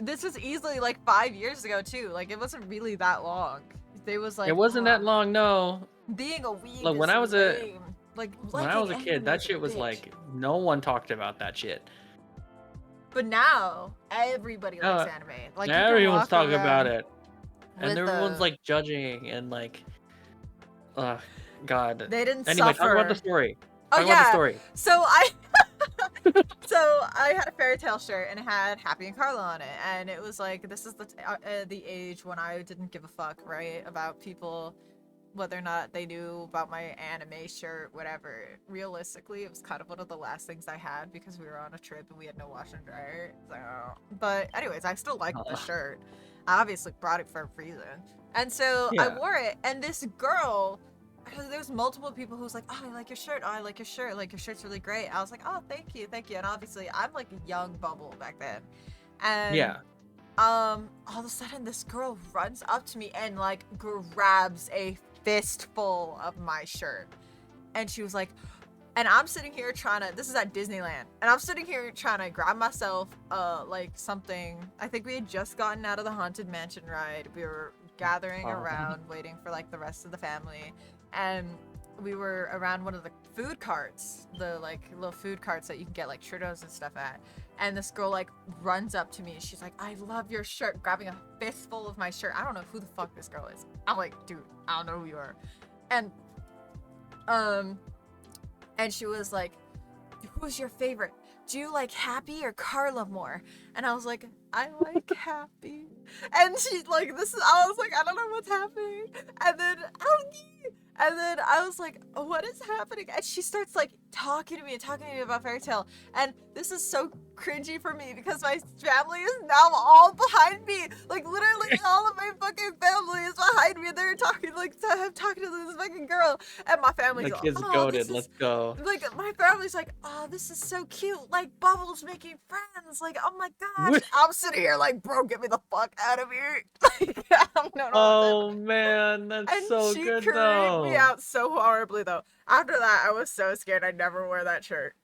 this was easily like 5 years ago too. Like, it wasn't really that long. They was It like, wasn't that long, no. being a weeb Look, is lame. Like, when I was liking a kid, anime that is a shit was bitch. like no one talked about that shit. But now everybody likes Uh, anime. Like, you can Everyone's walk talking about around it, and with everyone's the. like judging and like, God. They didn't Anyway, talk about the suffer. story. Oh Talk about the yeah. story. So I had a fairy tale shirt and it had Happy and Carla on it, and it was like this is the age when I didn't give a fuck, right, about people, whether or not they knew about my anime shirt, whatever. Realistically, it was kind of one of the last things I had because we were on a trip and we had no washer and dryer. So, but anyways, I still liked the shirt. I obviously brought it for a reason, and so I Yeah. wore it. And this girl, there's multiple people who's like, oh, I like your shirt. Oh, I like your shirt. Like, your shirt's really great. I was like, oh, thank you. And obviously, I'm like a young bubble back then, and Yeah. all of a sudden this girl runs up to me and like grabs a fistful of my shirt, and she was like, and I'm sitting here trying to, this is at Disneyland, and I'm sitting here trying to grab myself like something. I think we had just gotten out of the Haunted Mansion ride. We were gathering around waiting for like the rest of the family, and we were around one of the food carts, the like little food carts that you can get like churros and stuff at. And this girl like runs up to me and she's like, I love your shirt, grabbing a fistful of my shirt. I don't know who the fuck this girl is. I'm like, dude, I don't know who you are. And and she was like, who's your favorite? Do you like Happy or Carla more? And I was like, I like Happy. And she like, I was like, I don't know what's happening. And then I was like, what is happening? And she starts like talking to me about Fairy Tail. And this is so cringy for me because my family is now all behind me. Like, literally all of my fucking family is behind me. And they're talking talking to this fucking girl. And my family's The like, kid's oh, goated. Let's go. like, my family's like, oh, this is so cute. Like, Bubbles making friends. Like, oh my gosh. I'm sitting here like, bro, get me the fuck out of here. Like, I don't know Oh man, that's and so she good creeped me though. out so horribly, though. After that, I was so scared I'd never wear that shirt.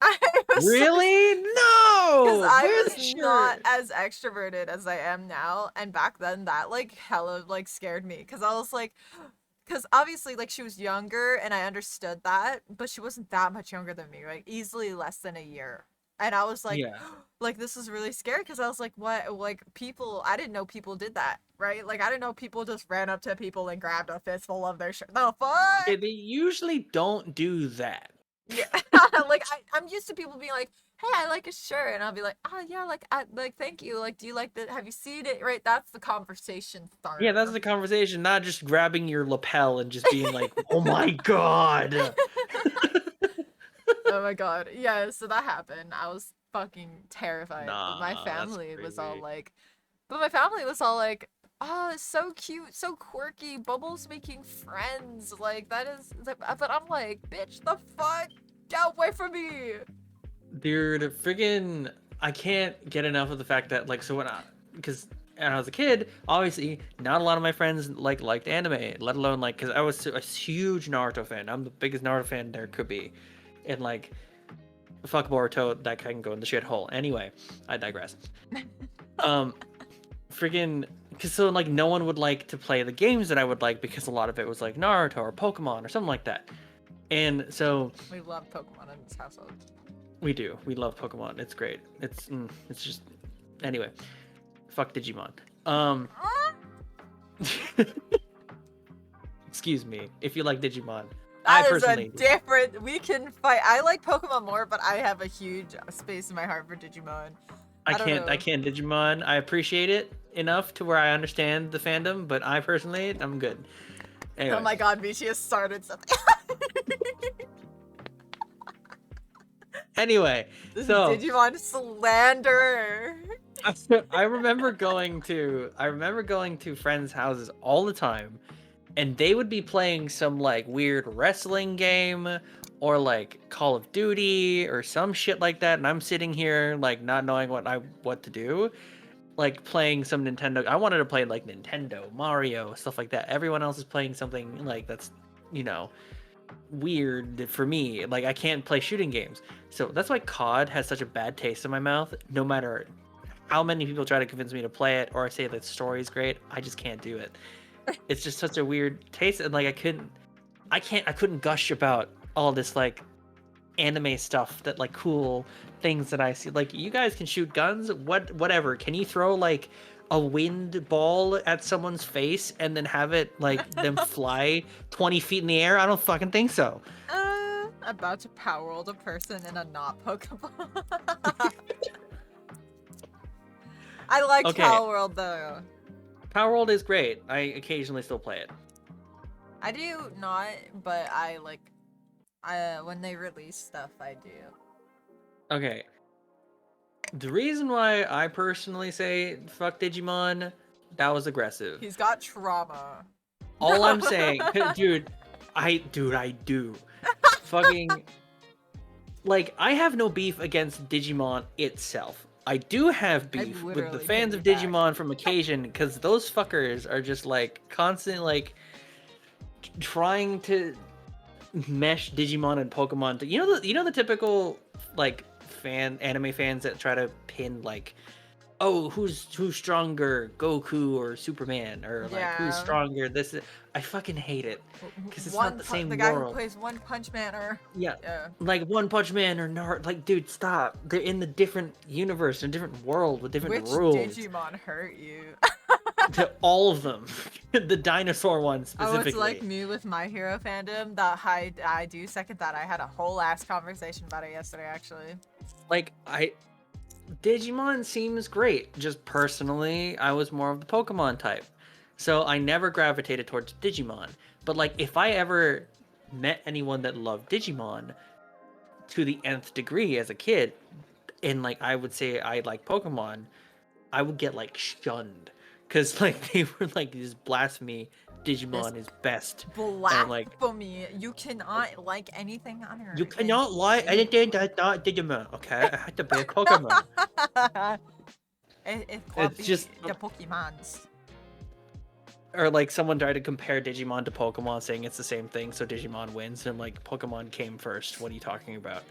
I was so Really? because No. I Wear was the not shirt. as extroverted as I am now, and back then that like hella like scared me because I was like, because obviously like she was younger and I understood that, but she wasn't that much younger than me, right? Easily less than a year. And I was like, Yeah. like this is really scary because I was like, what? Like people, I didn't know people did that, right? Like I didn't know people just ran up to people and grabbed a fistful of their shirt. The fuck? They usually don't do that. Yeah, like I'm used to people being like, "Hey, I like a shirt," and I'll be like, "Oh yeah, like I like thank you. Like, do you like the? Have you seen it? Right? That's the conversation Yeah, that's starter." the conversation, not just grabbing your lapel and just being like, "Oh my god." Oh my god, yeah. So that happened. I was fucking terrified, but my Nah, that's family was all crazy. like, but my family was all like, "Oh, it's so cute, so quirky. Bubbles making friends. Like that is." But I'm like, "Bitch, the fuck, get away from me!" Dude, friggin' I can't get enough of the fact that like so because when I was a kid, obviously not a lot of my friends liked anime, let alone like because I was a huge Naruto fan. I'm the biggest Naruto fan there could be, and like fuck Boruto, that can go in the shithole. Anyway, I digress. Um, freaking because so like no one would like to play the games that I would like because a lot of it was like Naruto or Pokemon or something like that. And so We love Pokemon in this household. we do. We love Pokemon. It's great. It's just anyway. Fuck Digimon. Excuse me. If you like Digimon, I That is personally a different. We can fight. I like Pokemon more, but I have a huge space in my heart for Digimon. I can't Digimon. I appreciate it enough to where I understand the fandom, but I personally I'm good. Anyway. Oh my god, Michi has started something. Anyway, This so is Digimon slander. I remember going to friends' houses all the time, and they would be playing some like weird wrestling game or like Call of Duty or some shit like that, and I'm sitting here like not knowing what to do, like playing some Nintendo. I wanted to play like Nintendo, Mario, stuff like that. Everyone else is playing something like that's, weird for me. Like I can't play shooting games. So that's why COD has such a bad taste in my mouth. No matter how many people try to convince me to play it or say that the story is great, I just can't do it. It's just such a weird taste, and like I couldn't gush about all this like anime stuff, that like cool things that I see. Like you guys can shoot guns, whatever. Can you throw like a wind ball at someone's face and then have it like them fly 20 feet in the air? I don't fucking think so. About to power world a person in a not Pokemon. I like Okay. Power World though. Power World is great. I occasionally still play it. I do not, but I like when they release stuff, I do. Okay. The reason why I personally say fuck Digimon, that was aggressive. He's got trauma. All I'm saying, dude, I do. Fucking, like, I have no beef against Digimon itself. I do have beef with the fans of Digimon from occasion, because those fuckers are just like constant like trying to mesh Digimon and Pokemon. You know the typical like anime fans that try to pin like, oh, who's stronger, Goku or Superman, or like who's stronger. I fucking hate it because it's not the same the world. guy who plays One Punch Man or yeah, like One Punch Man or Naruto. Like, dude, stop. They're in the different universe, in a different world with different rules. Which Digimon hurt you? To all of them, the dinosaur one specifically. Oh, it's like me with My Hero fandom. That I do second that. I had a whole ass conversation about it yesterday, actually. Like Digimon seems great. Just personally, I was more of the Pokemon type. So I never gravitated towards Digimon. But like if I ever met anyone that loved Digimon to the nth degree as a kid, and like I would say I like Pokemon, I would get like shunned. Cause like they were like this blasphemy, Digimon is best. Blasphemy! You cannot like anything on Earth. You cannot like anything that's not Digimon, okay? I had to be a Pokemon. It's just the Pokemons. Or like someone tried to compare Digimon to Pokemon, saying it's the same thing, so Digimon wins. And I'm like, Pokemon came first. What are you talking about?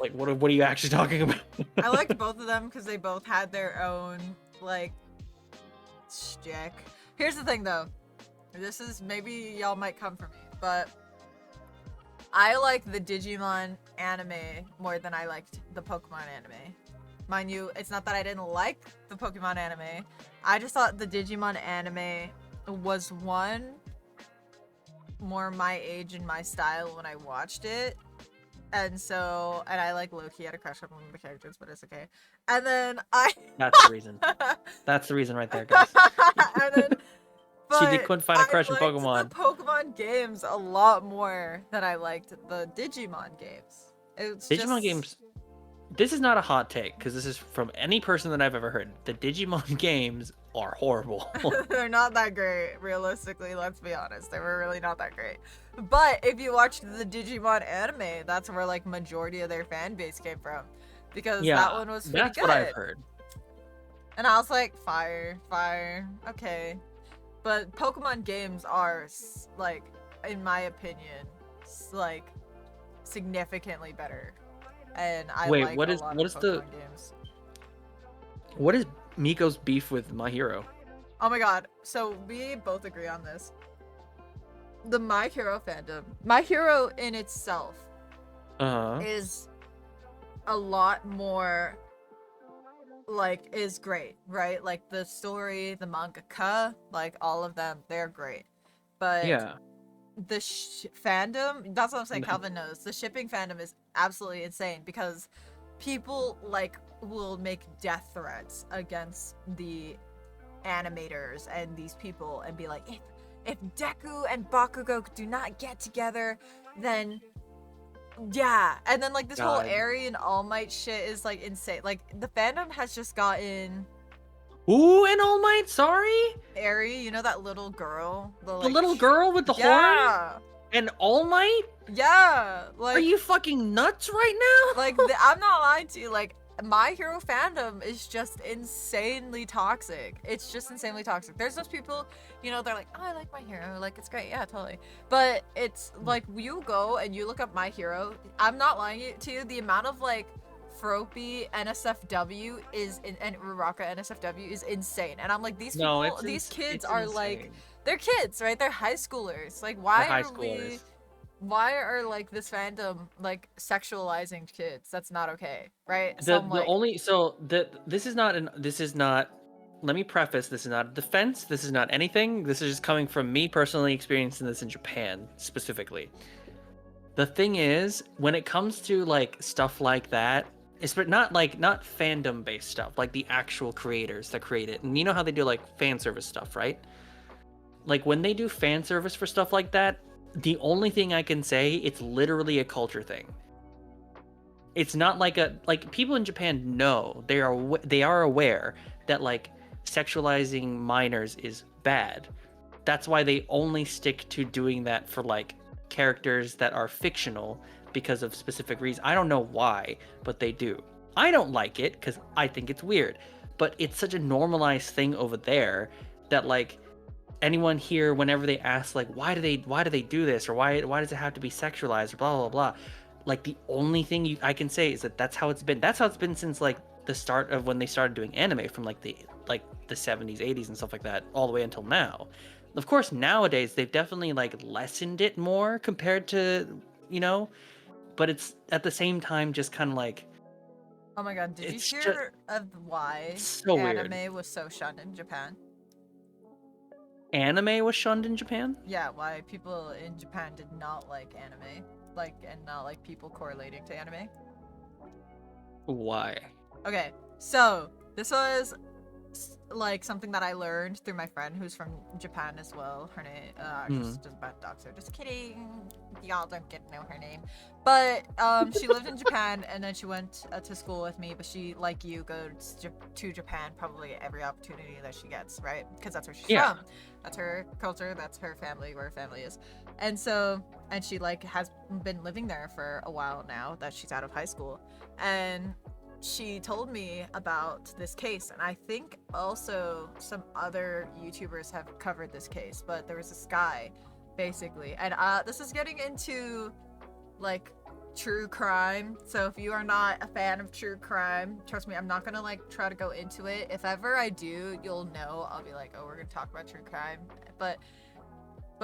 Like, what are you actually talking about? I liked both of them because they both had their own like shtick. Here's the thing, though. This is maybe y'all might come for me, but I like the Digimon anime more than I liked the Pokemon anime. Mind you, it's not that I didn't like the Pokemon anime. I just thought the Digimon anime was one more my age and my style when I watched it. And I like low-key had a crush on one of the characters, but it's okay. And then That's the reason. That's the reason right there, guys. And then, she couldn't find a crush in Pokemon. I liked the Pokemon games a lot more than I liked the Digimon games. Digimon games... This is not a hot take, because this is from any person that I've ever heard. The Digimon games are horrible. They're not that great, realistically, let's be honest. They were really not that great. But if you watched the Digimon anime, that's where like majority of their fan base came from. because that Yeah, one was pretty that's what I've good. heard. And I was like, fire, okay. But Pokemon games are like, in my opinion, like significantly better, and I Wait, like a lot of Pokemon games. what is Miko's beef with My Hero? Oh my god! So we both agree on this. The My Hero fandom, My Hero in itself, Uh-huh. is a lot more like is great, right? Like the story, the mangaka, like all of them, they're great. But Yeah. the fandom, that's what I'm saying. Calvin knows the shipping fandom is absolutely insane because people like will make death threats against the animators and these people and be like, if Deku and Bakugo do not get together, then yeah. And then like this whole God. Eri and All Might shit is like insane. Like the fandom has just gotten Ooh, and All Might, sorry? Eri, you know that little girl, the The like little girl with the horn? yeah, And All Might? yeah, Are like you fucking nuts right now? like I'm not lying to you. Like My Hero fandom is just insanely toxic. It's just insanely toxic. There's those people, you know, they're like, oh, I like My Hero, like it's great, yeah, totally. But it's like you go and you look up My Hero. I'm not lying to you. The amount of like Froppy NSFW is and Uraraka NSFW is insane. And I'm like, these No, people, these kids it's are insane. like, they're kids, right? They're high schoolers. Like, They're why high are we? schoolers. Why are like this fandom like sexualizing kids? That's not okay, right? This is not, let me preface, this is not a defense, this is not anything. This is just coming from me personally experiencing this in Japan specifically. The thing is, when it comes to like stuff like that, it's not fandom based stuff, like the actual creators that create it. And you know how they do like fan service stuff, right? Like when they do fan service for stuff like that, the only thing I can say, it's literally a culture thing. It's not like people in Japan know, they are aware that like sexualizing minors is bad. That's why they only stick to doing that for like characters that are fictional because of specific reasons. I don't know why, but they do. I don't like it because I think it's weird, but it's such a normalized thing over there that like anyone here, whenever they ask like why do they do this, or why does it have to be sexualized, or blah blah blah, like the only thing I can say is that that's how it's been since like the start of when they started doing anime, from like the 70s 80s and stuff like that, all the way until now. Of course nowadays they've definitely like lessened it more compared to, you know, but it's at the same time just kind of like, Oh my god, did you it's just hear of why so weird. anime was so shunned in Japan? Anime was shunned in Japan? Yeah, why people in Japan did not like anime, like, and not like people correlating to anime. Why? Okay, so this was like something that I learned through my friend who's from Japan as well. Her name, just about dogs. So just kidding, y'all don't get to know her name. But she lived in Japan and then she went to school with me. But she, like you, goes to Japan probably every opportunity that she gets, right? Because that's where she's from. That's her culture. That's her family, where her family is. And so, and she like has been living there for a while now that she's out of high school, and she told me about this case, and I think also some other YouTubers have covered this case, but there was this guy basically, and this is getting into like true crime, so if you are not a fan of true crime, trust me, I'm not gonna like try to go into it. If ever I do, you'll know. I'll be like, oh, we're gonna talk about true crime, but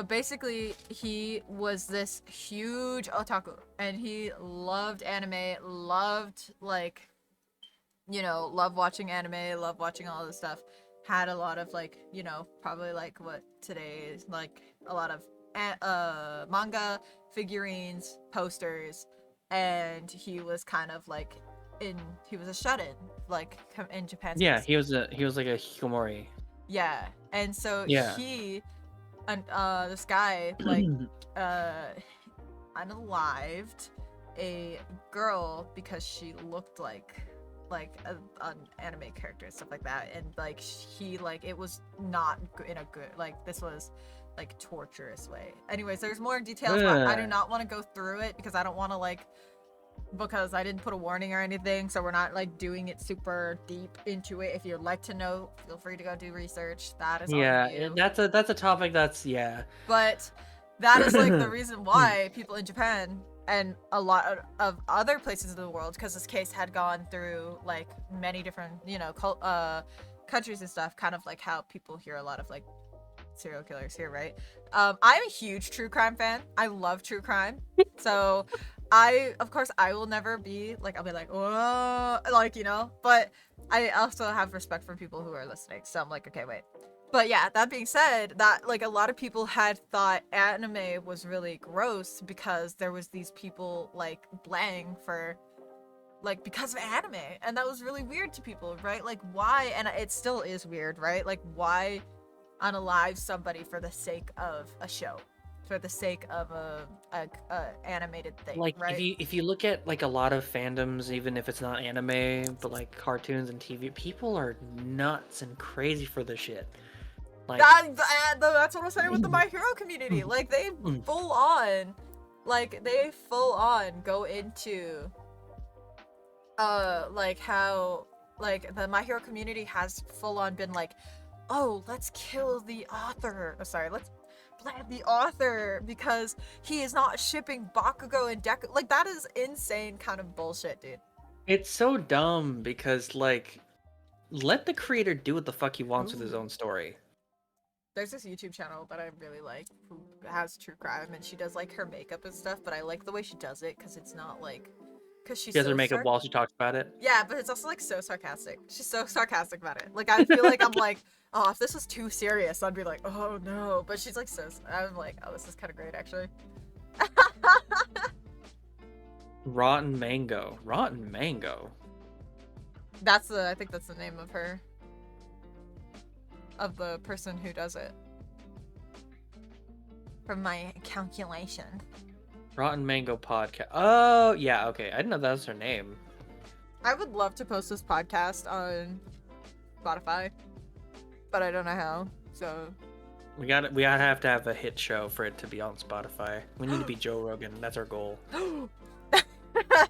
basically, he was this huge otaku, and he loved anime, loved like, you know, love watching anime, love watching all this stuff. Had a lot of like, you know, probably like what today is like a lot of manga, figurines, posters, and he was kind of like he was a shut-in like in Japan. Yeah, he was like a hikikomori. Yeah, and so Yeah. he and this guy like unalived a girl because she looked like an anime character and stuff like that, and like he like it was not in a good, like this was like torturous way. Anyways, there's more details, but I do not want to go through it because I don't want to like because I didn't put a warning or anything, so we're not like doing it super deep into it. If you'd like to know, feel free to go do research. That is on Yeah, you. that's a topic that's yeah. But that is like the reason why people in Japan and a lot of other places in the world, because this case had gone through like many different, you know, countries and stuff, kind of like how people hear a lot of like serial killers here, right? I'm a huge true crime fan. I love true crime. So of course, I will never be like, I'll be like, oh, like, you know, but I also have respect for people who are listening. So I'm like, okay, wait. But yeah, that being said, that like a lot of people had thought anime was really gross because there was these people like blang for like because of anime, and that was really weird to people, right? Like why? And it still is weird, right? Like why unalive somebody for the sake of a show, for the sake of a animated thing, Like right? if you look at like a lot of fandoms, even if it's not anime, but like cartoons and TV, people are nuts and crazy for this shit. Like That's what I'm saying with the My Hero community. Like they full on go into like how like the My Hero community has full on been like, oh, let's kill the author. Oh, sorry, let's blame the author because he is not shipping Bakugo and Deku. Like that is insane kind of bullshit, dude. it's so dumb because like let the creator do what the fuck he wants with his own story. There's this YouTube channel that I really like who has true crime, and she does like her makeup and stuff, but I like the way she does it because it's not like, because she's She has her so makeup while she talks about it. yeah, but it's also like so sarcastic. She's so sarcastic about it. Like I feel like I'm like, oh, if this was too serious, I'd be like, oh no. But she's like so. I'm like, oh, this is kind of great actually. Rotten Mango. Rotten Mango. I think that's the name of her. Of the person who does it. From my calculation. Rotten Mango podcast. Oh, yeah, okay. I didn't know that was her name. I would love to post this podcast on Spotify, but I don't know how. So We have to have a hit show for it to be on Spotify. We need to be Joe Rogan. That's our goal.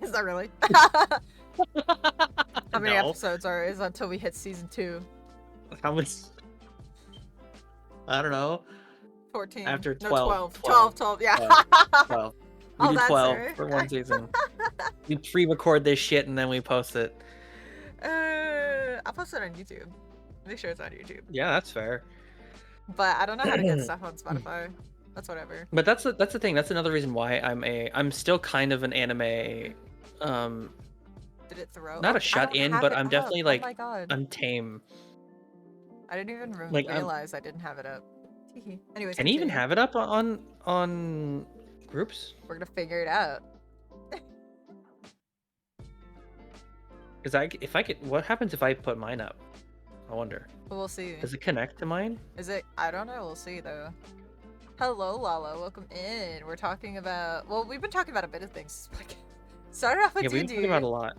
is that really? How many episodes is until we hit season 2? How much? I don't know. 14. After 12. 12. 12, yeah. 12. We Oh, do that's 12 right. for one season. We pre-record this shit and then we post it. I'll post it on YouTube. Make sure it's on YouTube. Yeah, that's fair. But I don't know how to get stuff on Spotify. That's whatever. But that's the thing. That's another reason why I'm still kind of an anime Did it throw? not a shut in, but I'm definitely like oh my God. I'm tame. I didn't even Like, realize I didn't have it up. Anyways, can you even have it up on groups? We're gonna figure it out. Because what happens if I put mine up? I wonder. We'll see. Does it connect to mine? Is it? I don't know. We'll see though. Hello, Lala. Welcome in. We're talking about. Well, we've been talking about a bit of things. Started off with we've been talking about a lot.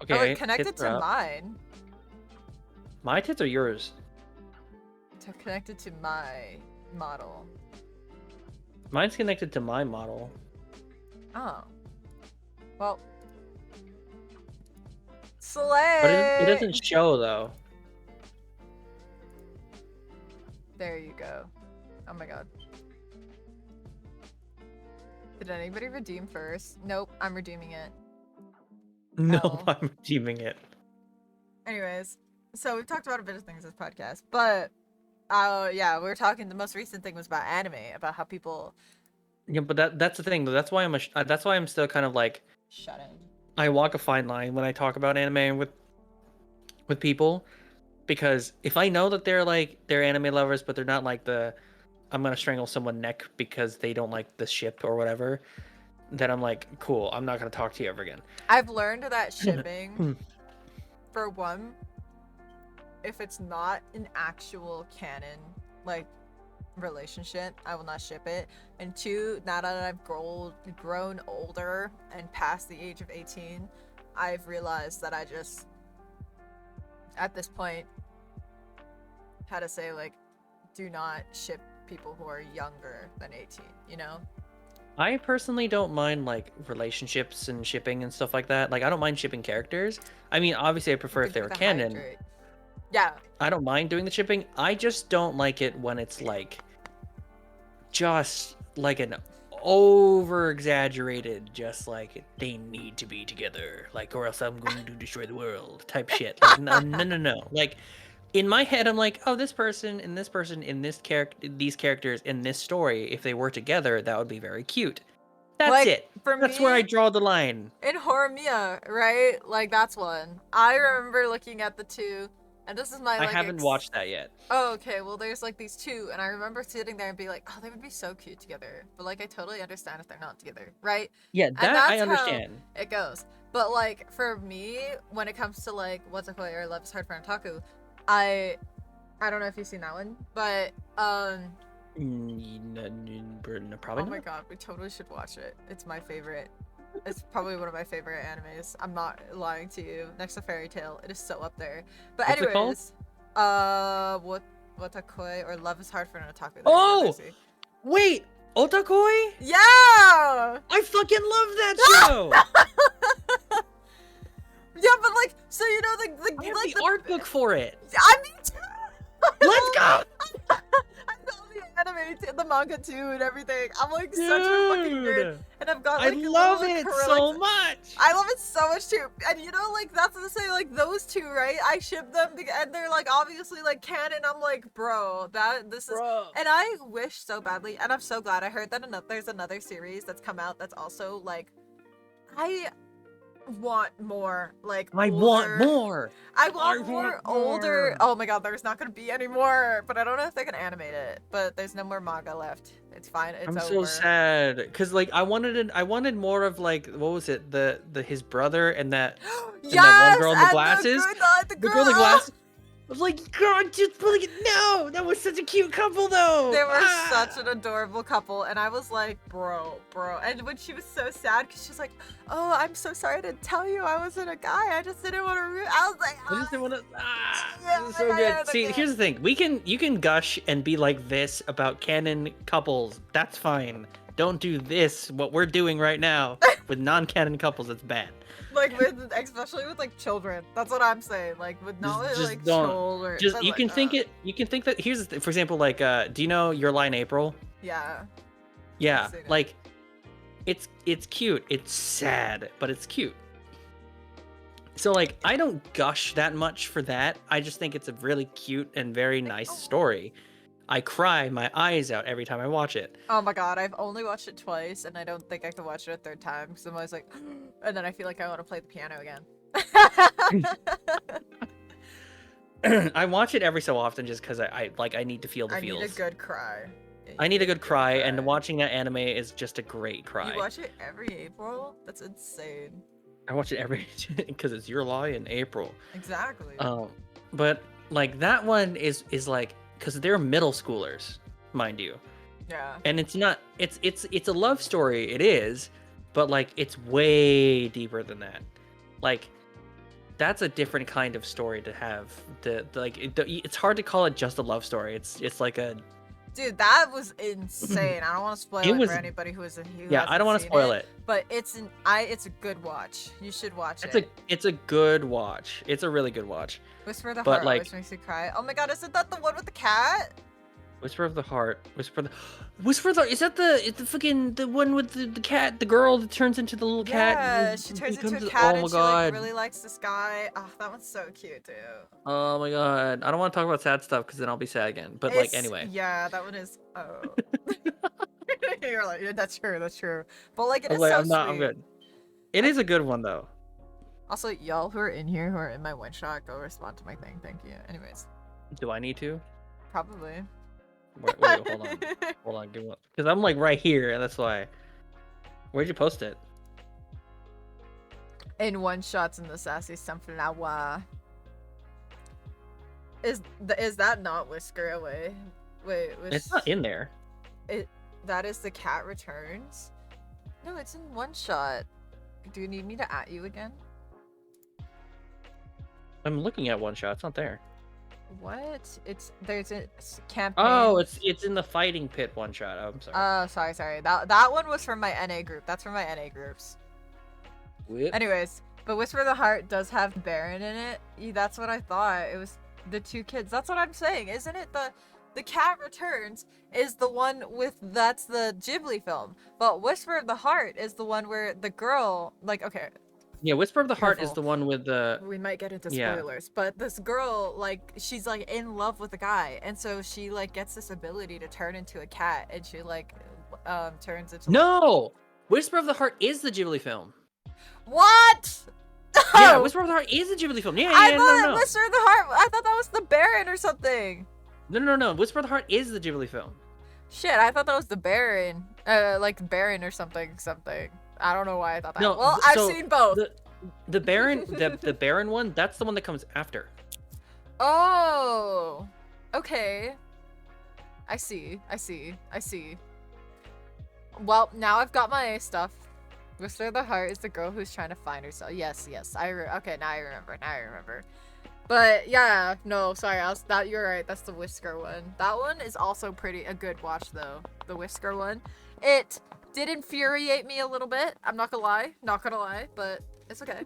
Okay. Oh, it connected to mine. My tits or yours? Connected to my model. Mine's connected to my model. Oh. Well. Slay! But it doesn't show though. There you go. Oh my God. Did anybody redeem first? Nope, I'm redeeming it. No, Oh. I'm redeeming it. Anyways, so we've talked about a bit of things in this podcast, but yeah, we were talking. The most recent thing was about anime, about how people. Yeah, but that's the thing. That's why I'm still kind of like. Shut in. I walk a fine line when I talk about anime with people, because if I know that they're anime lovers, but they're not like I'm gonna strangle someone's neck because they don't like the ship or whatever, then I'm like, cool, I'm not gonna talk to you ever again. I've learned that shipping, for one, if it's not an actual canon like relationship, I will not ship it. And two, now that I've grown older and past the age of 18, I've realized that I just, at this point, how to say, like, do not ship people who are younger than 18, you know? I personally don't mind like relationships and shipping and stuff like that. Like I don't mind shipping characters. I mean, obviously I You prefer if could they do were the canon. hydrate. Yeah. I don't mind doing the shipping. I just don't like it when it's like just like an over exaggerated, just like they need to be together, like or else I'm going to destroy the world type shit. Like no no no no. Like in my head I'm like, oh, this person and this person in this character, these characters in this story, if they were together, that would be very cute. That's Like it. for That's where I me, draw the line. in Horimiya, right? Like that's one. I remember looking at the two, and this is my I like. haven't watched that yet. Oh, okay. Well, there's like these two, and I remember sitting there and be like, oh, they would be so cute together. But like, I totally understand if they're not together, right? Yeah, And that I that's how understand. it goes. But like for me, when it comes to like Watakoi or Love is Hard for an Otaku, I don't know if you've seen that one, but Probably oh my not. god, we totally should watch it. It's my favorite. It's probably one of my favorite animes. I'm not lying to you. Next to Fairy Tail, it is so up there. But What's it called? anyways, Watakoi or Love is Hard for an Otaku. There you go, Oh, Daisy. wait, Otakoi? Yeah! I fucking love that show. Yeah, but like, so you know the I have like the art book for it. I mean, too. Let's go. I know the anime, the manga too, and everything. I'm like such a fucking nerd, and I've got I like love little it acrylics. so much. I love it so much too, and you know, like that's to say, like those two, right? I ship them, and they're like obviously like canon. I'm like, bro, this is, Bro. and I wish so badly, and I'm so glad I heard that there's another series that's come out that's also like, I want more like I older, want more. I want I more want older. more. Oh my god, there's not gonna be any more, but I don't know if they can animate it. But there's no more manga left. It's fine. It's I'm over. so sad because like I wanted more of like what was it the his brother and that Yes, and that one girl in the and glasses. the The girl in the girl. glasses. I was like, girl, just like no, that was such a cute couple though. They were Ah. such an adorable couple, and I was like, bro. And when she was so sad, because she's like, oh, I'm so sorry to tell you I wasn't a guy. I just didn't want to. I was like, I just didn't want to. Yeah, This is so I good. know, See, yeah. here's the thing: you can gush and be like this about canon couples. That's fine. Don't do this. What we're doing right now with non-canon couples, it's bad. like especially with like children. That's what I'm saying. Like with not Just like don't. children. Just but, you like, can think it. You can think that. Here's the for example, like, do you know Your Lie in April? Yeah. Yeah, seen it. like, it's cute. It's sad, but it's cute. So like, I don't gush that much for that. I just think it's a really cute and very nice story. I cry my eyes out every time I watch it. Oh my god, I've only watched it twice, and I don't think I can watch it a third time because I'm always like, and then I feel like I want to play the piano again. I watch it every so often just because I need to feel the I feels. need a good cry. I need a good cry, and watching that anime is just a great cry. You watch it every April? That's insane. I watch it every because it's Your Lie in April. Exactly. But like that one is like because they're middle schoolers, mind you, Yeah. and it's not it's a love story. It is, but like it's way deeper than that. Like that's a different kind of story to have. It's hard to call it just a love story. It's like a Dude, that was insane. I don't want to spoil it was- for anybody who isn't. yeah. I don't want to spoil it. But it's a good watch. You should watch It's it. it's a good watch. It's a really good watch. Whisper of the but, Heart like- always makes me cry. Oh my god, isn't that the one with the cat? Whisper of the Heart. Whisper the. Is that the fucking the one with the cat, the girl that turns into the little cat? Yeah, and she turns becomes into a the- cat Oh and my she like god. really likes this guy. Oh, that one's so cute too. Oh my god. I don't want to talk about sad stuff because then I'll be sad again. But like It's- anyway. Yeah, that one is. Oh. You're like, yeah, that's true, that's true. But like, it I is was like, so I'm not. I'm sweet. good. It is a good one though. Also, y'all who are in here who are in my one shot, go respond to my thing. Thank you. Anyways, Do I need to? probably. Wait, hold on. Hold on. Give up. Because I'm like right here, and that's why. Where'd you post it? In one shots in the sassy sunflower. Is that not Whisker Away? Wait, It's not in there. That is the cat returns. No, it's in one shot. Do you need me to at you again? I'm looking at one shot. It's not there. What? There's a campaign. Oh, it's in the fighting pit one shot. Oh, I'm sorry. Sorry. That one was from my NA group. That's from my NA groups. Whip. Anyways, but Whisper of the Heart does have Baron in it. That's what I thought. It was the two kids. That's what I'm saying, isn't it? The Cat Returns is the one with that's the Ghibli film, but Whisper of the Heart is the one where the girl, like, okay, Yeah, Whisper of the Heart is careful. the one with the. We might get into Yeah. spoilers, but this girl, like, she's like in love with a guy, and so she like gets this ability to turn into a cat, and she like turns into No, Whisper of the Heart is the Ghibli film. What? Yeah, Oh! Whisper of the Heart is the Ghibli film. Yeah, I yeah, thought no. Whisper of the Heart. I thought that was the Baron or something. No. Whisper of the Heart is the Ghibli film. Shit, I thought that was the Baron. Like Baron or something. I don't know why I thought that. No, Well, I've seen both. The Baron, the Baron one, that's the one that comes after. Oh, okay. I see. Well, now I've got my stuff. Whisper of the Heart is the girl who's trying to find herself. Yes. Okay, now I remember. But yeah, no, sorry. You're right. That's the Whisker one. That one is also a good watch though. The Whisker one. It did infuriate me a little bit. I'm not gonna lie, but it's okay.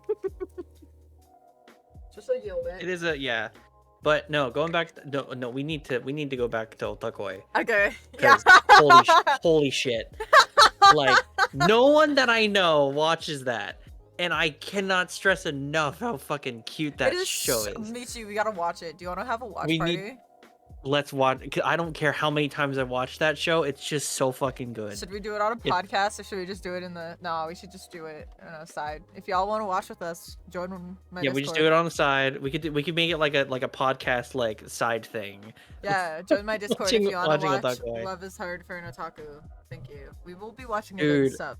Just a little bit. It is yeah. But no, going back. No. We need to go back to Otakoi. Okay. Yeah. Holy shit. Like, no one that I know watches that. And I cannot stress enough how fucking cute that show is. Me too. We gotta watch it. Do you want to have a watch party? Let's watch. I don't care how many times I watched that show. It's just so fucking good. Should we do it on a podcast or should we just do it in the? No, we should just do it on a side. If y'all want to watch with us, join my Discord. We just do it on the side. We could make it like a podcast like side thing. Yeah, join my Discord if you want to watch Love is Hard for an Otaku. Thank you. We will be watching it in sub.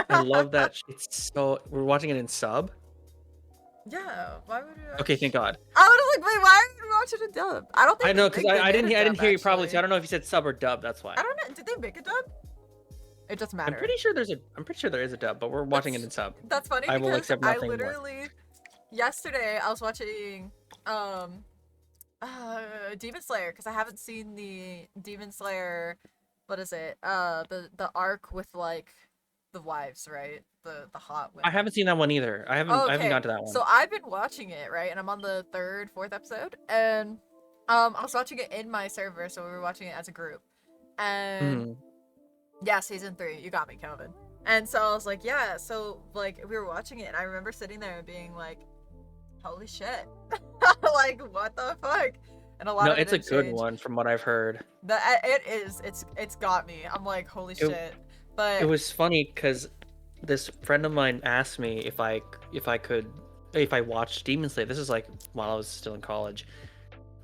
I love that. We're watching it in sub. Yeah, why would you? Okay, thank God. I would wait. Why are we watching a dub? I don't think. I know because I didn't hear you probably. So I don't know if you said sub or dub. That's why. I don't know. Did they make a dub? It doesn't matter. I'm pretty sure there is a dub, but we're watching it in sub. That's funny I will because accept I nothing literally more. Yesterday I was watching Demon Slayer because I haven't seen the Demon Slayer. What is it? The arc with like the wives, right? The hot women. I haven't seen that one either. I haven't gotten to that one. So I've been watching it, right? And I'm on the 3rd, 4th episode. And I was watching it in my server, so we were watching it as a group. And yeah, season 3. You got me, Kelvin. And so I was like, yeah, so like we were watching it and I remember sitting there and being like, holy shit. Like, what the fuck? And a lot of it's a good one from what I've heard. It's got me. I'm like, holy shit. But it was funny because this friend of mine asked me if I watched Demon Slayer. This is like while I was still in college,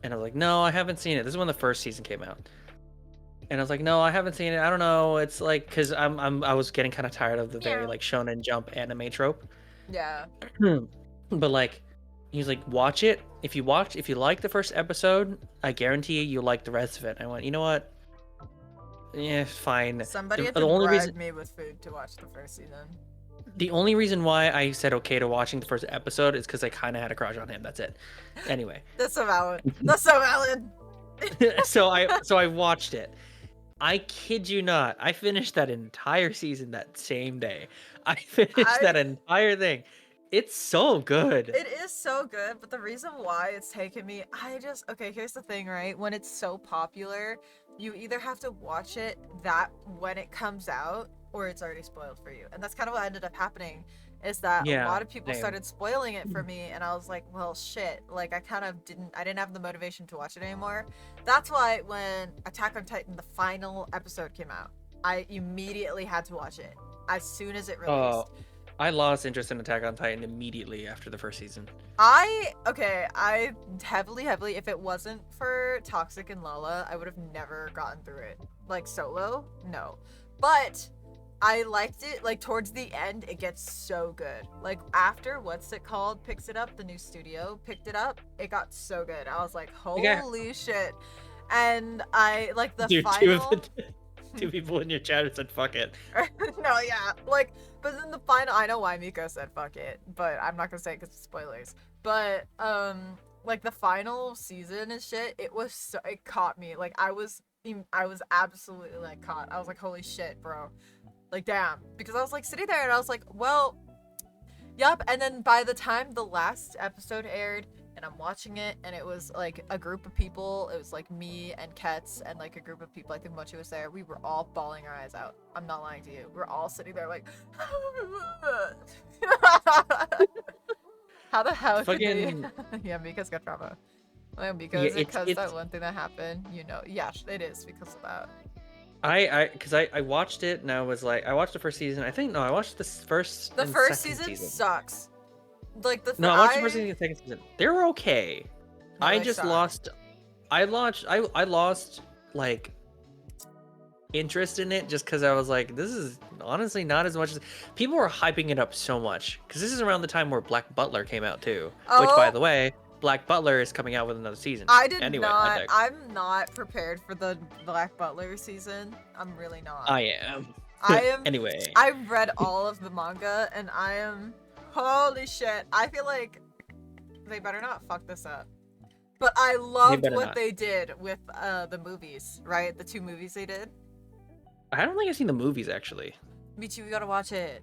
and I was like, no, I haven't seen it. This is when the first season came out, and I was like, no, I haven't seen it. I don't know. It's like because I was getting kind of tired of the very like Shonen Jump anime trope. Yeah. But like, he's like, watch it. If you like the first episode, I guarantee you'll like the rest of it. I went, you know what? Yeah, fine. Somebody had to bribe me with food to watch the first season. The only reason why I said okay to watching the first episode is because I kind of had a crush on him. That's it. Anyway. That's so valid. That's so valid. so I watched it. I kid you not. I finished that entire season that same day. I finished that entire thing. It's so good. It is so good, but the reason why it's taken me, okay, here's the thing, right? When it's so popular, you either have to watch it when it comes out, or it's already spoiled for you. And that's kind of what ended up happening, is that a lot of people started spoiling it for me, and I was like, well, shit. Like, I didn't have the motivation to watch it anymore. That's why when Attack on Titan, the final episode came out, I immediately had to watch it as soon as it released. I lost interest in Attack on Titan immediately after the first season. I heavily, if it wasn't for Toxic and Lala, I would have never gotten through it. Like, solo? No. But I liked it, like, towards the end, it gets so good. Like, after, picks it up, the new studio picked it up, it got so good. I was like, holy shit. And I, like, the final... Two people in your chat said fuck it. No, yeah. Like, but then the final, I know why Miko said fuck it, but I'm not gonna say it because it's spoilers. But, like the final season and shit, it caught me. Like I was absolutely like caught. I was like, holy shit, bro. Like damn. Because I was like sitting there and I was like, well, yep. And then by the time the last episode aired and I'm watching it and it was like a group of people, it was like me and Kets and like a group of people, I think Mochi was there, we were all bawling our eyes out. I'm not lying to you. We're all sitting there like how the hell could they Fucking yeah, Mika's got trauma. Like, yeah, because it because that it's one thing that happened, yeah, it is because of that. because I watched it and I was like, I watched the first season. I think no, I watched the first The and first second season season. sucks. Like No, I watched the first season and second season. They were okay. No, I they just suck. lost. I lost like interest in it just because I was like, this is honestly not as much as people were hyping it up so much. Because this is around the time where Black Butler came out too. Which, by Oh, the way, Black Butler is coming out with another season. I did Anyway, not. I'm not prepared for the Black Butler season. I'm really not. I am. I am. Anyway, I've read all of the manga, and I am. Holy shit! I feel like they better not fuck this up. But I loved better what not. they did with the movies, right? The 2 movies they did. I don't think I've seen the movies actually. Michi, we gotta watch it.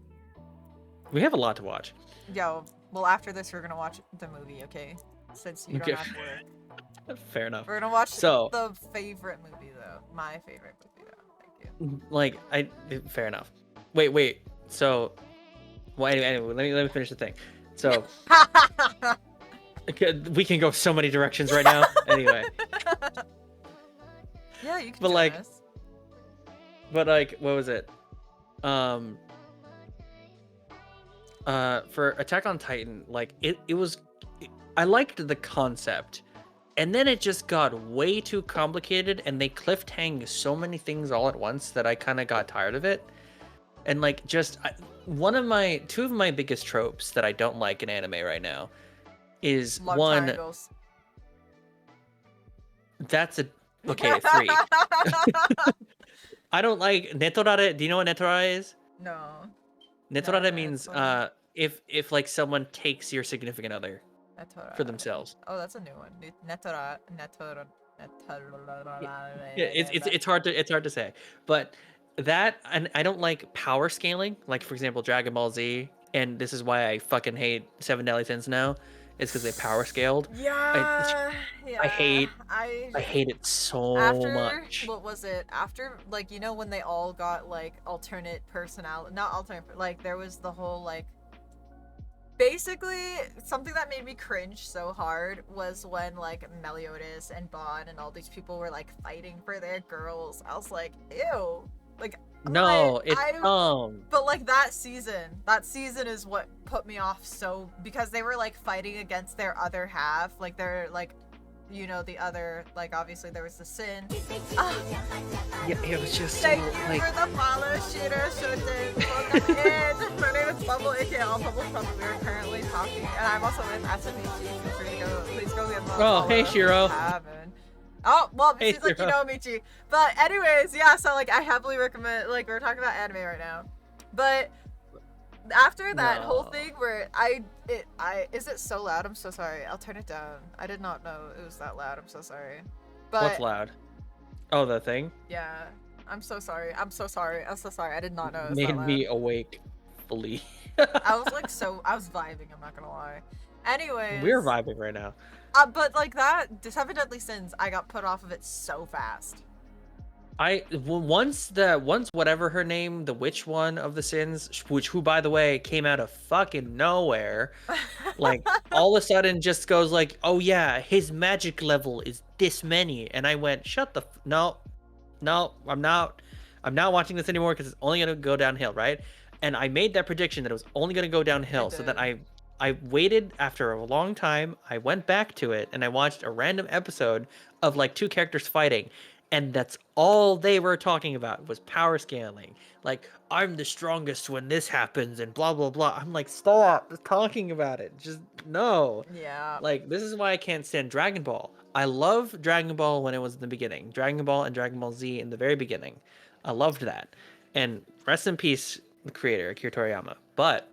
We have a lot to watch. Yo, well after this we're gonna watch the movie, okay? Since you Okay. don't have work. Fair enough. We're gonna watch So, the favorite movie though. My favorite movie though. Thank you. like, fair enough. Wait. So, well, anyway, let me finish the thing. So, we can go so many directions right now. Anyway, yeah, you can. But, join like, us. but like, what was it? For Attack on Titan, like it was, I liked the concept, and then it just got way too complicated, and they cliffhang so many things all at once that I kind of got tired of it. And like, two of my biggest tropes that I don't like in anime right now is Love one. triangles. That's a okay 3. I don't like netorare. Do you know what netorare is? No. Netorare No, means netorare. if like someone takes your significant other for themselves. Oh, that's a new one. Netora. Yeah, it's hard to say, but that, and I don't like power scaling. Like for example, Dragon Ball Z, and this is why I fucking hate Seven Deadly Sins now. It's because they power scaled. Yeah, I hate I it so after much. what was it? After like when they all got like alternate personality, not alternate, like there was the whole like. Basically, something that made me cringe so hard was when like Meliodas and Bon and all these people were like fighting for their girls. I was like, ew. Like No, it's But like that season is what put me off so because they were like fighting against their other half, like they're like the other, like obviously there was the sin. Yeah, it was just Thank so, you like, for the follow, shooter, shooting. Welcome in. My name is Bubble, aka All Bubble Bubble. We are currently talking, and I'm also with Asamichi. Feel free to go. Please go give him a follow. hey, Shiro. Oh, well, it Hey, seems like you Shiro. know Michi. But anyways, yeah, so like I heavily recommend, like we're talking about anime right now. But after that whole No. thing where is it so loud? I'm so sorry. I'll turn it down. I did not know it was that loud. I'm so sorry. But What's loud? Oh, the thing yeah, I'm so sorry. I'm so sorry. I'm so sorry. I did not know it was made that loud. me awake fully. I was like I was vibing. I'm not gonna lie. Anyways, We're vibing right now. But like that, Seven Deadly Sins, I got put off of it so fast. Once whatever her name, the witch one of the sins, who by the way came out of fucking nowhere, like all of a sudden just goes like, oh yeah, his magic level is this many, and I went, shut the no, I'm not watching this anymore because it's only gonna go downhill, right? And I made that prediction that it was only gonna go downhill, so that I waited after a long time. I went back to it and I watched a random episode of like 2 characters fighting. And that's all they were talking about was power scaling. Like, I'm the strongest when this happens and blah, blah, blah. I'm like, stop talking about it. Just no. Yeah. Like, this is why I can't stand Dragon Ball. I love Dragon Ball when it was in the beginning. Dragon Ball and Dragon Ball Z in the very beginning. I loved that. And rest in peace, the creator, Akira Toriyama. But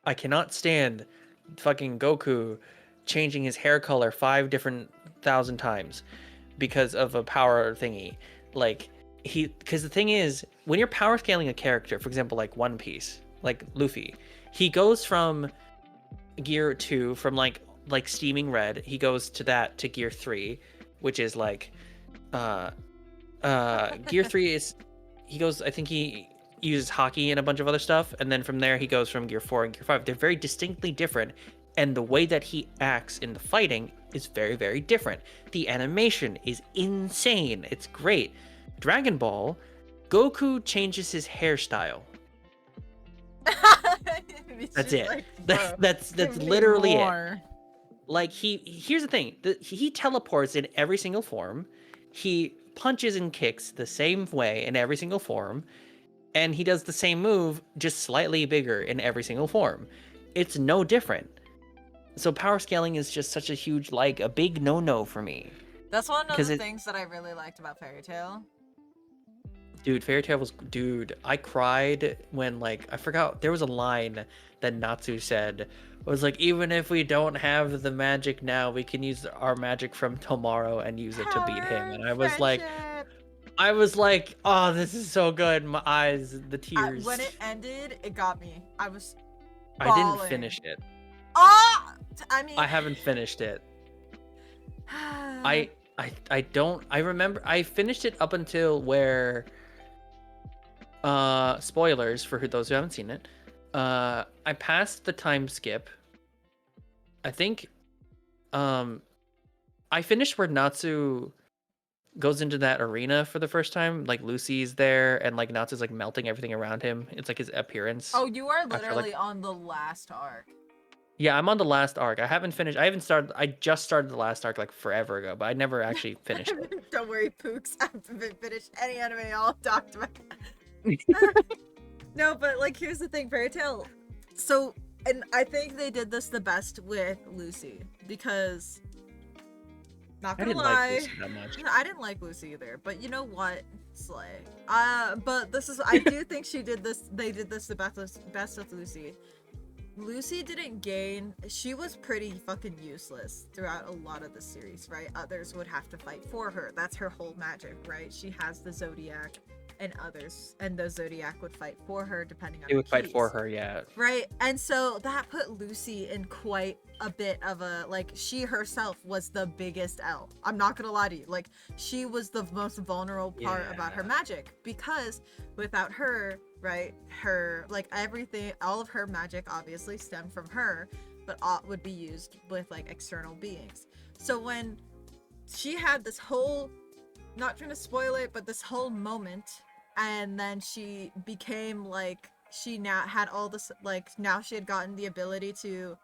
I cannot stand fucking Goku changing his hair color 5,000 times because of a power thingy. Like because the thing is, when you're power scaling a character, for example, like One Piece, like Luffy, he goes from gear 2 from like steaming red, he goes to gear 3, which is like uh gear 3 is he goes, I think he uses hockey and a bunch of other stuff, and then from there he goes from gear 4 and gear 5. They're very distinctly different, and the way that he acts in the fighting is very, very different. The animation is insane. It's great. Dragon Ball, Goku changes his hairstyle. That's it. Like, that's literally it. Like here's the thing. He teleports in every single form. He punches and kicks the same way in every single form, and he does the same move just slightly bigger in every single form. It's no different. So power scaling is just such a huge, like, a big no-no for me. That's one of the things that I really liked about Fairy Tail. Dude, Fairy Tail was... Dude, I cried when, like... I forgot... There was a line that Natsu said. It was like, even if we don't have the magic now, we can use our magic from tomorrow and use it to beat him. And I was like, oh, this is so good. My eyes, the tears. When it ended, it got me. I was bawling. I didn't finish it. I mean... I haven't finished it. I don't... I remember... I finished it up until where... spoilers for those who haven't seen it. I passed the time skip. I think... I finished where Natsu goes into that arena for the first time. Like, Lucy's there, and, like, Natsu's, like, melting everything around him. It's, like, his appearance. Oh, you are literally on the last arc. Yeah, I'm on the last arc. I haven't finished. I just started the last arc like forever ago, but I never actually finished it. Don't worry, Pooks. I haven't finished any anime I'll talk about. No, but like, here's the thing, Fairy Tail. So, and I think they did this the best with Lucy, because not gonna lie, like Lucy that much. I didn't like Lucy either. But you know what, Slay. But this is, I do think she did this. They did this the best with Lucy. Lucy didn't gain... She was pretty fucking useless throughout a lot of the series, right? Others would have to fight for her. That's her whole magic, right? She has the Zodiac and others, and the Zodiac would fight for her depending on They would fight for her, yeah. Right? And so that put Lucy in quite a bit of a... Like, she herself was the biggest L. I'm not gonna lie to you. Like, she was the most vulnerable part about her magic, because without her... Right, her, like, everything, all of her magic obviously stemmed from her, but would be used with, like, external beings. So when she had this whole, not trying to spoil it, but this whole moment, and then she became, like, she now had all this, like, now she had gotten the ability to,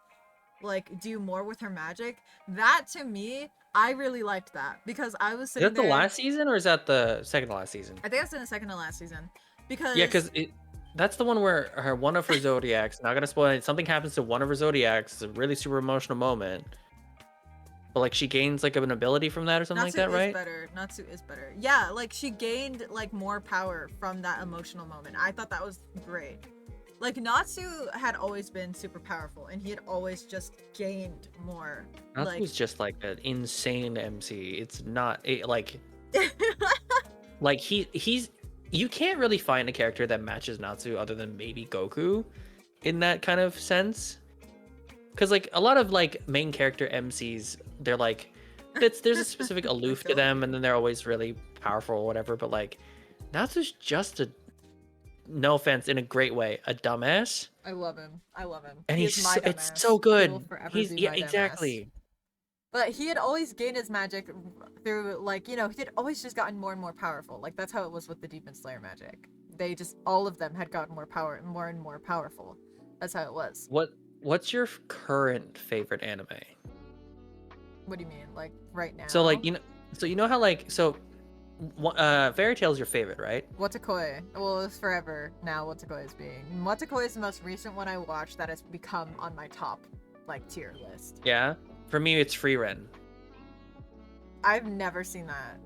like, do more with her magic. That, to me, I really liked that, because I was sitting there... Is that the last season, or is that the second to last season? I think it's in the second to last season. Because... Yeah, because that's the one where one of her Zodiacs, not gonna spoil it, something happens to one of her Zodiacs. It's a really super emotional moment. But, like, she gains, like, an ability from that or something like that, right? Natsu is better. Yeah, like, she gained, like, more power from that emotional moment. I thought that was great. Like, Natsu had always been super powerful, and he had always just gained more. Natsu's just, like, an insane MC. It's not, like... like, he's... You can't really find a character that matches Natsu other than maybe Goku in that kind of sense. Because, like, a lot of, like, main character MCs, they're, like, there's a specific aloof to them, and then they're always really powerful or whatever, but, like, Natsu's just a, no offense, in a great way, a dumbass. I love him. And it's so good. Yeah, exactly. But he had always gained his magic through, like, you know, he had always just gotten more and more powerful. Like, that's how it was with the Demon Slayer magic. They just, all of them had gotten more and more powerful. That's how it was. What's your current favorite anime? What do you mean? Like, right now? So, like, you know how, like, so, Fairy Tail is your favorite, right? Watakoi. Well, it's forever now Watakoi is being. Watakoi is the most recent one I watched that has become on my top, like, tier list. Yeah? For me, it's Frieren. I've never seen that.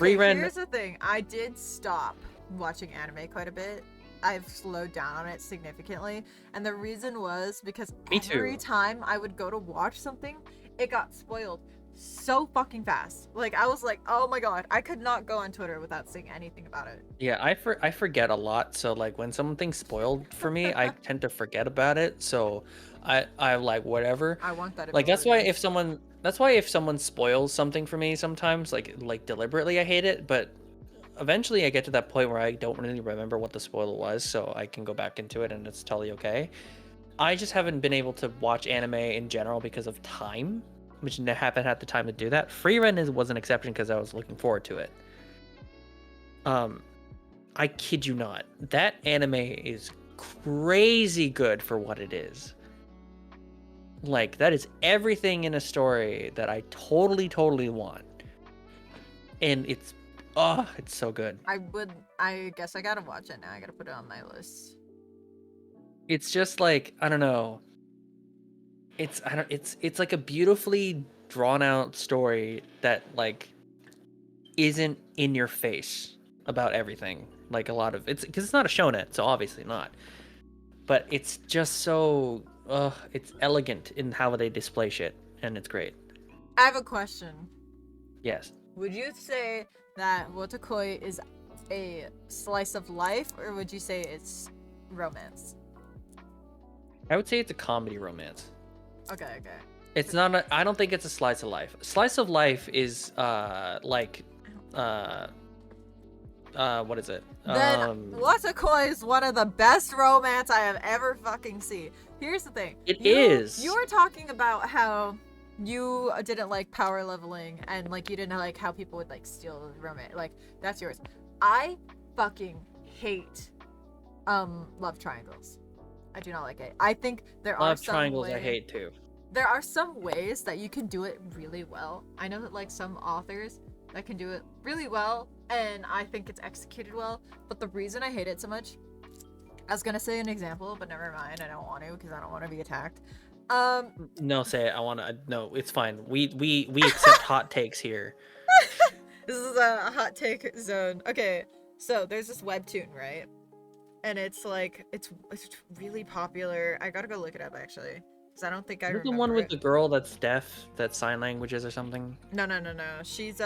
Here's the thing. I did stop watching anime quite a bit. I've slowed down on it significantly, and the reason was because every time I would go to watch something, it got spoiled so fucking fast. Like, I was like, oh my god, I could not go on Twitter without seeing anything about it. Yeah, I forget a lot, so like when something's spoiled for me, I tend to forget about it. So I like whatever. I want that Like that's why ability. if someone spoils something for me sometimes, like deliberately, I hate it, but eventually I get to that point where I don't really remember what the spoiler was, so I can go back into it and it's totally okay. I just haven't been able to watch anime in general because of time, which haven't had the time to do that. Free Run was an exception because I was looking forward to it. I kid you not, that anime is crazy good for what it is. Like, that is everything in a story that I totally want. And it's so good. I guess I gotta watch it now. I gotta put it on my list. It's just like, I don't know. It's like a beautifully drawn out story that like isn't in your face about everything. Like a lot of it's because it's not a shonen, so obviously not. But it's just so it's elegant in how they display shit, and it's great. I have a question. Yes. Would you say that Wotakoi is a slice of life, or would you say it's romance? I would say it's a comedy romance. Okay. It's not I don't think it's a slice of life. Slice of life is like what is it? Then Watakoi is one of the best romance I have ever fucking seen. Here's the thing. It is. You were talking about how you didn't like power leveling and like you didn't like how people would like steal romance. Like that's yours. I fucking hate love triangles. I do not like it. I think there are some triangles I hate too. There are some ways that you can do it really well. I know that like some authors that can do it really well, and I think it's executed well. But the reason I hate it so much, I was gonna say an example, but never mind. I don't want to because I don't want to be attacked. No, say it. I want to. No, it's fine. We accept hot takes here. This is a hot take zone. Okay, so there's this webtoon, right? And it's like it's really popular. I gotta go look it up actually, because I don't think I Is it remember the one with it. the girl that's deaf, that sign languages or something? No. She's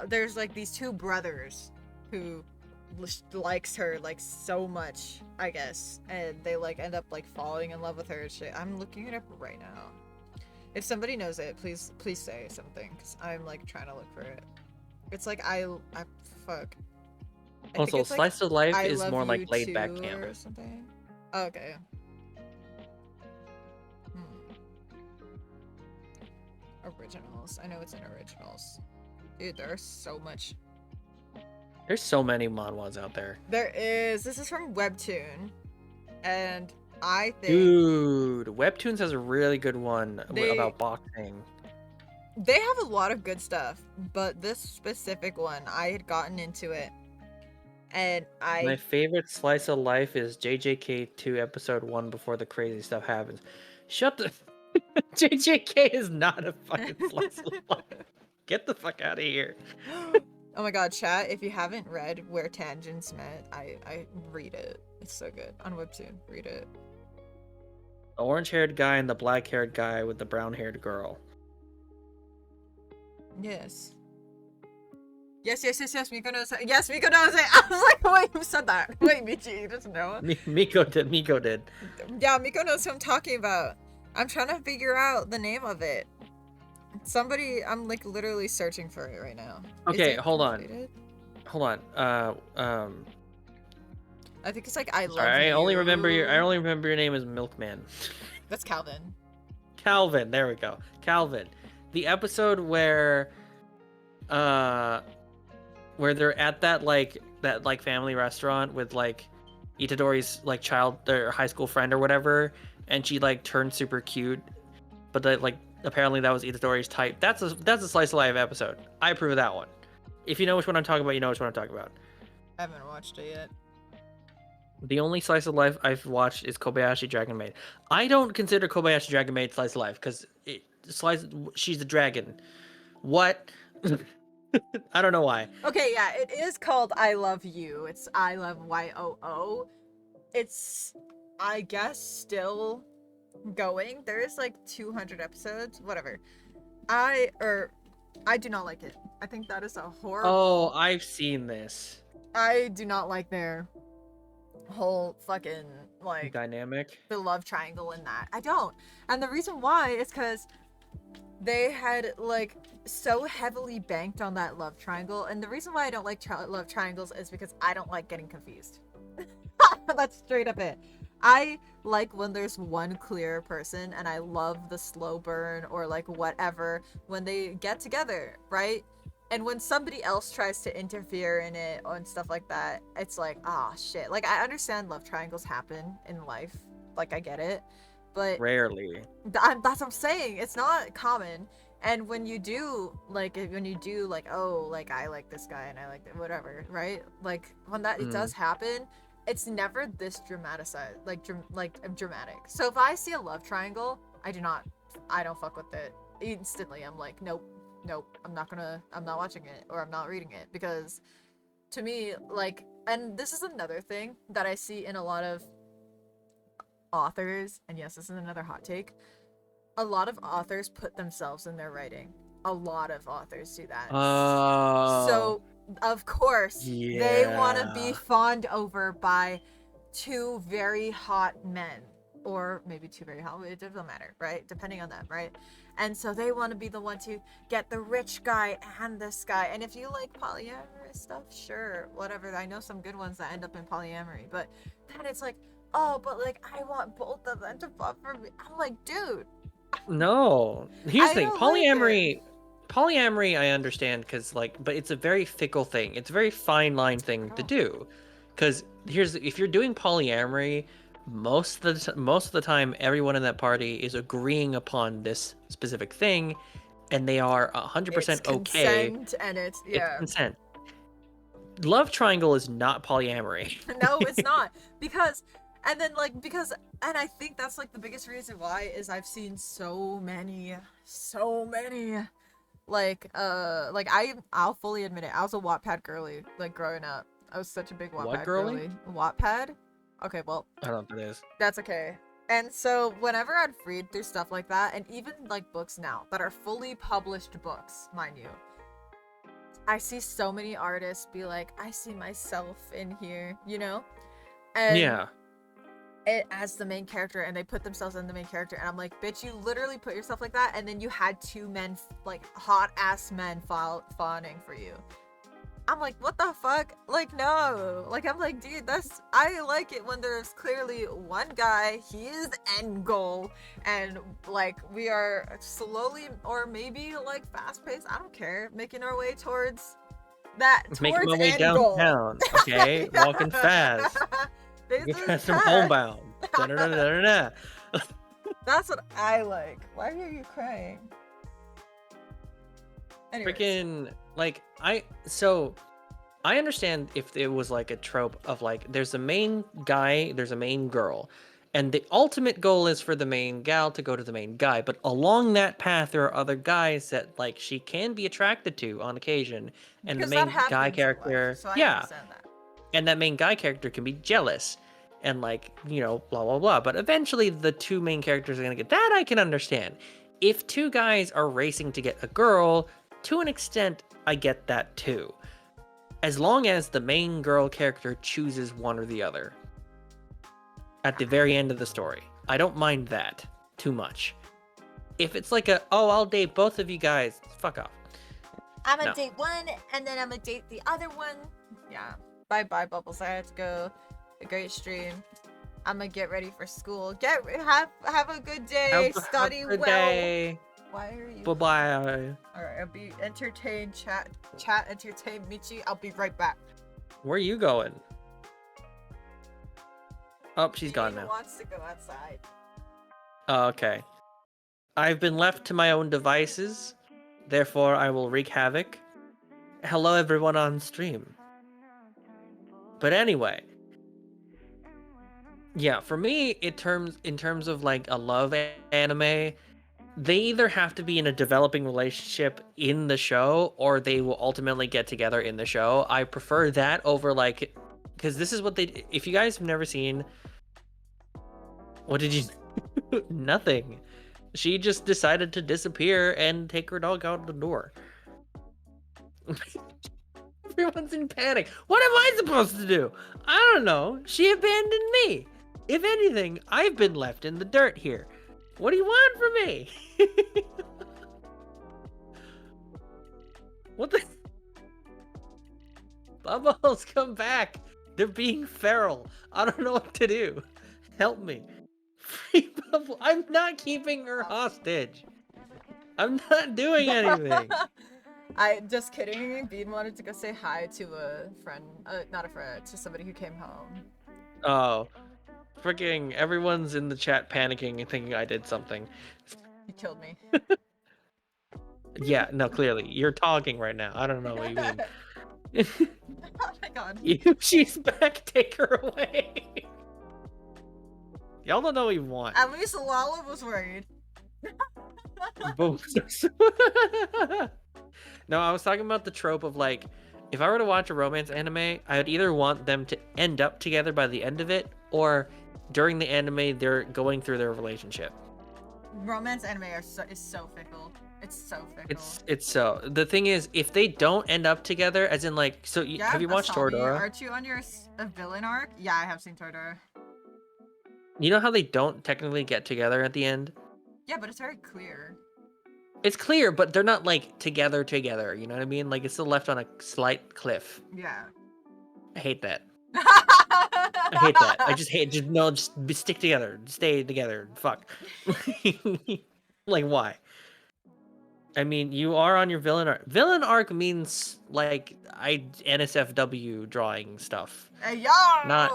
there's like these two brothers who likes her like so much, I guess, and they like end up like falling in love with her and shit. I'm looking it up right now. If somebody knows it, please say something, because I'm like trying to look for it. It's like I fuck. I think Also, it's, like, slice of life I is love more you like laid back too camp. or something. Oh, okay. Originals. I know it's in originals. Dude, there's so much. There's so many manhwas out there. There is. This is from Webtoon, and I think Dude, Webtoons has a really good one They- about boxing. they have a lot of good stuff, but this specific one, I had gotten into it, and My favorite slice of life is JJK2 episode 1 before the crazy stuff happens. Shut the JJK is not a fucking slice of life. Get the fuck out of here. Oh my god, chat, if you haven't read Where Tangents Met, I read it. It's so good. On Webtoon, read it. The orange-haired guy and the black-haired guy with the brown-haired girl. Yes. Yes, Miko knows it. Yes, Miko knows it! I was like, wait, who said that? Wait, Michi, you just know it? Miko did. Yeah, Miko knows who I'm talking about. I'm trying to figure out the name of it. Somebody, I'm like literally searching for it right now. Okay, hold on. I think it's like I love Sorry, you. I only remember your name as Milkman. That's Calvin. Calvin, there we go. Calvin. The episode where they're at that family restaurant with like Itadori's like their high school friend or whatever, and she like turned super cute, but apparently that was Itadori's type. That's a slice of life episode. I approve of that one. If you know which one I'm talking about, you know which one I'm talking about. I haven't watched it yet. The only slice of life I've watched is Kobayashi Dragon Maid. I don't consider Kobayashi Dragon Maid slice of life because she's the dragon. What? I don't know why. Okay, yeah, it is called I Love You. It's I Love YOO. It's, I guess, still going. There is like 200 episodes, whatever. I do not like it. I think that is a Oh, horrible. I've seen this I do not like their whole fucking like dynamic. the love triangle in that. I don't. And the reason why is because they had like so heavily banked on that love triangle. And the reason why I don't like love triangles is because I don't like getting confused. That's straight up it. I like when there's one clear person, and I love the slow burn or like whatever when they get together, right? And when somebody else tries to interfere in it and stuff like that, it's like, ah, shit. Like, I understand love triangles happen in life. Like, I get it. But Rarely. that's what I'm saying. It's not common. And when you do, like, oh, like, I like this guy and I like whatever, right? Like, when that it does happen, it's never this dramatized, like, dramatic. So if I see a love triangle, I don't fuck with it instantly. I'm like, nope, I'm not watching it, or I'm not reading it, because to me, like, and this is another thing that I see in a lot of authors, and yes, this is another hot take. A lot of authors put themselves in their writing. A lot of authors do that. Oh. So, of course, they want to be Yeah. fawned over by two very hot men, or maybe two very hot, it doesn't matter, right? Depending on them, right? And so they want to be the one to get the rich guy and this guy. And if you like polyamorous stuff, sure, whatever. I know some good ones that end up in polyamory, but then it's like, oh, but like, I want both of them to fuck for me. I'm like, dude, No. Here's the thing. don't like it. Polyamory I understand, because like, but it's a very fickle thing. It's a very fine line thing to do. Because if you're doing polyamory, most of the time everyone in that party is agreeing upon this specific thing, and they are 100% okay. Consent, and it's consent. Love triangle is not polyamory. No, it's not. Because and I think that's like the biggest reason why is I've seen so many like I'll fully admit it. I was a Wattpad girly like growing up. I was such a big Wattpad What girly? Wattpad? Okay, well, I don't know what that is. that's okay. And so whenever I'd read through stuff like that, and even like books now that are fully published books, mind you, I see so many artists be like, I see myself in here, you know? And Yeah. it as the main character, and they put themselves in the main character, and I'm like, bitch, you literally put yourself like that, and then you had two men, like hot ass men fawning for you. I'm like, what the fuck? Like, no. Like, I'm like, dude, I like it when there's clearly one guy, he is end goal, and like we are slowly, or maybe like fast paced, I don't care, making our way towards Making my way end downtown. Okay, walking fast. Because I'm homebound. Da-da-da-da-da-da. That's what I like. Why are you crying? Anyways. Freaking like I understand if it was like a trope of like there's a main guy, there's a main girl, and the ultimate goal is for the main gal to go to the main guy, but along that path there are other guys that like she can be attracted to on occasion, and Because the main that guy happens in character life, so I yeah, understand that. and that main guy character can be jealous and like, you know, blah blah blah, but eventually the two main characters are gonna get that. I can understand. If two guys are racing to get a girl, to an extent I get that too, as long as the main girl character chooses one or the other at the very end of the story. I don't mind that too much. If it's like I'll date both of you guys, fuck off. I'm gonna date one, and then I'm gonna date the other one. Yeah. Bye, Bubbles. I have to go. A great stream. I'm gonna get ready for school. Have a good day. Study have a good well. Day. Why are you? Bye bye. Alright, I'll be entertained. Chat, entertain Michi. I'll be right back. Where are you going? Oh, she's gone now. Wants to go outside. Oh, okay. I've been left to my own devices, therefore I will wreak havoc. Hello everyone on stream. But anyway, yeah, for me, in terms of like a love anime, they either have to be in a developing relationship in the show, or they will ultimately get together in the show. I prefer that over like, because this is what they. If you guys have never seen, what did you? Nothing. She just decided to disappear and take her dog out the door. Everyone's in panic. What am I supposed to do? I don't know. She abandoned me. If anything, I've been left in the dirt here. What do you want from me? What the? Bubbles, come back. They're being feral. I don't know what to do. Help me. Free Bubble. I'm not keeping her hostage. I'm not doing anything. I just kidding. Bean wanted to go say hi to a friend, not a friend, to somebody who came home. Oh, freaking everyone's in the chat panicking and thinking I did something. He killed me. Yeah, no, clearly. You're talking right now. I don't know what you mean. Oh my god. She's back. Take her away. Y'all don't know what you want. At least Lala was worried. Boom. No, I was talking about the trope of like, if I were to watch a romance anime, I would either want them to end up together by the end of it, or during the anime they're going through their relationship. Romance anime is so fickle. It's so fickle. It's so. The thing is, if they don't end up together, as in like, so Yeah, have you watched Asami, Toradora? aren't you on your villain arc? Yeah, I have seen Toradora. You know how they don't technically get together at the end? Yeah, but it's very clear. It's clear, but they're not like together. You know what I mean? Like it's still left on a slight cliff. Yeah. I hate that. I hate that. I just hate. Just stick together. Stay together. Fuck. Like why? I mean, you are on your villain arc. Villain arc means like NSFW drawing stuff. Hey yo! Not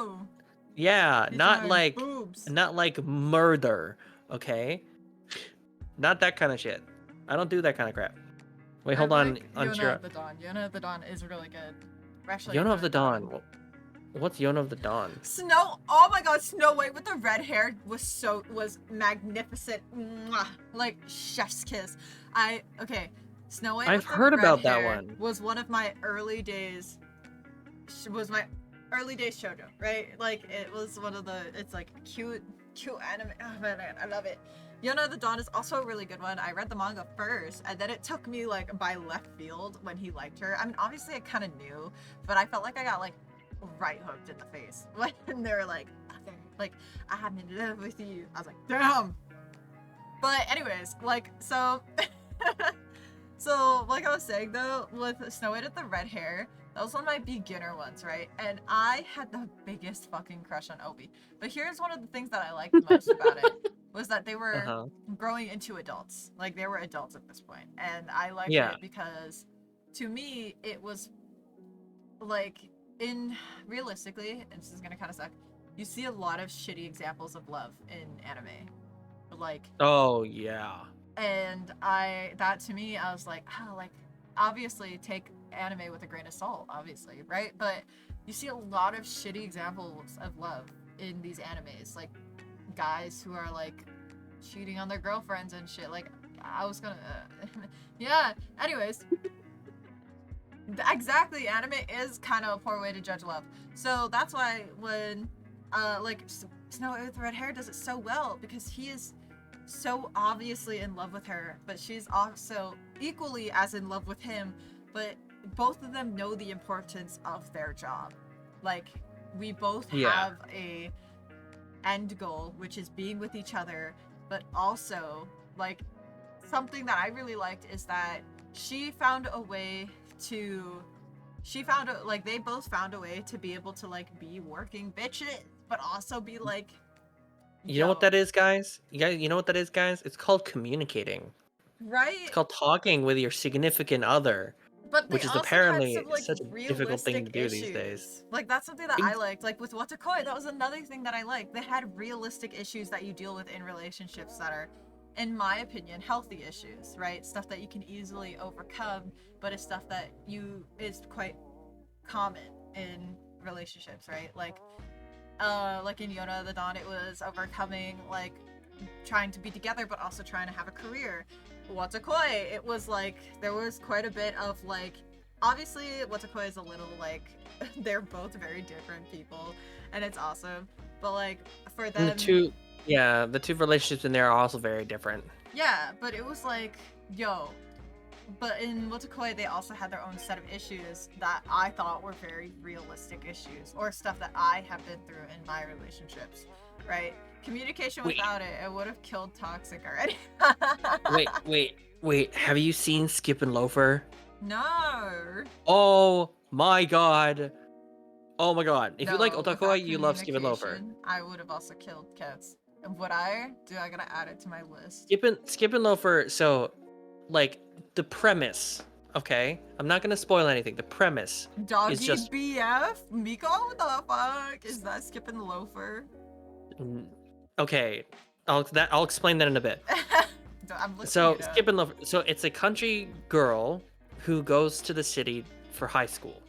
yeah, These not are like boobs. not like murder, okay? Not that kind of shit. I don't do that kind of crap. Wait, hold on. Yona of the Dawn. Yona of the Dawn is really good. Actually, Yona of the Dawn. What's Yona of the Dawn? Snow. Oh my God, Snow White with the red hair was magnificent. Mwah. Like chef's kiss. Snow White. I've heard about that one. Was one of my early days. Was my early days shoujo, right? Like it was one of the. It's like cute anime. Oh man, I love it. Yona of the Dawn is also a really good one. I read the manga first, and then it took me like by left field when he liked her. I mean, obviously I kind of knew, but I felt like I got like right hooked in the face when they were like, I'm in love with you. I was like, damn. But anyways, like so, so like I was saying though, with Snow White with the red hair, that was one of my beginner ones, right? And I had the biggest fucking crush on Obi. But here's one of the things that I liked most about it. Was that they were growing into adults. Like, they were adults at this point. And I liked it because, to me, it was, like, realistically, and this is gonna kind of suck, you see a lot of shitty examples of love in anime. Like... Oh, yeah. And that to me, I was like, oh, like, obviously, take anime with a grain of salt, obviously, right? But you see a lot of shitty examples of love in these animes. Like, guys who are like cheating on their girlfriends and shit. Like, I was gonna yeah, anyways. Exactly, anime is kind of a poor way to judge love. So that's why when like Snow White with red hair does it so well, because he is so obviously in love with her, but she's also equally as in love with him, but both of them know the importance of their job. Like, we both have a end goal, which is being with each other, but also, like, something that I really liked is that she found a way to, they both found a way to be able to, like, be working bitches, but also be like, you know what that is, guys? You know what that is, guys? It's called communicating. Right? It's called talking with your significant other. But which is apparently such a difficult thing to do these days. Like, that's something that I liked. Like, with Watakoi, that was another thing that I liked. They had realistic issues that you deal with in relationships that are, in my opinion, healthy issues, right? Stuff that you can easily overcome, but it's stuff that is quite common in relationships, right? Like in Yona of the Dawn, it was overcoming, like, trying to be together, but also trying to have a career. Watakoi, it was like, there was quite a bit of, like, obviously Watakoi is a little, like, they're both very different people, and it's awesome, but, like, for them... Yeah, the two relationships in there are also very different. Yeah, but it was like, yo. But in Motakoi, they also had their own set of issues that I thought were very realistic issues, or stuff that I have been through in my relationships, right? Communication Wait, without it, it would have killed toxic already. wait. Have you seen Skip and Loafer? No. Oh my god. Oh my god. If you like No, without Otakoi, you love Skip and Loafer. communication, I would have also killed cats. And would I? Do I gotta add it to my list? Skip and Loafer, so like the premise, okay? I'm not gonna spoil anything. The premise is Doggy just BF? Miko? What the fuck? Is that skipping the loafer? okay. I'll explain that in a bit. I'm looking So it up. Skip and Loafer. So it's a country girl who goes to the city for high school.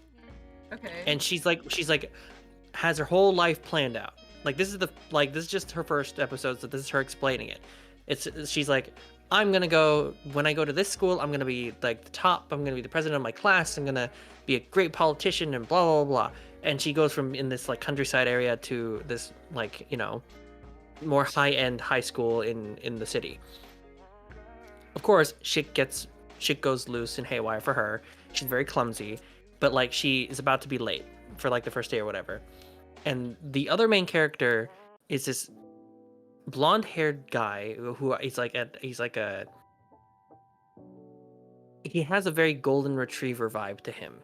Okay. And she's like has her whole life planned out. Like this is just her first episode, so this is her explaining it. She's like, I'm gonna go when I go to this school, I'm gonna be like the top, I'm gonna be the president of my class, I'm gonna be a great politician and blah blah blah. And she goes from in this like countryside area to this like, more high-end high school in the city. Of course, shit goes loose and haywire for her. She's very clumsy, but like she is about to be late for like the first day or whatever. And the other main character is this blonde-haired guy who he has a very golden retriever vibe to him.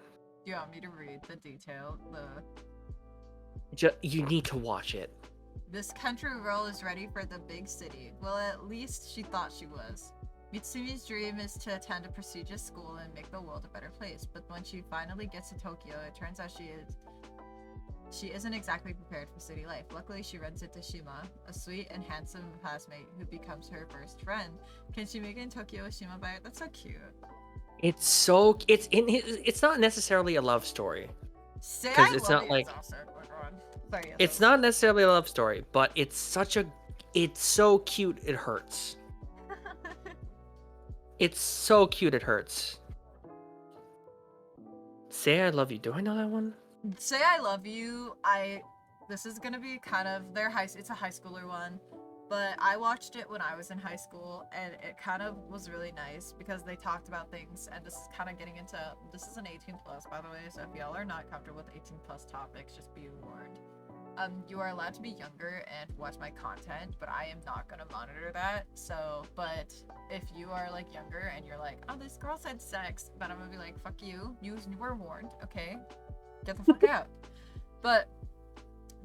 Do you want me to read the detail? You need to watch it. This country girl is ready for the big city. Well, at least she thought she was. Mitsumi's dream is to attend a prestigious school and make the world a better place, but when she finally gets to Tokyo, it turns out she isn't exactly prepared for city life. Luckily, she runs into Shima, a sweet and handsome classmate who becomes her first friend. Can she make it in Tokyo with Shima by it? That's so cute. It's not necessarily a love story. Because it's not like sorry, it's not necessarily a love story, but it's so cute it hurts. It's so cute it hurts. Say I Love You. Do I know that one? Say I Love You. This is gonna be kind of it's a high schooler one, but I watched it when I was in high school, and it kind of was really nice because they talked about things, and this is kind of getting into, this is an 18 plus, by the way, so if y'all are not comfortable with 18 plus topics, just be warned. You are allowed to be younger and watch my content, but I am not gonna monitor that. So, but if you are like younger and you're like, oh, this girl said sex, but I'm gonna be like, fuck you, you were warned, okay? Get the fuck out. But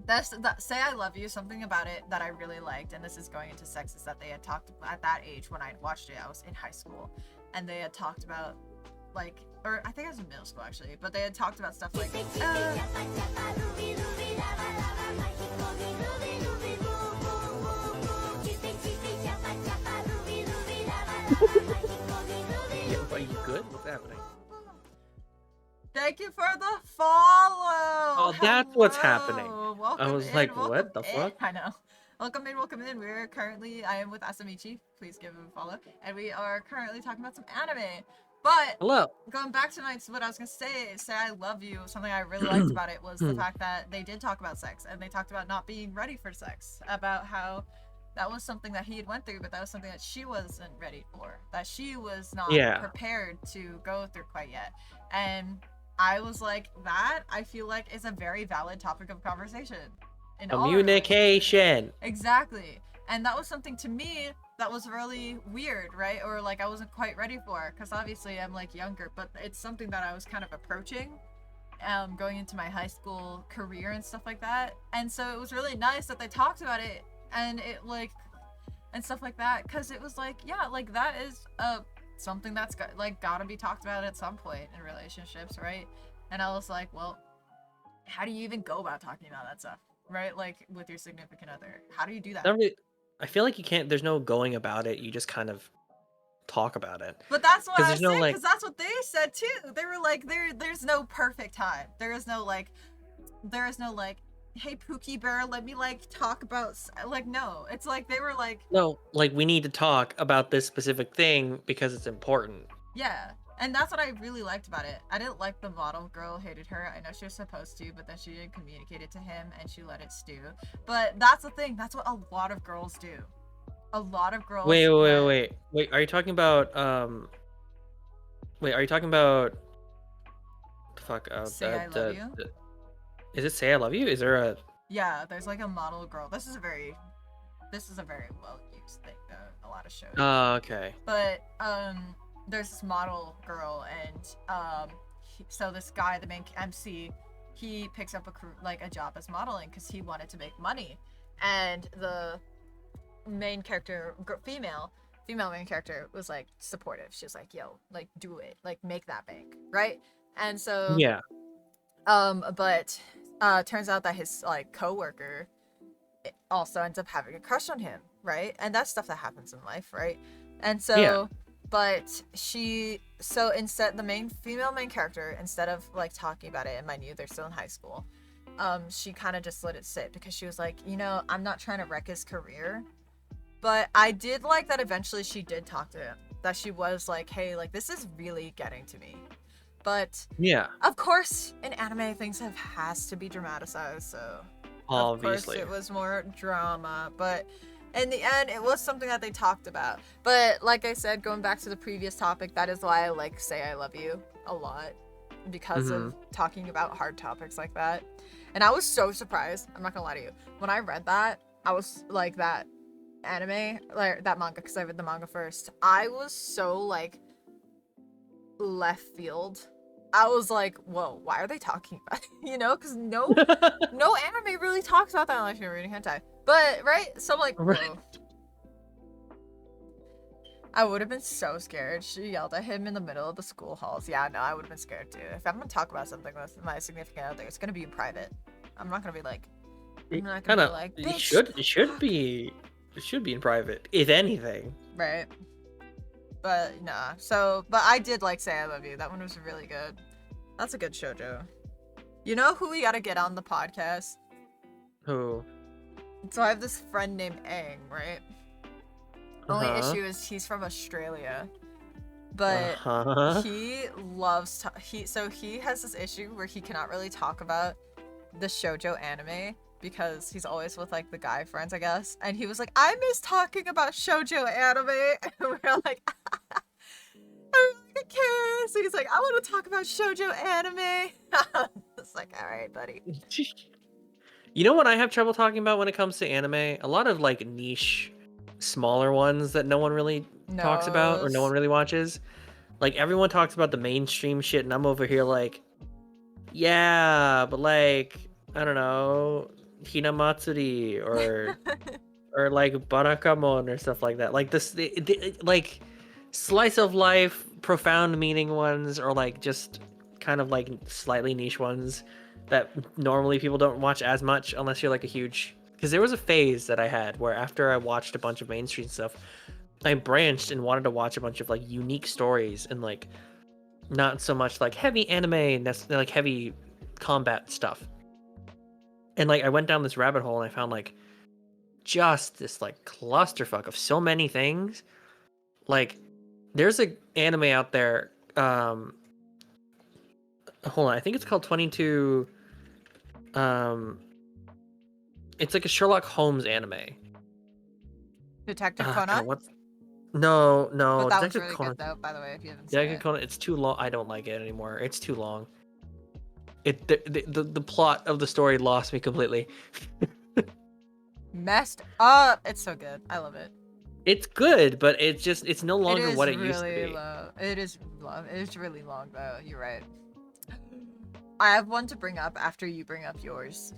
that Say I Love You, something about it that I really liked, and this is going into sex, is that they had talked at that age when I had watched it, I was in high school, and they had talked about like, or I think I was in middle school actually, but they had talked about stuff like Are you good? What's happening? Thank you for the follow! Oh, that's what's Hello. happening. Welcome I was in, like, welcome what the in. fuck? I know. Welcome in. I am with Asamichi. Please give him a follow. And we are currently talking about some anime. But Hello. going back to what I was gonna say I Love You, something I really liked about it was the fact that they did talk about sex, and they talked about not being ready for sex, about how that was something that he had went through, but that was something that she wasn't ready for, that she was not prepared to go through quite yet. And I was like, that I feel like is a very valid topic of conversation. Communication. Exactly. And that was something to me that was really weird, right? Or like I wasn't quite ready for, because obviously I'm like younger, but it's something that I was kind of approaching, going into my high school career and stuff like that. And so it was really nice that they talked about it, and it like, and stuff like that, because it was like, yeah, like that is something that's gotta be talked about at some point in relationships, right? And I was like, well, how do you even go about talking about that stuff, right? Like with your significant other, how do you do that? I feel like you can't. There's no going about it. You just kind of talk about it. But that's what I was saying, like, because that's what they said too. They were like, there's no perfect time. There is no like, hey Pookie Bear, let me like talk about like, no. It's like they were like, no, like we need to talk about this specific thing because it's important. Yeah. And that's what I really liked about it. I didn't like the model girl hated her. I know she was supposed to, but then she didn't communicate it to him and she let it stew. But that's the thing. That's what a lot of girls do. A lot of girls let Wait. Are you talking about Wait, are you talking about fuck say I love you. is it Say I Love You? Is there a Yeah, there's like a model girl. This is a very well used thing though. A lot of shows. okay. But there's this model girl and so this guy, the main MC, he picks up a job as modeling because he wanted to make money, and the main character, female main character, was like supportive. She was like, "Yo, like do it, like make that bank, right?" And so, Yeah. but turns out that his like coworker also ends up having a crush on him, right? And that's stuff that happens in life, right? And Yeah. so, but so instead, the female main character, instead of like talking about it, and mind you, they're still in high school, she kind of just let it sit because she was like, I'm not trying to wreck his career, but I did like that eventually she did talk to him, that she was like, hey, like this is really getting to me. But Yeah. of course, in anime, things has to be dramatized, so of course Obviously. it was more drama, but in the end it was something that they talked about. But like I said, going back to the previous topic, that is why I like Say I Love You a lot, because Mm-hmm. of talking about hard topics like that. And I was so surprised, I'm not gonna lie to you, when I read that, I was like, that anime, like that manga, because I read the manga first, I was so like left field. I was like, whoa, why are they talking about it? Because no anime really talks about that unless you're reading hentai. But right, so I'm like, whoa. I would have been so scared. She yelled at him in the middle of the school halls. Yeah, no, I would have been scared too. If I'm gonna talk about something with my significant other, it's gonna be in private. I'm not gonna be like, Kind of. bitch. Fuck. It should be in private, if anything. Right. But nah. So, but I did like Say I Love You. That one was really good. That's a good shoujo. You know who we gotta get on the podcast? Who? So I have this friend named Aang, right? Only Uh-huh. issue is he's from Australia, but Uh-huh. he loves he has this issue where he cannot really talk about the shoujo anime because he's always with like the guy friends, I guess. And he was like, "I miss talking about shoujo anime," and we're like, "I'm like, okay." So he's like, "I want to talk about shoujo anime." It's like, all right, buddy. You know what I have trouble talking about when it comes to anime? A lot of like niche, smaller ones that no one really talks about or no one Knows. really watches. Like everyone talks about the mainstream shit, and I'm over here like, yeah, but like I don't know, Hinamatsuri or like Barakamon or stuff like that. Like like slice of life, profound meaning ones, or like just kind of like slightly niche ones that normally people don't watch as much unless you're like a huge. Because there was a phase that I had where after I watched a bunch of mainstream stuff, I branched and wanted to watch a bunch of like unique stories and like not so much like heavy anime and that's like heavy combat stuff. And like I went down this rabbit hole and I found like just this like clusterfuck of so many things. Like there's a anime out there. Hold on, I think it's called 22. Um, it's like a Sherlock Holmes anime. Detective God, Conan? what's no, But no, that one's Detective really Conan. good though, by the way, if you haven't seen Detective it. Conan. It's too long. I don't like it anymore. It's too long. The plot of the story lost me completely. Messed up. It's so good. I love it. It's good, but it's no It longer is what it used to really be. low. It is long. It is really long though. You're right. I have one to bring up after you bring up yours.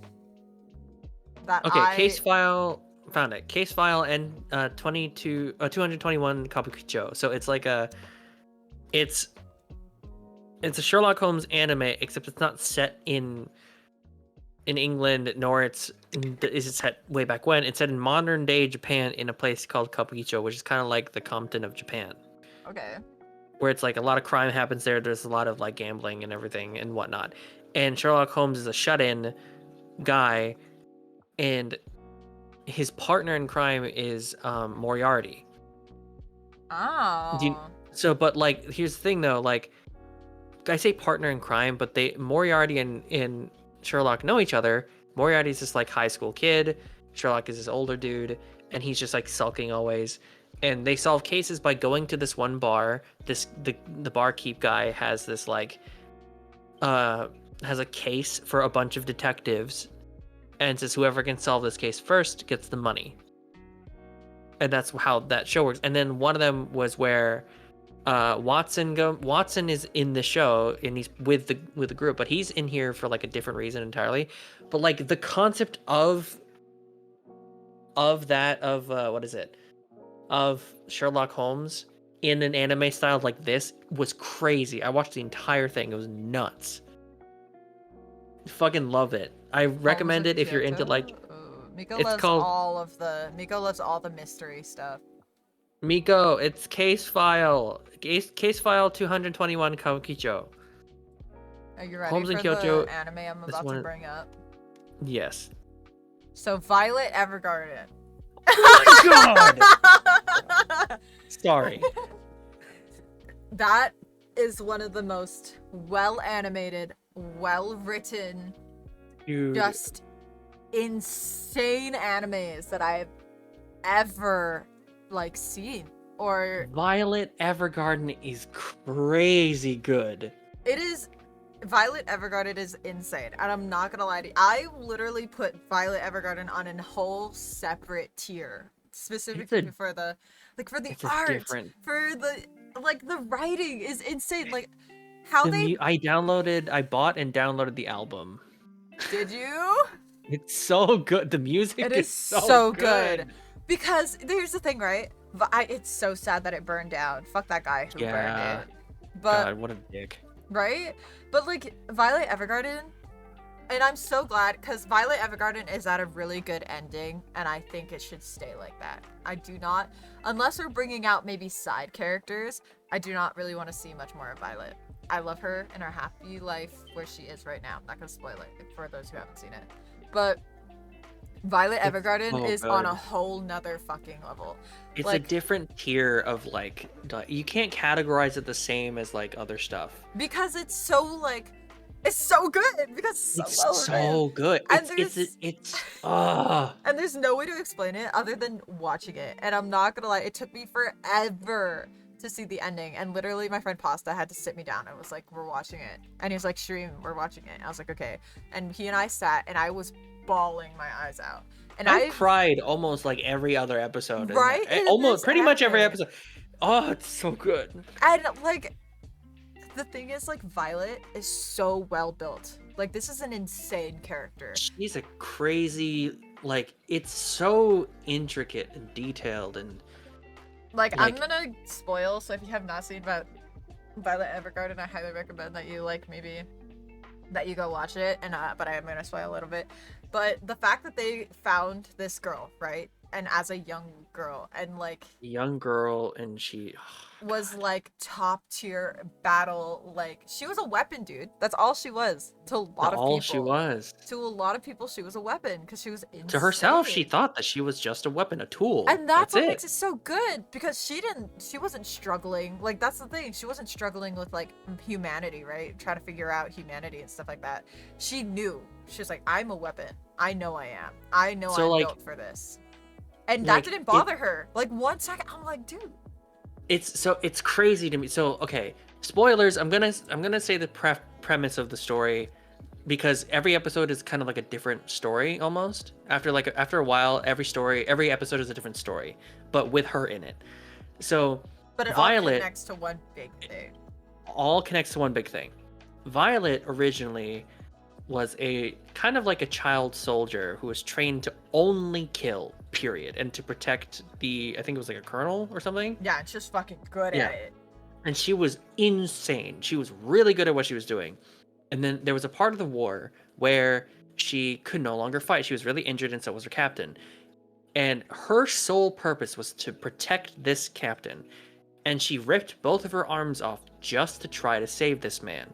That Okay, case file found it. Case file and 221 Kabukicho. So it's like it's it's a Sherlock Holmes anime, except it's not set in England, nor is it set way back when. It's set in modern day Japan in a place called Kabukicho, which is kind of like the Compton of Japan, Okay. where it's like a lot of crime happens there. There's a lot of like gambling and everything and whatnot. And Sherlock Holmes is a shut-in guy, and his partner in crime is Moriarty. Do you, Oh. So, but like, here's the thing though, like, I say partner in crime, but Moriarty and Sherlock know each other. Moriarty's this like high school kid. Sherlock is this older dude, and he's just like sulking always. And they solve cases by going to this one bar. The barkeep guy has this like has a case for a bunch of detectives, and says whoever can solve this case first gets the money. And that's how that show works. And then one of them was where Watson is in the show and he's with the group, but he's in here for like a different reason entirely. But like the concept of what is it? Of Sherlock Holmes in an anime style like this was crazy. I watched the entire thing. It was nuts. Fucking love it. I recommend it if you're into like Miko it's loves called Miko loves all the mystery stuff. Miko, it's case file 221 Kabukicho. Are you ready Holmes for in Kyoto, the anime I'm this about to one- bring up? Yes. So Violet Evergarden. Oh my god! Sorry. That is one of the most well animated, well written, Dude. just insane animes that I've ever like seen. Or Violet Evergarden is crazy good. it is Violet Evergarden is insane, and I'm not gonna lie to you. I literally put Violet Evergarden on a whole separate tier, specifically for the art, for the writing is insane. Like how I bought and downloaded the album. did you? It's so good. The music It is is so good. Because here's the thing, right? It's so sad that it burned down. Fuck that guy who burned it. But God, what a dick. right? But like Violet Evergarden, and I'm so glad because Violet Evergarden is at a really good ending, and I think it should stay like that. I do not, unless we're bringing out maybe side characters, I do not really want to see much more of Violet. I love her in her happy life where she is right now. I'm not gonna spoil it for those who haven't seen it, but Violet Evergarden is on a whole nother fucking level. It's like, a different tier of like, you can't categorize it the same as like other stuff. Because it's so like, it's so good because it's so well written. Good. And and there's no way to explain it other than watching it. And I'm not gonna lie, it took me forever to see the ending. And literally my friend Pasta had to sit me down and was like, we're watching it. And he was like, Stream, we're watching it. And I was like, okay. And he and I sat and I was bawling my eyes out. And I cried almost like every other episode. Right? Almost pretty much every episode. Oh, it's so good. And like the thing is, like, Violet is so well built. Like, this is an insane character. She's a crazy, like, it's so intricate and detailed and like I'm gonna spoil, so if you have not seen Violet Evergarden, I highly recommend that you that you go watch it. And but I am gonna spoil a little bit. But the fact that they found this girl, right? And as a young girl, and like and she was like top tier battle, like she was a weapon, dude. That's all she was to a lot of people. She was to a lot of people. She was a weapon because she was insane. To herself. She thought that she was just a weapon, a tool, and that's what makes it so good because she wasn't struggling. Like that's the thing. She wasn't struggling with like humanity, right? Trying to figure out humanity and stuff like that. She knew. She was like, I'm a weapon. I know I am. I know I'm built for this. And that didn't bother her. Like 1 second, I'm like, dude. It's crazy to me. So okay, spoilers. I'm gonna say the premise of the story, because every episode is kind of like a different story almost. After a while, every episode is a different story, but with her in it. So, but it Violet all connects to one big thing. All connects to one big thing. Violet originally was a kind of like a child soldier who was trained to only kill, period, and to protect I think it was like a colonel or something. Yeah, it's just fucking good at it. And she was insane. She was really good at what she was doing. And then there was a part of the war where she could no longer fight. She was really injured, and so was her captain. And her sole purpose was to protect this captain. And she ripped both of her arms off just to try to save this man.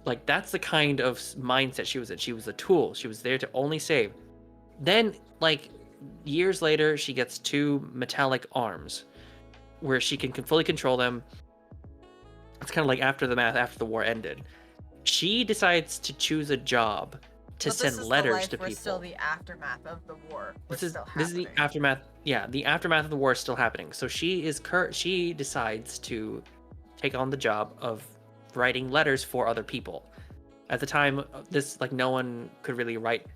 Like, that's the kind of mindset she was in. She was a tool. She was there to only save. Then, like, years later, she gets 2 metallic arms where she can fully control them. it's kind of like after the war ended. She decides to choose a job to But this send is the letters life to where still people. the aftermath of the war was still This is the happening. aftermath. Yeah, the aftermath of the war is still happening. So she decides to take on the job of writing letters for other people. At the time, this like no one could really write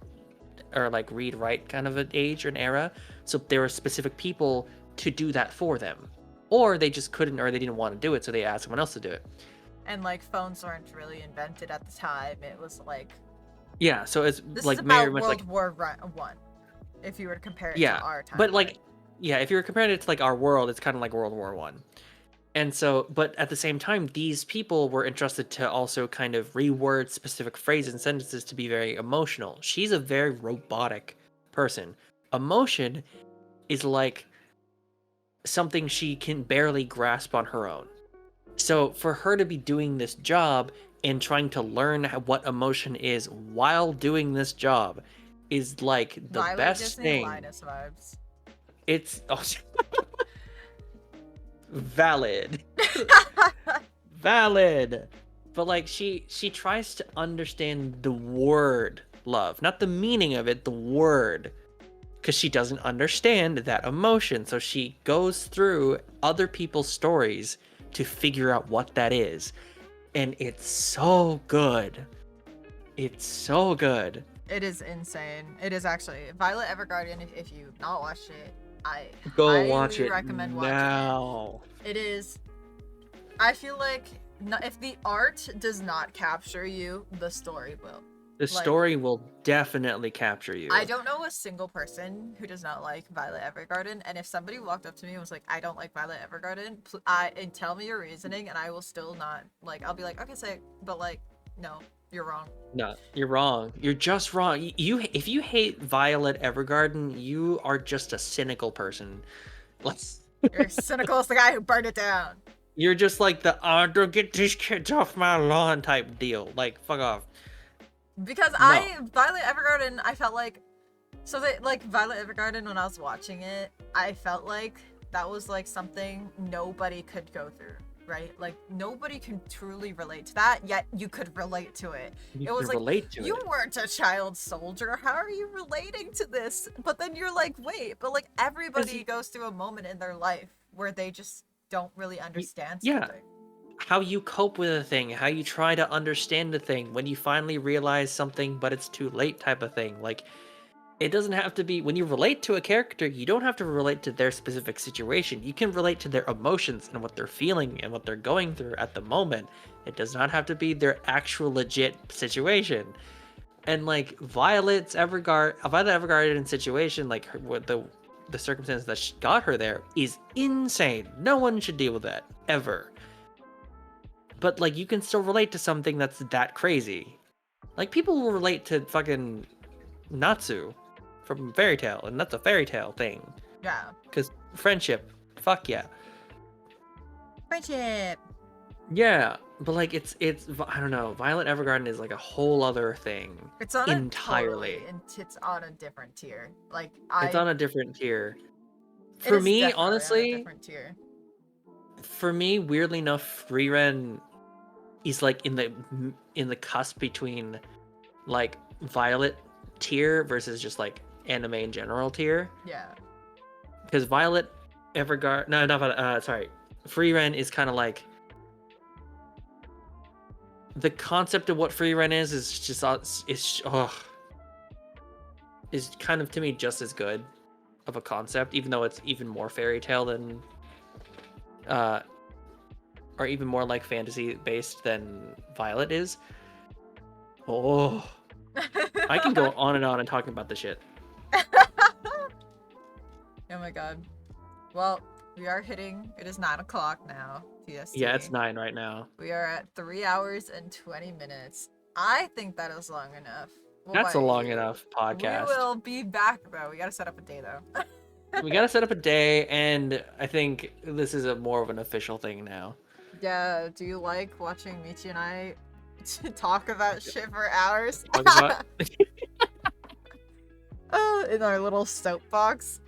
or like read write kind of an age or an era. So there were specific people to do that for them, or they just couldn't or they didn't want to do it, so they asked someone else to do it. And like phones weren't really invented at the time. It was like Yeah, so it's this is like very about much like World War One, if you were to compare it to yeah, our but timeline. like yeah, if you're comparing it to like our world, it's kind of like World War One. And so, but at the same time, these people were entrusted to also kind of reword specific phrases and sentences to be very emotional. She's a very robotic person. Emotion is like something she can barely grasp on her own. So for her to be doing this job and trying to learn what emotion is while doing this job is like the Violet best Disney thing. Linus vibes. It's valid. Valid. But like she tries to understand the word love, not the meaning of it, the word, because she doesn't understand that emotion. So she goes through other people's stories to figure out what that is. And it's so good. It's so good. It is insane. It is actually Violet Evergarden. If you've not watched it, I Go watch highly it recommend watching now. it. It is. I feel like if the art does not capture you, the story will. The Like, story will definitely capture you. I don't know a single person who does not like Violet Evergarden, and if somebody walked up to me and was like, "I don't like Violet Evergarden," and tell me your reasoning, and I will still not like. I'll be like, "Okay, sick," but like, no, you're wrong. No, you're wrong. You're just wrong. If you hate Violet Evergarden, you are just a cynical person. Let's. You're cynical as the guy who burned it down. You're just like the don't get these kids off my lawn type deal. Like fuck off. Because No. Violet Evergarden, I felt like, so that like Violet Evergarden when I was watching it, I felt like that was like something nobody could go through, right? Like nobody can truly relate to that, yet you could relate to it. You It was can like, relate to you it. weren't a child soldier. How are you relating to this? But then you're like, wait, but like everybody goes through a moment in their life where they just don't really understand Yeah. something. How you cope with a thing, how you try to understand a thing when you finally realize something, but it's too late type of thing. Like, it doesn't have to be when you relate to a character, you don't have to relate to their specific situation. You can relate to their emotions and what they're feeling and what they're going through at the moment. It does not have to be their actual legit situation. And like Violet Evergarden situation, like what the circumstance that got her there is insane. No one should deal with that ever. But like you can still relate to something that's that crazy. Like people will relate to fucking Natsu from Fairy Tail, and that's a fairy tale thing. Yeah. Because friendship, fuck yeah. Friendship. Yeah, but like it's I don't know. Violet Evergarden is like a whole other thing. It's on entirely. it's on a different tier. Like It's on a different tier. it For is me, definitely on a honestly, different tier. for me, weirdly enough, Frieren is like in the cusp between like Violet tier versus just like anime in general tier. Yeah. Because Violet Evergarden, no, not Violet, sorry, Frieren is kind of like the concept of what Frieren is just is kind of to me just as good of a concept, even though it's even more fairy tale than or even more like fantasy based than Violet is. Oh, I can go on and talking about this shit. Oh my god. Well, we are hitting. It is 9 o'clock now. PST. Yeah, it's 9 right now. We are at 3 hours and 20 minutes. I think that is long enough. What That's a about long you? enough podcast. We will be back though. We gotta set up a day though. We gotta set up a day, and I think this is a more of an official thing now. Yeah. Do you like watching Michi and I talk about shit for hours? Talk about In our little soapbox.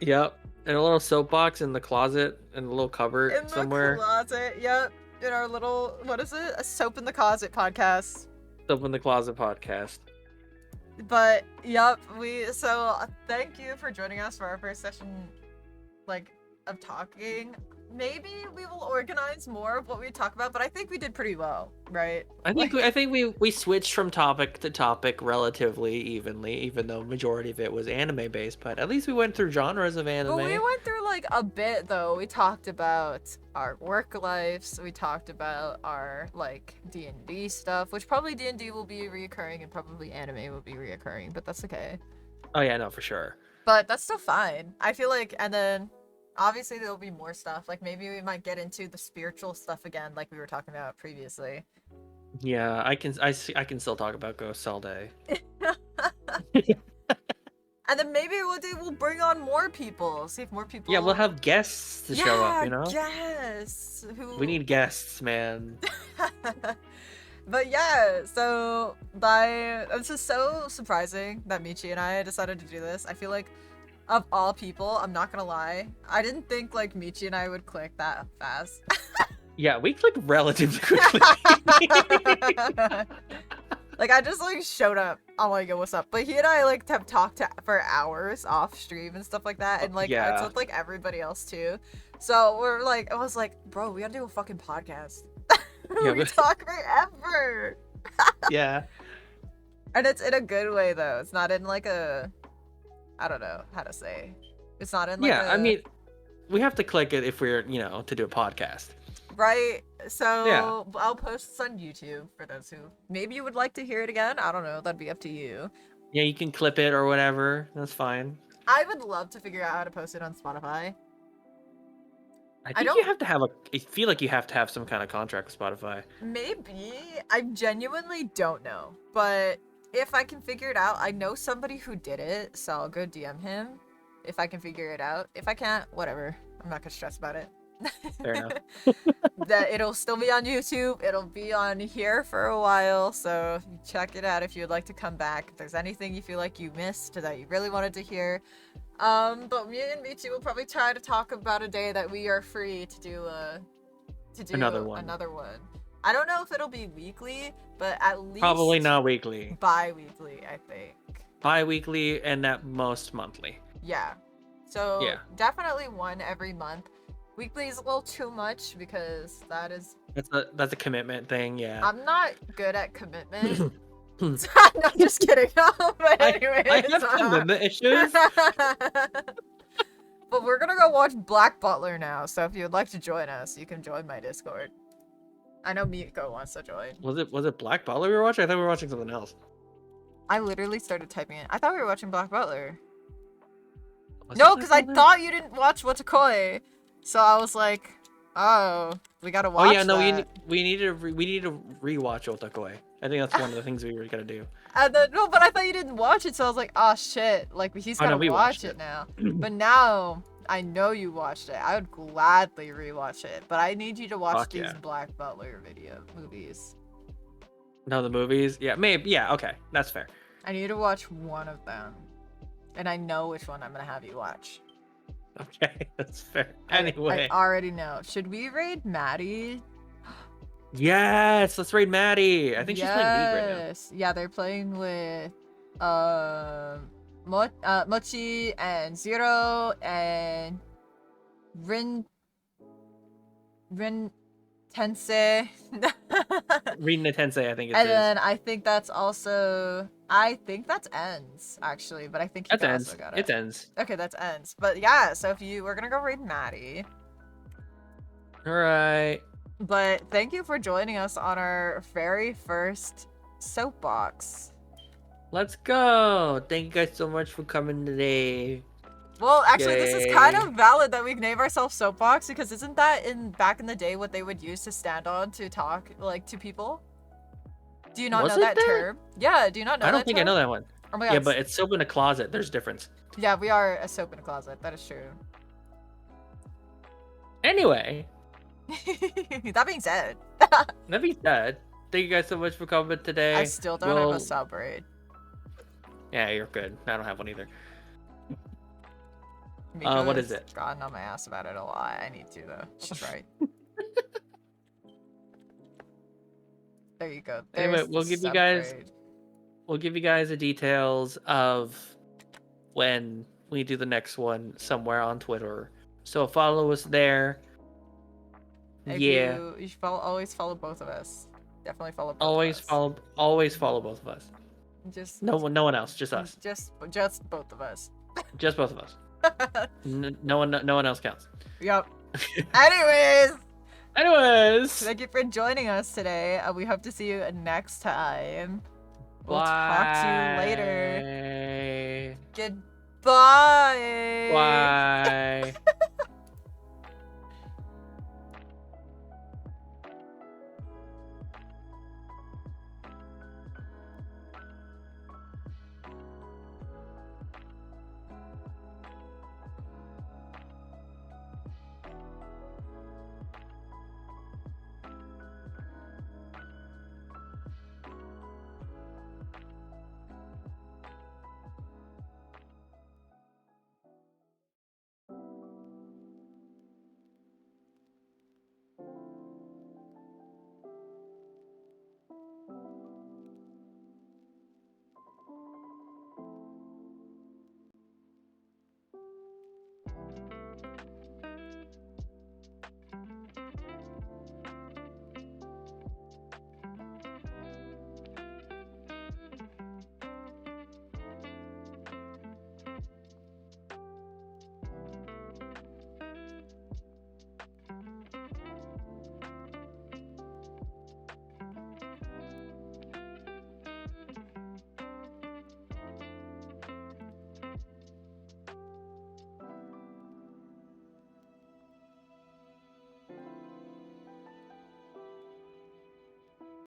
yep, and a little soapbox in the closet, in a little cupboard In the somewhere. closet. Yep. in our little, what is it? A Soap in the Closet podcast. Soap in the Closet podcast. But yep, so thank you for joining us for our first session, like, of talking. Maybe we will organize more of what we talk about, but I think we did pretty well, right? I think we switched from topic to topic relatively evenly, even though majority of it was anime based. But at least we went through genres of anime. But we went through like a bit though. We talked about our work lives. We talked about our like D&D stuff, which probably D&D will be reoccurring and probably anime will be reoccurring, but that's okay. Oh yeah, no, for sure. But that's still fine. I feel like, and then obviously there'll be more stuff. Like maybe we might get into the spiritual stuff again, like we were talking about previously. Yeah, I can still talk about ghosts all day. And then maybe we'll bring on more people. See if more people. Yeah, we'll have guests to show up. You know. Guests. We need guests, man. But yeah, so this is so surprising that Michi and I decided to do this. I feel like, of all people, I'm not gonna lie, I didn't think like Michi and I would click that fast. Yeah, we click relatively quickly. Like I just like showed up. I'm like, yo, what's up? But he and I like have talked for hours off stream and stuff like that, and like Yeah. it's with like everybody else too. So we're like, I was like, bro, we gotta do a fucking podcast. Yeah, we talk forever. Yeah. And it's in a good way though. It's not in like a, I don't know how to say. It's not in like I mean, we have to click it if we're, to do a podcast. right. So Yeah. I'll post this on YouTube for those who maybe you would like to hear it again. I don't know. That'd be up to you. Yeah, you can clip it or whatever. That's fine. I would love to figure out how to post it on Spotify. I think you have to have I feel like you have to have some kind of contract with Spotify. Maybe. I genuinely don't know. But if I can figure it out, I know somebody who did it, so I'll go DM him if I can figure it out. If I can't, whatever. I'm not gonna stress about it. Fair enough. That it'll still be on YouTube. It'll be on here for a while, so check it out if you'd like to come back. If there's anything you feel like you missed that you really wanted to hear. But me and Michi will probably try to talk about a day that we are free to do another one. I don't know if it'll be weekly, but at least Probably not weekly. Bi-weekly, I think. Bi-weekly and at most monthly. Yeah. So Yeah. definitely one every month. Weekly is a little too much because that's a commitment thing, yeah. I'm not good at commitment. No, I'm just kidding. But anyways, I have commitment issues. But we're gonna go watch Black Butler now, so if you'd like to join us, you can join my Discord. I know Miko wants to join. Was it Black Butler we were watching? I thought we were watching something else. I literally started typing it. I thought we were watching Black Butler. Was No, it because Black I Butler? thought you didn't watch Watakoi. So I was like, oh, we gotta watch Oh yeah, no, that. we need to rewatch Otakoi. I think that's one of the things we were gonna do. And then, no, but I thought you didn't watch it, so I was like, oh shit, like he's Oh, no, gotta we watch watched it it. now. But now I know you watched it. I would gladly rewatch it, but I need you to watch Fuck these yeah. Black Butler movies. No, the movies? Yeah, maybe. Yeah, okay. That's fair. I need to watch one of them, and I know which one I'm gonna have you watch. Okay, that's fair. Anyway. I already know. Should we raid Maddie? Yes, let's raid Maddie. I think she's playing League right now. Yes. Yeah, they're playing with Mochi and Zero and Rin Tensei. Reading the Tensei, I think it And is. then I think that's Ends actually, but I think he That's ends. also got it. It ends. Okay, that's Ends. But yeah, so we're gonna go raid Maddie. Alright. But thank you for joining us on our very first soapbox. Let's go. Thank you guys so much for coming today. Well, actually, this is kind Yay. of valid that we name ourselves soapbox because isn't that back in the day what they would use to stand on to talk like to people? Do you not Was know it that term? Yeah, do you not know I that don't think I term? know that one. Oh my god. Yeah, but it's soap in a closet. There's difference. Yeah, we are a soap in a closet. That is true. Anyway, That being said, that being said, thank you guys so much for coming today. I still don't have a sub raid. Yeah, you're good. I don't have one either. Miko's what is it? Gotten on my ass about it a lot. I need to though. She's right. There you go. Anyway, There's the subgrade. we'll give you guys the details of when we do the next one somewhere on Twitter. So follow us there. If Yeah. you should always follow both of us. Definitely follow both of us. Always follow both of us. Just No one else, just us. Just both of us. Just both of us. No one else counts. Yep. Anyways, Anyways, thank you for joining us today. We hope to see you next time. We'll bye. talk to you later. Goodbye. Bye.